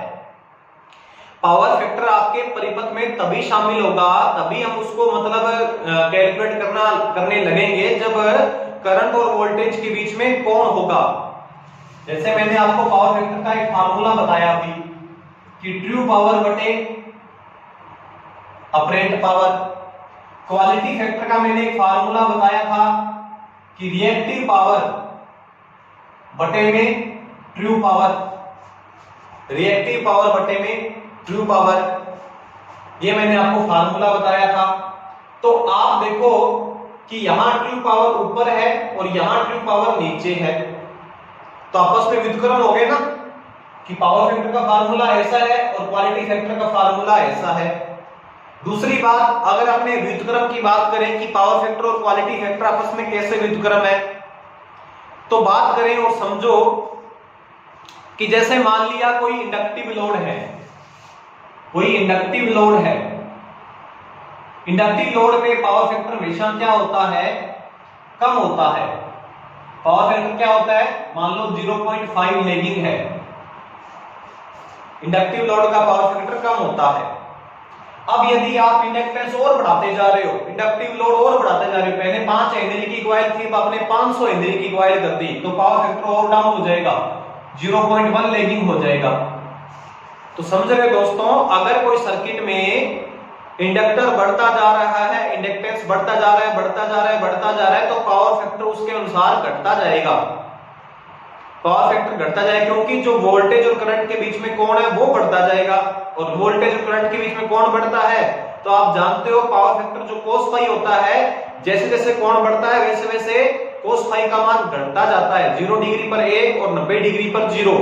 पावर फैक्टर आपके परिपथ में तभी शामिल होगा, तभी हम उसको मतलब कैलकुलेट करने लगेंगे जब करंट और वोल्टेज के बीच में कोण होगा। जैसे मैंने आपको पावर फैक्टर का एक फार्मूला बताया अभी कि ट्रू पावर बटे अपरेंट पावर। क्वालिटी फैक्टर का मैंने एक फार्मूला बताया था कि रिएक्टिव पावर बटे में ट्रू पावर, रिएक्टिव पावर बटे में ट्रू पावर, ये मैंने आपको फार्मूला बताया था। तो आप देखो कि यहां ट्रू पावर ऊपर है और यहां ट्रू पावर नीचे है, तो आपस में व्युत्क्रम हो गए ना, कि पावर फैक्टर का फार्मूला ऐसा है और क्वालिटी फैक्टर का फार्मूला ऐसा है। दूसरी बात, अगर अपने व्युत्क्रम की बात करें कि पावर फैक्टर और क्वालिटी फैक्टर आपस में कैसे व्युत्क्रम है, तो बात करें और समझो कि जैसे मान लिया कोई इंडक्टिव लोड है, कोई इंडक्टिव लोड है, इंडक्टिव लोड पे पावर फैक्टर हमेशा क्या होता है, कम होता है। पावर फैक्टर क्या होता है, मान लो 0.5 लैगिंग है, इंडक्टिव लोड का पावर फैक्टर कम होता है। अब यदि आप इंडक्टेंस और बढ़ाते जा रहे हो, इंडक्टिव लोड और बढ़ाते जा रहे हो, पहले 5 हेनरी की कॉइल थी, अब आपने 500 हेनरी की कॉइल कर दी, तो पावर फैक्टर और डाउन हो जाएगा, 0.1 लैगिंग हो जाएगा। तो समझ रहे दोस्तों, अगर कोई सर्किट में इंडक्टर बढ़ता जा रहा है, इंडक्टेंस बढ़ता जा रहा है, बढ़ता जा रहा है, बढ़ता जा रहा है, तो पावर फैक्टर उसके अनुसार घटता जाएगा, पावर फैक्टर घटता जाएगा, क्योंकि जो वोल्टेज और करंट के बीच में कोण है वो बढ़ता जाएगा, और वोल्टेज और करंट के बीच में कोण बढ़ता है तो आप जानते हो पावर फैक्टर जो cos फाई होता है, जैसे जैसे कोण बढ़ता है वैसे वैसे cos फाई का मान घटता जाता है, 0 डिग्री पर 1 और 90 डिग्री पर 0।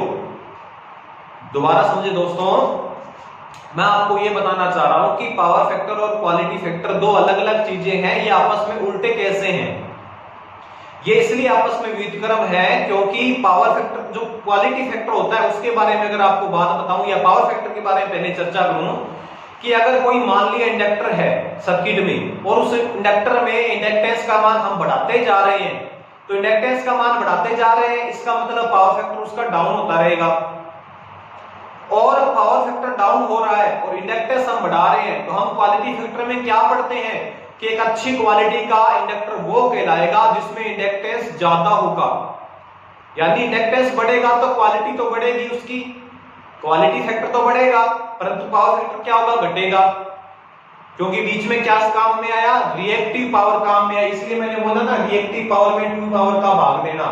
दोबारा समझे दोस्तों, मैं आपको ये बताना चाह रहा हूं कि पावर फैक्टर और क्वालिटी फैक्टर दो अलग अलग चीजें हैं, ये आपस में उल्टे कैसे हैं। ये इसलिए आपस में व्युत्क्रम है क्योंकि पावर फैक्टर जो क्वालिटी फैक्टर होता है उसके बारे में अगर आपको बात बताऊं, या पावर फैक्टर के बारे में पहले चर्चा करूं, कि अगर कोई मान लिया इंडक्टर है सर्किट में और उस इंडक्टर में इंडक्टेंस का मान हम बढ़ाते जा रहे हैं, तो इंडक्टेंस का मान बढ़ाते जा रहे हैं, इसका मतलब पावर फैक्टर उसका डाउन होता रहेगा। और पावर फैक्टर डाउन हो रहा है और इंडक्टेंस हम बढ़ा रहे हैं, तो हम क्वालिटी फैक्टर में क्या पढ़ते हैं कि एक अच्छी क्वालिटी का इंडक्टर वो कहलाएगा जिसमें इंडक्टेंस ज्यादा होगा, यानी इंडक्टेंस बढ़ेगा तो क्वालिटी तो बढ़ेगी, उसकी क्वालिटी फैक्टर तो बढ़ेगा, परंतु पावर फैक्टर क्या होगा, घटेगा, क्योंकि बीच में क्या काम में आया, रिएक्टिव पावर काम में आया। इसलिए मैंने बोला ना, रिएक्टिव पावर में ट्रू पावर का भाग देना,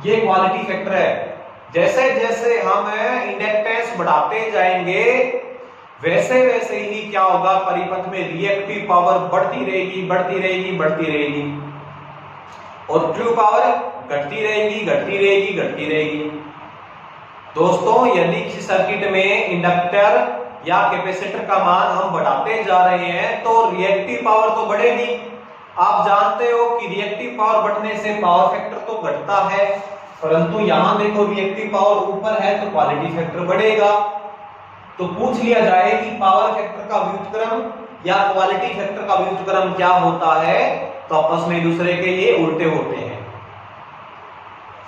ये क्वालिटी फैक्टर है। जैसे जैसे हम इंडक्टेंस बढ़ाते जाएंगे वैसे वैसे ही क्या होगा, परिपथ में रिएक्टिव पावर बढ़ती रहेगी, बढ़ती रहेगी, बढ़ती रहेगी, और ट्रू पावर घटती रहेगी, घटती रहेगी, घटती रहेगी। दोस्तों, यदि किसी सर्किट में इंडक्टर या कैपेसिटर का मान हम बढ़ाते जा रहे हैं तो रिएक्टिव पावर तो बढ़ेगी। आप जानते हो कि रिएक्टिव पावर बढ़ने से पावर फैक्टर तो घटता है, परंतु यहां देखो रिएक्टिव पावर ऊपर है तो क्वालिटी फैक्टर बढ़ेगा। तो पूछ लिया जाए कि पावर फैक्टर का व्युत्क्रम या क्वालिटी फैक्टर का व्युत्क्रम क्या होता है, तो आपस में एक दूसरे के ये उल्टे होते हैं।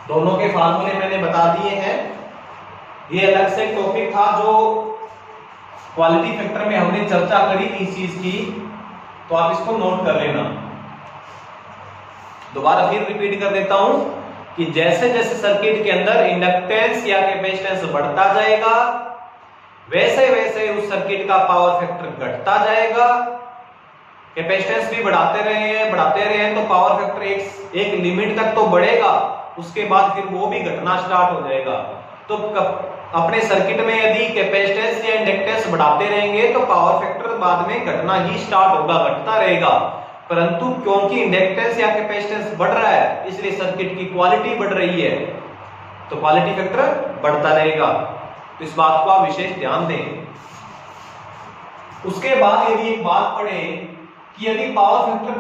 दोनों के फार्मूले मैंने बता दिए हैं, ये अलग से टॉपिक था जो क्वालिटी फैक्टर में हमने चर्चा करी थी इस चीज की, तो आप इसको नोट कर लेना। दोबारा फिर रिपीट कर देता हूं कि जैसे जैसे सर्किट के अंदर इंडक्टेंस या कैपेसिटेंस बढ़ता जाएगा वैसे वैसे उस सर्किट का पावर फैक्टर घटता जाएगा। कैपेसिटेंस भी बढ़ाते रहे हैं तो पावर फैक्टर एक लिमिट तक तो बढ़ेगा, उसके बाद फिर वो भी घटना स्टार्ट हो जाएगा। तो अपने सर्किट में यदि कैपेसिटेंस या इंडक्टेंस बढ़ाते रहेंगे तो पावर फैक्टर बाद में घटना ही स्टार्ट होगा, घटता रहेगा, परंतु क्योंकि इंडक्टेंस या कैपेसिटेंस बढ़ रहा है इसलिए सर्किट की क्वालिटी बढ़ रही है, तो क्वालिटी फैक्टर बढ़ता रहेगा। तो इस बात को आप विशेष ध्यान दें। उसके बाद यदि एक बात पढ़े कि यदि पावर फैक्टर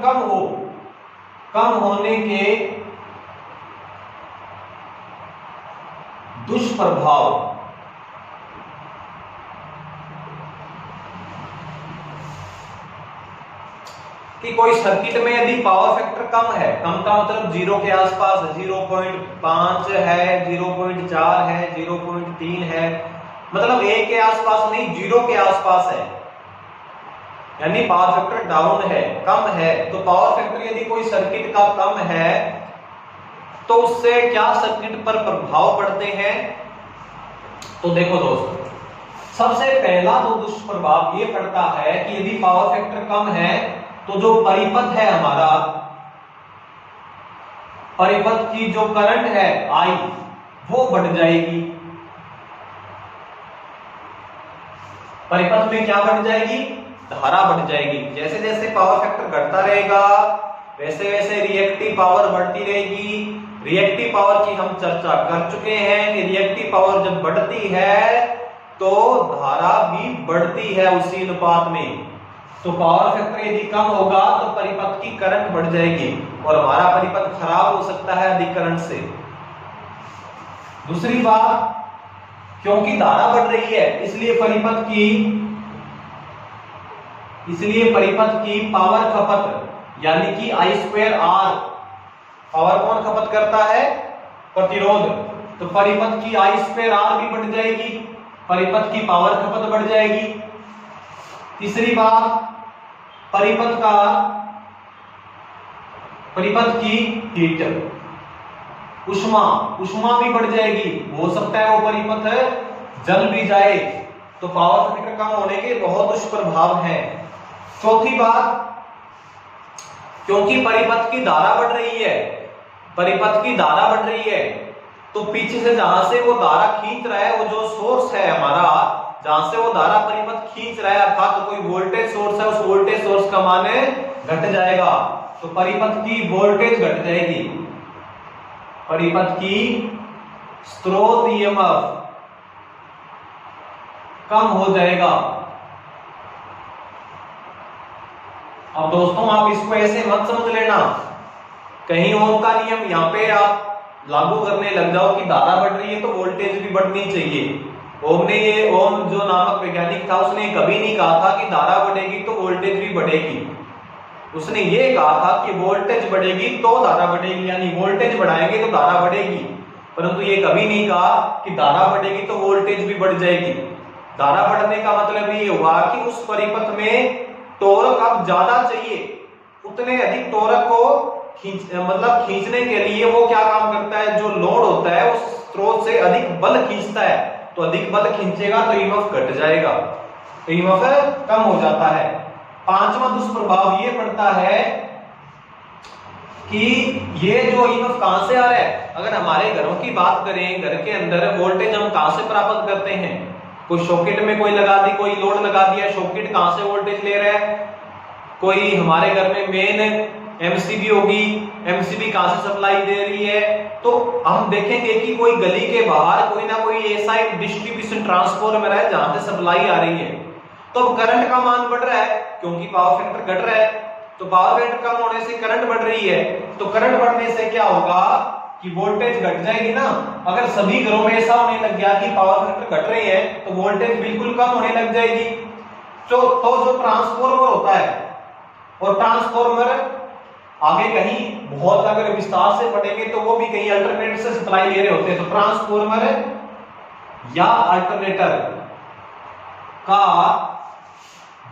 कम होने के दुष्प्रभाव, कि कोई सर्किट में यदि पावर फैक्टर कम है, कम का मतलब 0 के आसपास, 0.5 है, 0.4 है, 0.3 है, मतलब 1 के आसपास नहीं, 0 के आसपास है, यानी पावर फैक्टर डाउन है, कम है। तो पावर फैक्टर यदि कोई सर्किट का कम है तो उससे क्या सर्किट पर प्रभाव पड़ते हैं। तो देखो दोस्तों, सबसे पहला तो दुष्प्रभाव ये पड़ता है कि यदि पावर फैक्टर कम है तो जो परिपथ है हमारा, परिपथ की जो करंट है आई वो बढ़ जाएगी। परिपथ में क्या बढ़ जाएगी, धारा बढ़ जाएगी। जैसे जैसे पावर फैक्टर घटता रहेगा वैसे वैसे रिएक्टिव पावर बढ़ती रहेगी। रिएक्टिव पावर की हम चर्चा कर चुके हैं कि रिएक्टिव पावर जब बढ़ती है तो धारा भी बढ़ती है उसी अनुपात में। तो पावर फैक्टर यदि कम होगा तो परिपथ की करंट बढ़ जाएगी और हमारा परिपथ खराब हो सकता है अधिक करंट से। दूसरी बात, क्योंकि धारा बढ़ रही है इसलिए परिपथ की इसलिए परिपथ की पावर खपत यानी कि I²R, पावर कौन खपत करता है? प्रतिरोध। तो परिपथ की I²R भी बढ़ जाएगी, परिपथ की पावर खपत बढ़ जाएगी। तीसरी बात, परिपथ की हीट, उष्मा भी बढ़ जाएगी। हो सकता है वो परिपथ जल भी जाए, तो पावर फैक्टर कम होने के बहुत दुष्प्रभाव हैं। चौथी बात, क्योंकि परिपथ की धारा बढ़ रही है, तो पीछे से जहां से वो धारा खींच रहा है, वो जो सोर्स है हमारा, जहां से वो धारा परिपथ खींच रहा है, अर्थात तो कोई वोल्टेज सोर्स है, उस वोल्टेज सोर्स का मान घट जाएगा, तो परिपथ की वोल्टेज घट जाएगी, परिपथ की स्रोत ईएमएफ कम हो जाएगा। अब दोस्तों आप इसको ऐसे मत समझ लेना, कहीं ओम का नियम यहाँ पे आप लागू करने लग जाओ कि धारा बढ़ रही है तो वोल्टेज भी बढ़नी चाहिए। ओम जो नामक वैज्ञानिक था, उसने कभी नहीं कहा था कि धारा बढ़ेगी तो वोल्टेज भी बढ़ेगी। उसने ये कहा था कि वोल्टेज बढ़ेगी तो धारा बढ़ेगी, यानी वोल्टेज बढ़ाएंगे तो धारा बढ़ेगी, परंतु ये कभी नहीं कहा कि धारा बढ़ेगी तो वोल्टेज भी बढ़ जाएगी। धारा बढ़ने का मतलब ये हुआ कि उस परिपथ में टॉर्क अब ज्यादा चाहिए, उतने अधिक टॉर्क को खींचने के लिए वो क्या काम करता है, जो लोड होता है उस स्रोत से अधिक बल खींचता है, तो अधिक बल खींचेगा तो ईएमएफ घट जाएगा, तो ईएमएफ कम हो जाता है। पांचवा दुष्प्रभाव ये पड़ता है कि ये जो ईएमएफ कहां से आ रहा है, अगर हमारे घरों की बात करें, घर के अंदर वोल्टेज हम कहां से प्राप्त करते हैं? कोई सॉकेट में कोई लगा दी, कोई लोड लगा दिया, सॉकेट कहां से वोल्टेज ले रहा है? कोई हमारे घर में मेन एमसीबी होगी, एमसीबी कहां से सप्लाई दे रही है? तो हम देखेंगे कि कोई गली के बाहर कोई ना कोई ऐसा एक डिस्ट्रीब्यूशन ट्रांसफार्मर है जहां से सप्लाई आ रही है। तो अब करंट का मान बढ़ रहा है क्योंकि पावर फैक्टर घट रहा है, तो पावर फैक्टर कम होने से करंट बढ़ रही है, तो करंट बढ़ने से क्या होगा कि वोल्टेज घट जाएगी ना। अगर सभी घरों में ऐसा होने लग गया कि पावर फैक्टर घट रहे हैं तो वोल्टेज बिल्कुल कम होने लग जाएगी। तो जो ट्रांसफार्मर होता है, और ट्रांसफार्मर आगे कहीं बहुत अगर विस्तार से पढ़ेंगे तो वो भी कहीं अल्टरनेटर से सप्लाई ले रहे होते हैं, तो ट्रांसफार्मर या अल्टरनेटर का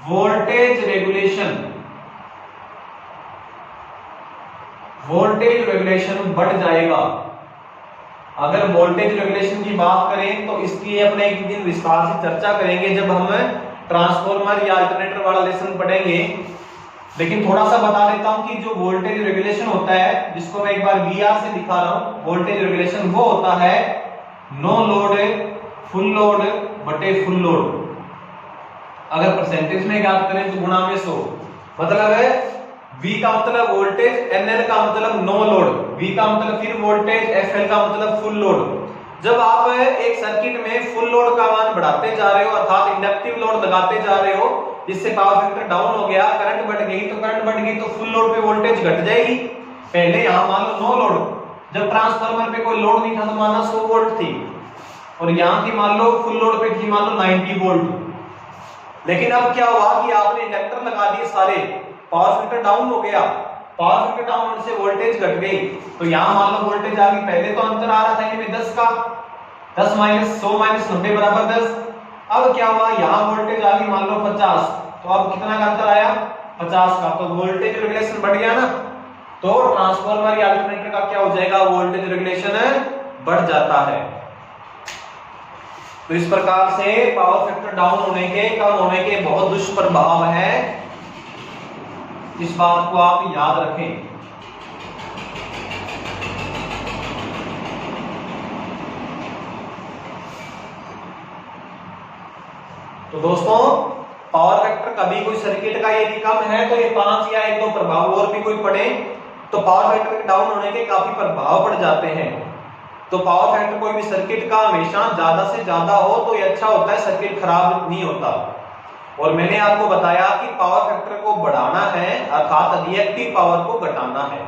वोल्टेज रेगुलेशन बढ़ जाएगा। अगर वोल्टेज रेगुलेशन की बात करें तो इसकी अपने एक दिन विस्तार से चर्चा करेंगे जब हम ट्रांसफार्मर या अल्टरनेटर वाला लेसन पढ़ेंगे। लेकिन थोड़ा सा बता देता हूं कि जो वोल्टेज रेगुलेशन होता है, जिसको मैं एक बार VR से दिखा रहा हूं, वोल्टेज रेगुलेशन वो होता है नो लोड फुल लोड बटे फुल लोड। अगर परसेंटेज में ज्ञात करें तो गुणा में 100, मतलब है V का मतलब वोल्टेज, NL का मतलब नो लोड, V का मतलब फिर वोल्टेज, FL का मतलब फुल लोड। जब आप एक सर्किट में फुल लोड का मान बढ़ाते जा रहे हो, अर्थात इंडक्टिव लोड लगाते जा रहे हो, जिससे पावर फैक्टर डाउन हो गया, करंट बढ़ गई, तो फुल लोड पे वोल्टेज घट जाएगी। पहले यहां मान लो नो लोड, जब ट्रांसफार्मर पे कोई लोड नहीं था तो माना 100 वोल्ट थी, और यहां की मान लो फुल लोड पे थी मान लो 90 वोल्ट। लेकिन अब क्या हुआ कि आपने इंडक्टर लगा दिए सारे, पावर फैक्टर डाउन हो गया, पावर फैक्टर डाउन होने से वोल्टेज घट गई, तो यहां मान लो वोल्टेज आ गई। पहले तो अंतर आ रहा था इनमें 10 का, 10 माइनस 100 माइनस 90 बराबर 10। अब क्या हुआ, यहां वोल्टेज आ गई मान लो 50, तो अब कितना का अंतर आया 50 का, तो वोल्टेज रेगुलेशन बढ़ गया ना। तो ट्रांसफार्मर या अल्टरनेटर का क्या हो जाएगा, वोल्टेज रेगुलेशन बढ़ जाता है। तो इस प्रकार से पावर फैक्टर डाउन होने के, कम होने के बहुत दुष्प्रभाव हैं, इस बात को आप याद रखें। तो दोस्तों पावर फैक्टर कभी कोई सर्किट का यदि कम है तो ये 5 या 1-2 प्रभाव और भी कोई पड़े तो पावर फैक्टर के डाउन होने के काफी प्रभाव पड़ जाते हैं। तो पावर फैक्टर कोई भी सर्किट का हमेशा ज्यादा से ज्यादा हो तो ये अच्छा होता है, सर्किट खराब नहीं होता। और मैंने आपको बताया कि पावर फैक्टर को बढ़ाना है अर्थात रिएक्टिव पावर को घटाना है,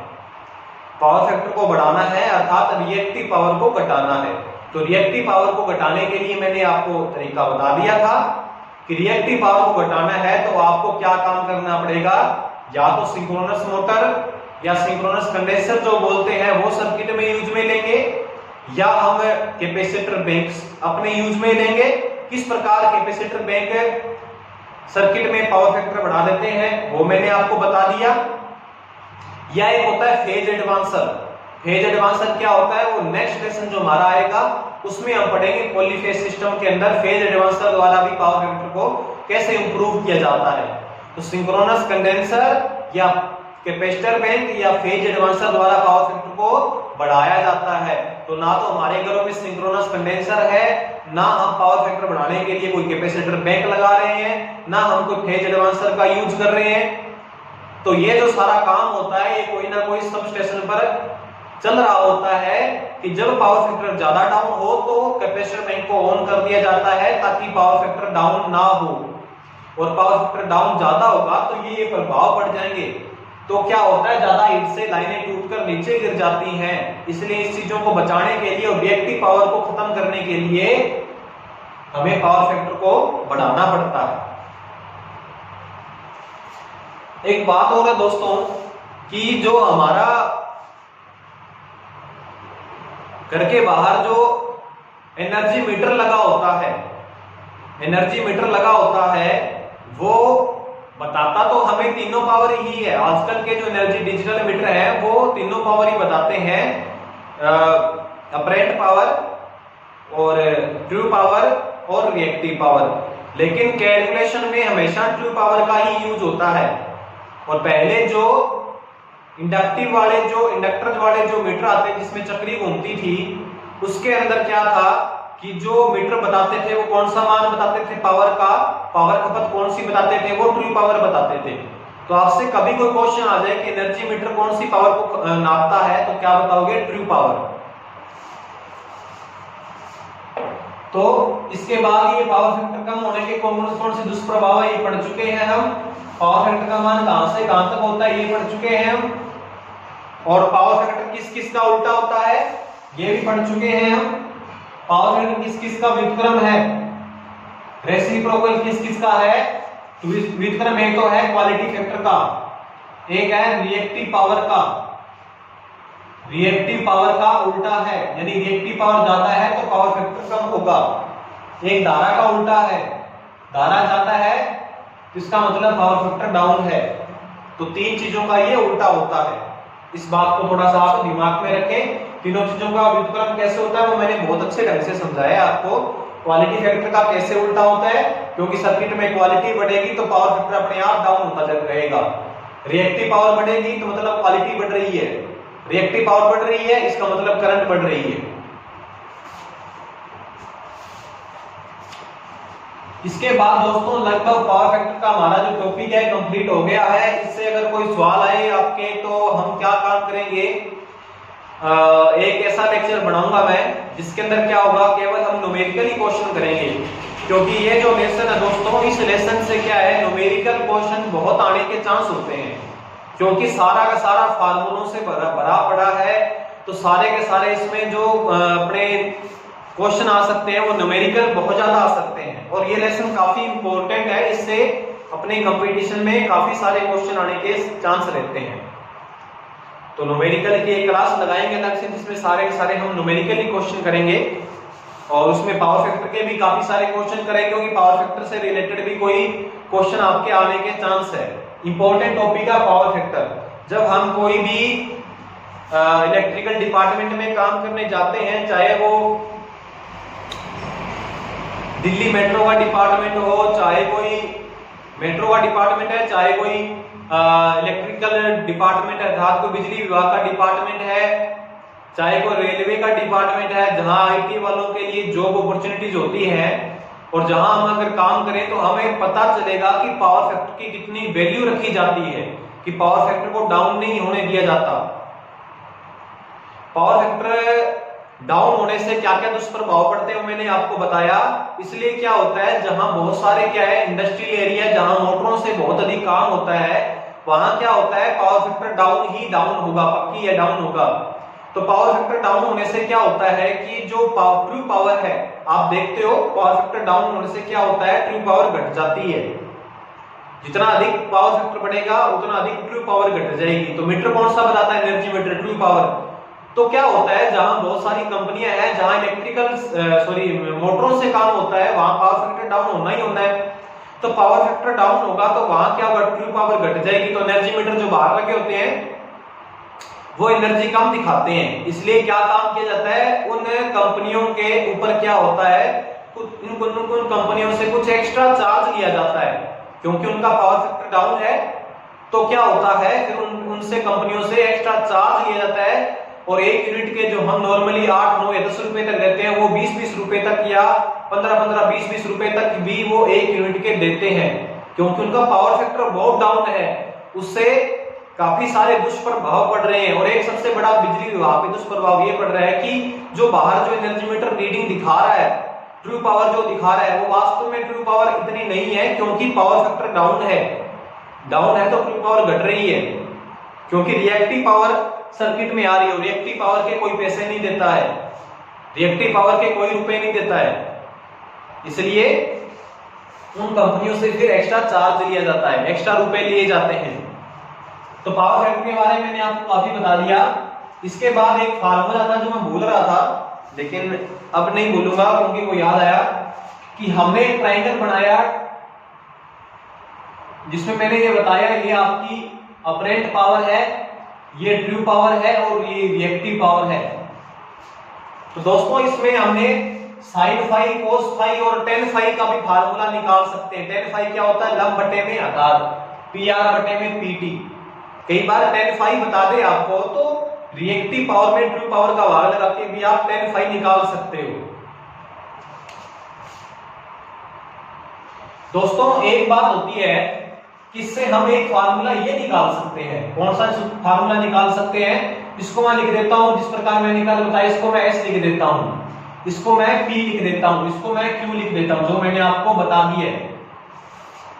पावर फैक्टर को बढ़ाना है अर्थात रिएक्टिव पावर को घटाना है। तो रिएक्टिव पावर को घटाने के लिए मैंने आपको तरीका बता दिया था। कि रिएक्टिव पावर को घटाना है तो आपको क्या काम करना पड़ेगा, या तो सिंक्रोनस मोटर या सिंक्रोनस कंडेंसर जो बोलते हैं वो सर्किट में यूज में लेंगे, या हम कैपेसिटर बैंक अपने यूज में लेंगे। किस प्रकार कैपेसिटर बैंक सर्किट में पावर फैक्टर बढ़ा देते हैं वो मैंने आपको बता दिया। या एक होता है फेज एडवांसर। फेज एडवांसर क्या होता है, वो नेक्स्ट लेसन जो हमारा आएगा उसमें हम पढ़ेंगे पॉलीफेज सिस्टम के अंदर फेज एडवांसर द्वारा भी पावर फैक्टर को कैसे इंप्रूव किया जाता है। तो सिंक्रोनस कंडेंसर या कैपेसिटर बैंक या फेज एडवांसर द्वारा पावर फैक्टर को बढ़ाया जाता है। तो ना तो हमारे घरों में सिंक्रोनस कंडेंसर है, ना हम पावर फैक्टर बढ़ाने के लिए कोई कैपेसिटर बैंक लगा रहे हैं, ना हम कोई फेज एडवांसर का यूज कर रहे हैं। तो ये जो सारा काम होता है ये कोई ना कोई सब स्टेशन पर चल रहा होता है कि जब पावर फैक्टर ज्यादा डाउन हो तो कैपेसिटर बैंक को ऑन कर दिया जाता है ताकि पावर फैक्टर डाउन ना हो, और पावर फैक्टर डाउन ज्यादा होगा तो ये प्रभाव पड़ जाएंगे। तो क्या होता है, ज्यादा हीट से लाइनें टूटकर नीचे गिर जाती हैं। इसलिए इस चीजों को बचाने के लिए और रिएक्टिव पावर को खत्म करने के लिए हमें पावर फैक्टर को बढ़ाना पड़ता है। एक बात और है दोस्तों कि जो हमारा घर के बाहर जो एनर्जी मीटर लगा होता है, एनर्जी मीटर लगा होता है वो बताता तो हमें तीनों पावर ही है। आजकल के जो एनर्जी डिजिटल मीटर है वो तीनों पावर ही बताते हैं, अपरेंट पावर और ट्रू पावर और रिएक्टिव पावर। लेकिन कैलकुलेशन में हमेशा ट्रू पावर का ही यूज होता है। और पहले जो इंडक्टिव वाले जो इंडक्टर वाले जो मीटर आते हैं जिसमें चक्री घूमती थी, उसके अंदर क्या था कि जो मीटर बताते थे वो कौन सा मान बताते थे पावर का, पावर खपत कौन सी बताते थे, वो ट्रू पावर बताते थे। तो आपसे कभी कोई क्वेश्चन आ जाए कि एनर्जी मीटर कौन सी पावर को नापता है तो क्या बताओगे, ट्रू पावर। तो इसके बाद ये पावर फैक्टर कम होने के कौन से दुष्प्रभाव ये पढ़ चुके हैं हम। पावर फैक्टर का मान कहां से कहां तक होता है ये पढ़ चुके हैं हम, और पावर फैक्टर किस किस का उल्टा होता है ये भी पढ़ चुके हैं हम। पावर फैक्टर किस किस का व्युत्क्रम है, रेसिप्रोकल किस किस का है। तो व्युत्क्रम एक तो है क्वालिटी फैक्टर का, एक है रिएक्टिव पावर का। रिएक्टिव पावर का उल्टा है, यानी रिएक्टिव पावर ज्यादा है तो पावर फैक्टर कम होगा। एक धारा का उल्टा है, धारा ज्यादा है तो इसका मतलब पावर फैक्टर डाउन है। तो तीन चीजों का ये उल्टा होता है। इस बात को थोड़ा सा आप दिमाग में रखें। तीनों चीजों का व्युत्क्रम कैसे होता है वो मैंने बहुत अच्छे ढंग से समझाया आपको। क्वालिटी फैक्टर का कैसे उल्टा होता है, क्योंकि सर्किट में क्वालिटी बढ़ेगी तो पावर फैक्टर अपने आप डाउन होता रहेगा। रिएक्टिव पावर बढ़ेगी तो मतलब क्वालिटी बढ़ रही है, रिएक्टिव पावर बढ़ रही है इसका मतलब करंट बढ़ रही है। इसके बाद दोस्तों लगभग पावर फैक्टर का हमारा जो टॉपिक है कंप्लीट हो गया है। इससे अगर कोई सवाल आए आपके तो हम क्या काम करेंगे, एक ऐसा लेक्चर बनाऊंगा मैं जिसके अंदर क्या होगा, केवल हम न्यूमेरिकली क्वेश्चन करेंगे। क्योंकि ये जो लेसन है दोस्तों, इस लेसन से क्या है, न्यूमेरिकल क्वेश्चन बहुत आने के चांस होते हैं। क्योंकि सारा का सारा फार्मूलों से भरा पड़ा है, तो सारे के सारे इसमें जो अपने क्वेश्चन आ सकते हैं वो न्यूमेरिकल बहुत ज्यादा आ सकते हैं। और ये लेसन काफी इंपॉर्टेंट है, इससे अपने कंपटीशन में काफी सारे क्वेश्चन आने के चांस रहते हैं। तो न्यूमेरिकल की एक क्लास लगाएंगे अलग से जिसमें सारे के सारे हम न्यूमेरिकली क्वेश्चन करेंगे, और उसमें पावर फैक्टर के भी काफी सारे क्वेश्चन करेंगे, क्योंकि पावर फैक्टर से रिलेटेड भी कोई क्वेश्चन आपके आने के चांस है। इंपॉर्टेंट टॉपिक है पावर फैक्टर। जब हम कोई भी इलेक्ट्रिकल डिपार्टमेंट में काम करने जाते हैं, चाहे वो दिल्ली मेट्रो का डिपार्टमेंट हो, चाहे कोई मेट्रो का डिपार्टमेंट है, चाहे कोई इलेक्ट्रिकल डिपार्टमेंट है अर्थात कोई बिजली विभाग का डिपार्टमेंट है, चाहे कोई रेलवे का डिपार्टमेंट है जहां आईटी वालों के लिए जॉब अपॉर्चुनिटीज होती है, और जहां हम अगर काम करें तो हमें पता चलेगा कि पावर फैक्टर की कितनी वैल्यू रखी जाती है, कि पावर फैक्टर को डाउन नहीं होने दिया जाता। पावर फैक्टर डाउन होने से क्या क्या दुष्प्रभाव पड़ते हैं मैंने आपको बताया। इसलिए क्या होता है, जहां बहुत सारे क्या है इंडस्ट्रियल एरिया, जहां मोटरों से बहुत अधिक काम होता है, वहां क्या होता है पावर फैक्टर डाउन ही डाउन होगा, पक्की है डाउन होगा। तो पावर फैक्टर डाउन होने से क्या होता है कि जो ट्रू पावर है, आप देखते हो पावर फैक्टर डाउन होने से क्या होता है, ट्रू पावर घट जाती है। जितना अधिक पावर फैक्टर बढ़ेगा उतना अधिक ट्रू पावर घट जाएगी। तो मीटर कौन सा बताता है, एनर्जी मीटर, ट्रू पावर। तो क्या होता है, जहां बहुत सारी कंपनियां हैं, जहां इलेक्ट्रिकल मोटरों से काम होता है, वहां पावर फैक्टर डाउन होना ही होना है। तो पावर फैक्टर डाउन होगा तो वहां क्या होगा, ट्रू पावर घट जाएगी। तो एनर्जी मीटर जो बाहर लगे होते हैं वो एनर्जी कम दिखाते हैं। इसलिए क्या काम किया जाता है, उन कंपनियों के ऊपर क्या होता है, उन कंपनियों से कुछ एक्स्ट्रा चार्ज लिया जाता है, क्योंकि उनका पावर फैक्टर डाउन है। तो क्या होता है, फिर उनसे कंपनियों से एक्स्ट्रा चार्ज लिया जाता है, और एक यूनिट के जो हम नॉर्मली 8, 9 या 10 रुपए तक देते हैं, वो 20-20 रुपए तक या 15-15, 20-20 रुपए तक भी वो एक यूनिट के देते हैं, क्योंकि उनका पावर फैक्टर बहुत डाउन है। उससे काफी सारे दुष्प्रभाव पड़ रहे हैं। और एक सबसे बड़ा बिजली विभाग पे दुष्प्रभाव ये पड़ रहा है कि जो बाहर जो एनर्जी मीटर रीडिंग दिखा रहा है, ट्रू पावर जो दिखा रहा है, वो वास्तव में ट्रू पावर इतनी नहीं है, क्योंकि पावर फैक्टर डाउन है तो ट्रू पावर घट रही है, क्योंकि रिएक्टिव पावर सर्किट में आ रही है। रिएक्टिव पावर के कोई पैसे नहीं देता है, रिएक्टिव पावर के कोई रुपए नहीं देता है, इसलिए उन कंपनियों से फिर एक्स्ट्रा चार्ज लिया जाता है, एक्स्ट्रा रुपए लिए जाते हैं। तो पावर फैक्टर के बारे में मैंने आपको काफी बता दिया। इसके बाद एक फार्मूला था जो मैं भूल रहा था, लेकिन अब नहीं भूलूंगा क्योंकि वो याद आया कि हमने एक ट्रायंगल बनाया जिसमें मैंने ये बताया, ये आपकी अपरेंट पावर है, ये ट्रू पावर है और ये रिएक्टिव पावर है। तो दोस्तों इसमें हमने साइन फाई, कोस फाई और टेन फाई का भी फार्मूला निकाल सकते हैं। टेन फाई क्या होता है, लंब बटे में आकार, पी आर बटे में पीटी। कई बार टेन फाई बता दे आपको तो रिएक्टिव पावर में ट्रू पावर का भाग लगा के भी आप टेन फाई निकाल सकते हो। दोस्तों एक बात होती है कि इससे हम एक फार्मूला ये निकाल सकते हैं। कौन सा फार्मूला निकाल सकते हैं, इसको मैं लिख देता हूं जिस प्रकार मैंने निकाल बताया, इसको मैं एस लिख देता हूं, इसको मैं पी लिख देता हूं, इसको मैं क्यू लिख देता हूं, जो मैंने आपको बता दिया है,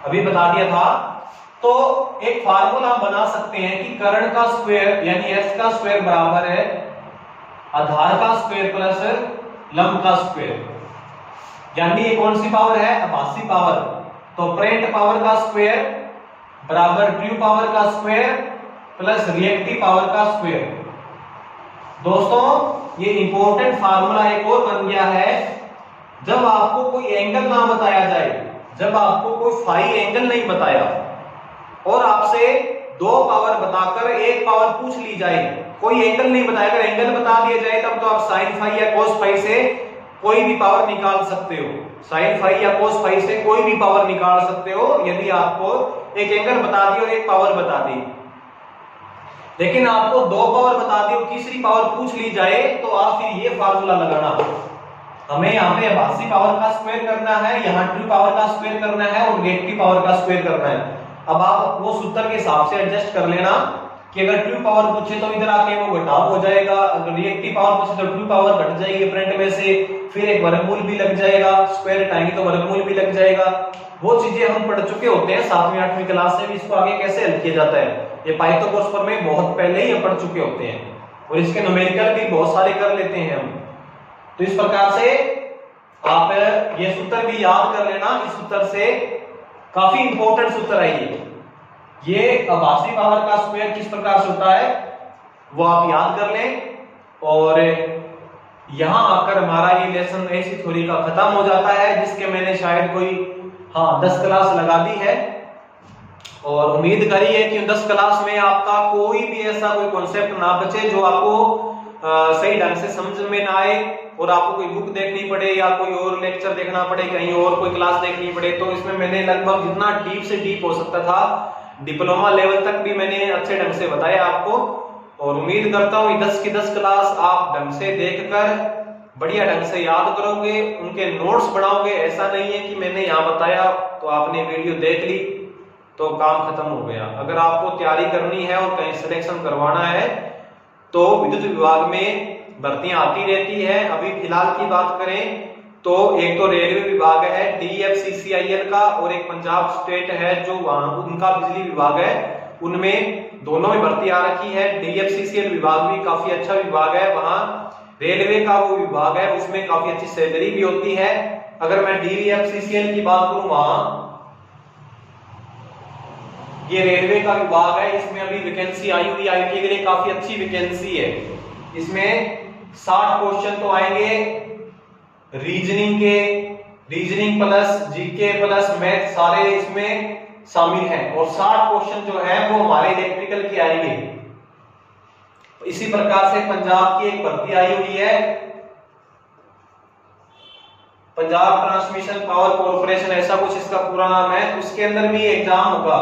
अभी बता दिया था। तो एक फार्मूला बना सकते हैं कि करंट का स्क्वायर यानी एस का स्क्वायर बराबर है आधार का स्क्वायर प्लस लंब का स्क्वायर, यानी ये कौन सी पावर है, आभासी पावर। तो अपरेंट पावर का स्क्वायर बराबर ट्रू पावर का स्क्वायर प्लस रिएक्टिव पावर का स्क्वायर। दोस्तों ये इंपॉर्टेंट फार्मूला एक और बन गया है, जब आपको कोई एंगल ना बताया जाए, जब आपको कोई फाई एंगल नहीं बताया और आपसे दो पावर बताकर एक पावर पूछ ली जाए, कोई एंगल नहीं बताया, अगर एंगल बता दिया जाए तब तो आप साइन फाई या कोस फाई से कोई भी पावर निकाल सकते हो, साइन फाई या कोस फाई से कोई भी पावर निकाल सकते हो यदि आपको एक एंगल बता दी और एक पावर बता दी। लेकिन आपको दो पावर बता दी और तीसरी पावर पूछ ली जाए तो आप फिर ये फार्मूला लगाना, हमें यहाँ पे आभासी पावर का स्क्वायर करना है, यहाँ ट्रू पावर का स्क्वायर करना है और रिएक्टिव पावर का स्क्वायर करना है। अब आप वो सूत्र के हिसाब से एडजस्ट कर लेना कि अगर ट्रू पावर पूछे तो इधर आके वो घटाव हो जाएगा, अगर रिएक्टिव पावर पूछे तो ट्रू पावर घट जाएगी अपरेंट में से, फिर एक वर्गमूल भी लग जाएगा, स्क्वायर हटाएंगे तो वर्गमूल भी लग जाएगा। वो चीजें हम पढ़ चुके होते हैं 7वीं 8वीं क्लास से भी, इसको आगे कैसे हल किया जाता है ये पाइथागोरस प्रमेय बहुत पहले ही हम पढ़ चुके होते हैं और इसके न्यूमेरिकल भी बहुत सारे कर लेते हैं हम। तो इस प्रकार से आप ये सूत्र भी याद कर लेना, इस सूत्र से काफी इंपॉर्टेंट सूत्र है ये आभासी पावर का स्क्वायर किस प्रकार से होता है वो आप याद कर लें। और यहां आकर हमारा ये लेसन ऐसी थ्योरी का खत्म हो जाता है, जिसके मैंने शायद कोई 10 क्लास लगा दी है और उम्मीद करी है कि 10 क्लास में आपका कोई भी ऐसा कोई कॉन्सेप्ट ना बचे जो आपको सही ढंग से समझ में ना आए और आपको कोई बुक देखनी पड़े या कोई और लेक्चर देखना पड़े, कहीं और कोई क्लास देखनी पड़े। तो इसमें मैंने लगभग जितना डीप से डीप हो सकता था डिप्लोमा लेवल तक भी मैंने अच्छे ढंग से बताया आपको, और उम्मीद करता हूँ 10 की 10 क्लास आप ढंग से देखकर बढ़िया ढंग से याद करोगे, उनके नोट्स बनाओगे। ऐसा नहीं है कि मैंने यहाँ बताया तो आपने वीडियो देख ली तो काम खत्म हो गया। अगर आपको तैयारी करनी है और कहीं सिलेक्शन करवाना है तो विद्युत विभाग में भर्तियां आती रहती है। अभी फिलहाल की बात करें तो एक तो रेलवे विभाग है DFCCIL का और एक पंजाब स्टेट है जो वहां उनका बिजली विभाग है, उनमें दोनों में भर्ती आ रखी है। DFCCL विभाग भी काफी अच्छा विभाग है, वहां रेलवे का वो विभाग है, उसमें काफी अच्छी सैलरी भी होती है। अगर मैं DFCCL की बात करूं, वहां ये रेलवे का विभाग है, इसमें अभी वैकेंसी आई हुई ITA के लिए काफी अच्छी वैकेंसी है। इसमें 60 क्वेश्चन तो आएंगे रीजनिंग के, reasoning plus GK plus math सारे इसमें शामिल हैं, और 60 क्वेश्चन जो है वो हमारे इलेक्ट्रिकल के आएंगे। इसी प्रकार से पंजाब की एक भर्ती आई हुई है, पंजाब ट्रांसमिशन पावर कॉर्पोरेशन, ऐसा कुछ इसका पूरा नाम है। उसके अंदर भी एग्जाम होगा,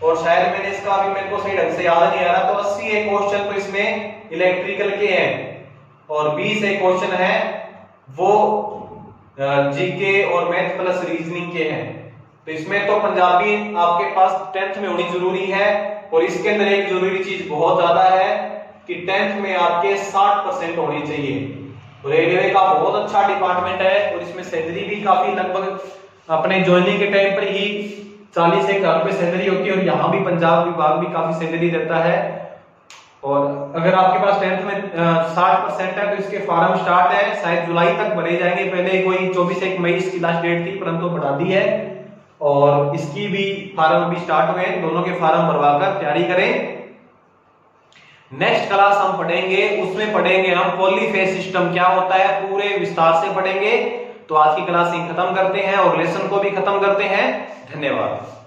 और शायद मैंने इसका अभी मेरे को सही ढंग से याद नहीं आ रहा, तो 80 एक क्वेश्चन तो इसमें इलेक्ट्रिकल के हैं, और 20 एक क्वेश्चन है वो जीके और मैथ प्लस रीजनिंग के हैं। तो इसमें तो पंजाबी आपके पास 10th में होनी जरूरी है, और इसके अंदर एक जरूरी चीज बहुत ज्यादा है कि 10th में आपके 60% होनी चाहिए। रेलवे का बहुत अच्छा डिपार्टमेंट है, और इसमें सैलरी भी काफी लगभग अपने ज्वाइनिंग के टाइम पर ही 40 एक हजार रुपए सैलरी होती है, और यहाँ भी पंजाब विभाग भी काफी सैलरी देता है। और अगर आपके पास 10th में 60% है तो इसके फॉर्म स्टार्ट है, शायद जुलाई तक भरे जाएंगे। पहले कोई 24 मई इसकी लास्ट डेट थी, परंतु बढ़ा दी है, और इसकी भी फॉर्म भी स्टार्ट हुए हैं। दोनों के फॉर्म भरवाकर तैयारी करें। नेक्स्ट क्लास हम पढ़ेंगे, उसमें पढ़ेंगे हम पॉलीफेज सिस्टम क्या होता है, पूरे विस्तार से पढ़ेंगे। तो आज की क्लास ही खत्म करते हैं और लेसन को भी खत्म करते हैं। धन्यवाद।